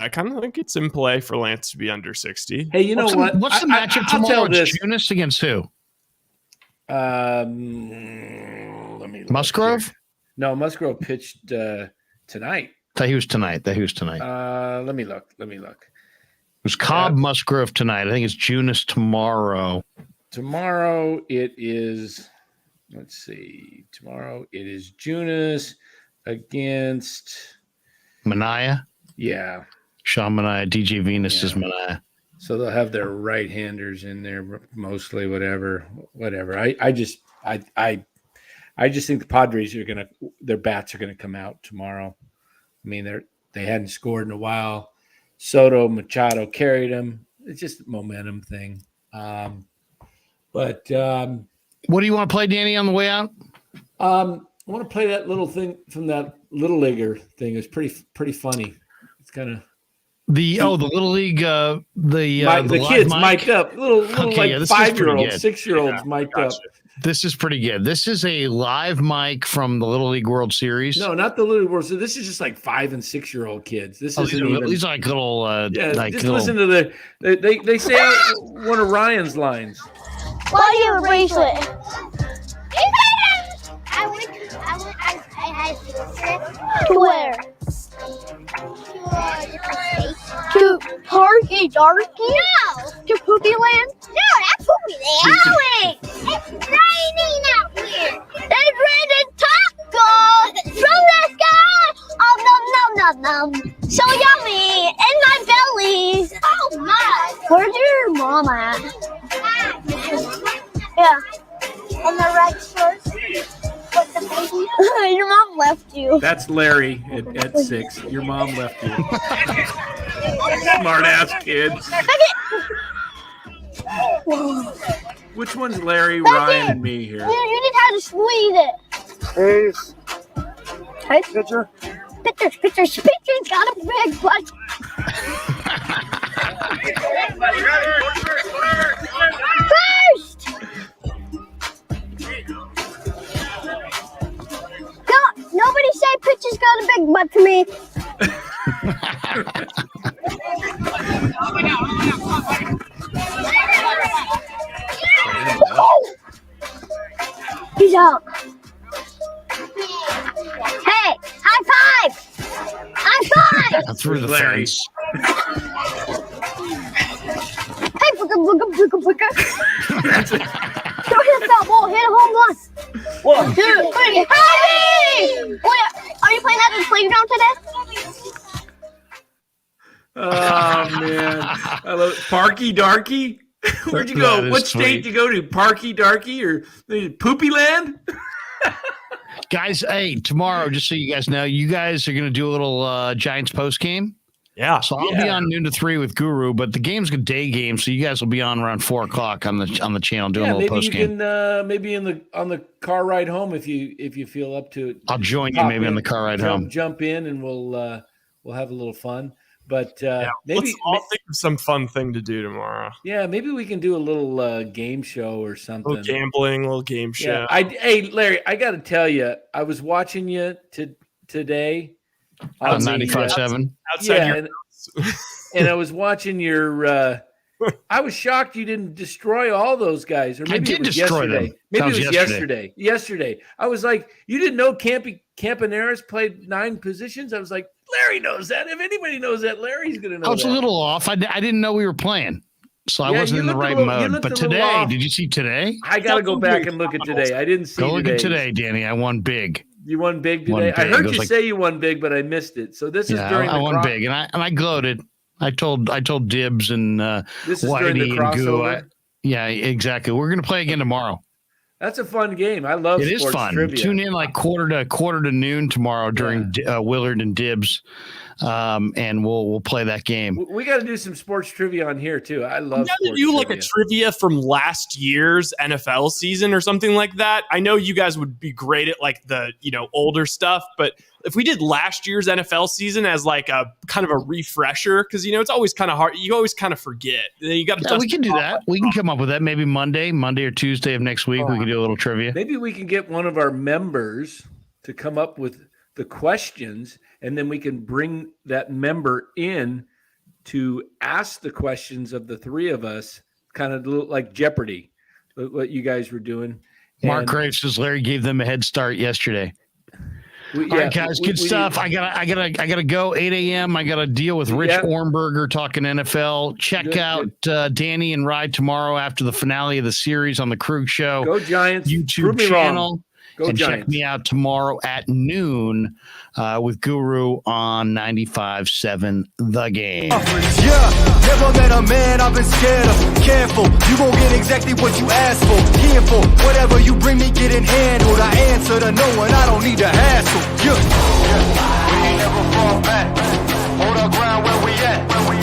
kind of think it's in play for Lance to be under 60. Hey, you know what? What's the matchup tomorrow? It's Junis against who? Let me look Musgrove? Here. No, Musgrove pitched tonight. Thought he was tonight. Let me look. It was Cobb Musgrove tonight. I think it's Junis tomorrow. Tomorrow it is. Let's see. Tomorrow it is Junis against Manaea. Yeah, Sean Manaea. DJ Venus is Manaea. So they'll have their right-handers in there mostly. Whatever. I just think the Padres are their bats are gonna come out tomorrow. I mean, they hadn't scored in a while. Soto, Machado carried them. It's just a momentum thing. But what do you want to play, Danny, on the way out? I want to play that little thing from that Little Leaguer thing. It's pretty funny. It's kind of the Little League the kids mic? mic'd up. Little like 5-year-olds, 6-year-olds mic'd up. This is pretty good. This is a live mic from the Little League World Series. No, not the Little League World Series. This is just like 5- and 6-year-old kids. This is these are like little. Listen to they say one of Ryan's lines. Why do you have a bracelet? To where? To Parky Darky? No. To Poopy Land? No, that's Poopy Land. It's raining out here. It's raining tacos. So yummy in my belly. Oh my! Where's your mom at? Yeah, in the red shorts with the baby. Your mom left you. That's Larry at 6. Your mom left you. Smart ass kid. Which one's Larry, Ryan, and me here? You didn't have to squeeze it. Hey, picture. Picture's got a big butt. First! Nobody say Picture's got a big butt to me. He's out. Hey, high five! High five! Through the fence. Hey, booker. Don't hit that ball. Hit a home run. 1, 2, 3. Hey! Wait, are you playing at the playground today? Oh, man. I love it. Parky Darky? Where'd you go? What state did you go to? Parky Darky or Poopy Land? Guys, hey, tomorrow, just so you guys know, you guys are going to do a little Giants post game. Yeah. So I'll be on noon to 3 with Guru, but the game's a day game, so you guys will be on around 4 o'clock on the channel doing a little post game. Maybe on the car ride home if you feel up to it. I'll join you maybe on the car ride home. Jump in and we'll have a little fun. But maybe I'll think of some fun thing to do tomorrow. Yeah, maybe we can do a little game show or something. A little gambling, a little game show. Yeah. Hey, Larry, I got to tell you, I was watching you today on 95.7. Yeah, and I was watching your. I was shocked you didn't destroy all those guys. Or maybe I did it was destroy yesterday. them. Maybe it was yesterday. I was like, you didn't know Campaneris played 9 positions? I was like, Larry knows that. If anybody knows that, Larry's going to know that. I was a little off. I didn't know we were playing, so I wasn't in the right mode. But today, did you see today? I got to go back and look at today. I didn't see Go look at today, Danny. I won big. You won big today? I heard you say you won big, but I missed it. So this is during the I won big, and I gloated. I told Dibs and this is Whitey and Goo. Yeah, exactly. We're going to play again tomorrow. That's a fun game. I love it. Is fun. Trivia. Tune in like quarter to noon tomorrow during Willard and Dibs, and we'll play that game. We got to do some sports trivia on here too. I love. We got to do like a trivia from last year's NFL season or something like that. I know you guys would be great at like the older stuff, but if we did last year's NFL season as like a kind of a refresher, because it's always kind of hard. You always kind of forget. You got to. We can do that. We can come up with that. Maybe Monday or Tuesday of next week. We can do a little trivia. Maybe we can get one of our members to come up with the questions, and then we can bring that member in to ask the questions of the three of us, kind of like Jeopardy, what you guys were doing. Mark Graves says Larry gave them a head start yesterday. All right, guys, good stuff. I gotta go. 8 a.m. I gotta deal with Rich Ornberger talking NFL. Check out Danny and Ride tomorrow after the finale of the series on the Krueg Show. Go Giants! YouTube channel. Go and Giants. Check me out tomorrow at noon with Guru on 95.7 The Game. Yeah, never met a man I've been scared of. Careful, you gon' get exactly what you asked for. Here for whatever you bring me, getting handled. I answer to no one, I don't need to hassle. Yeah.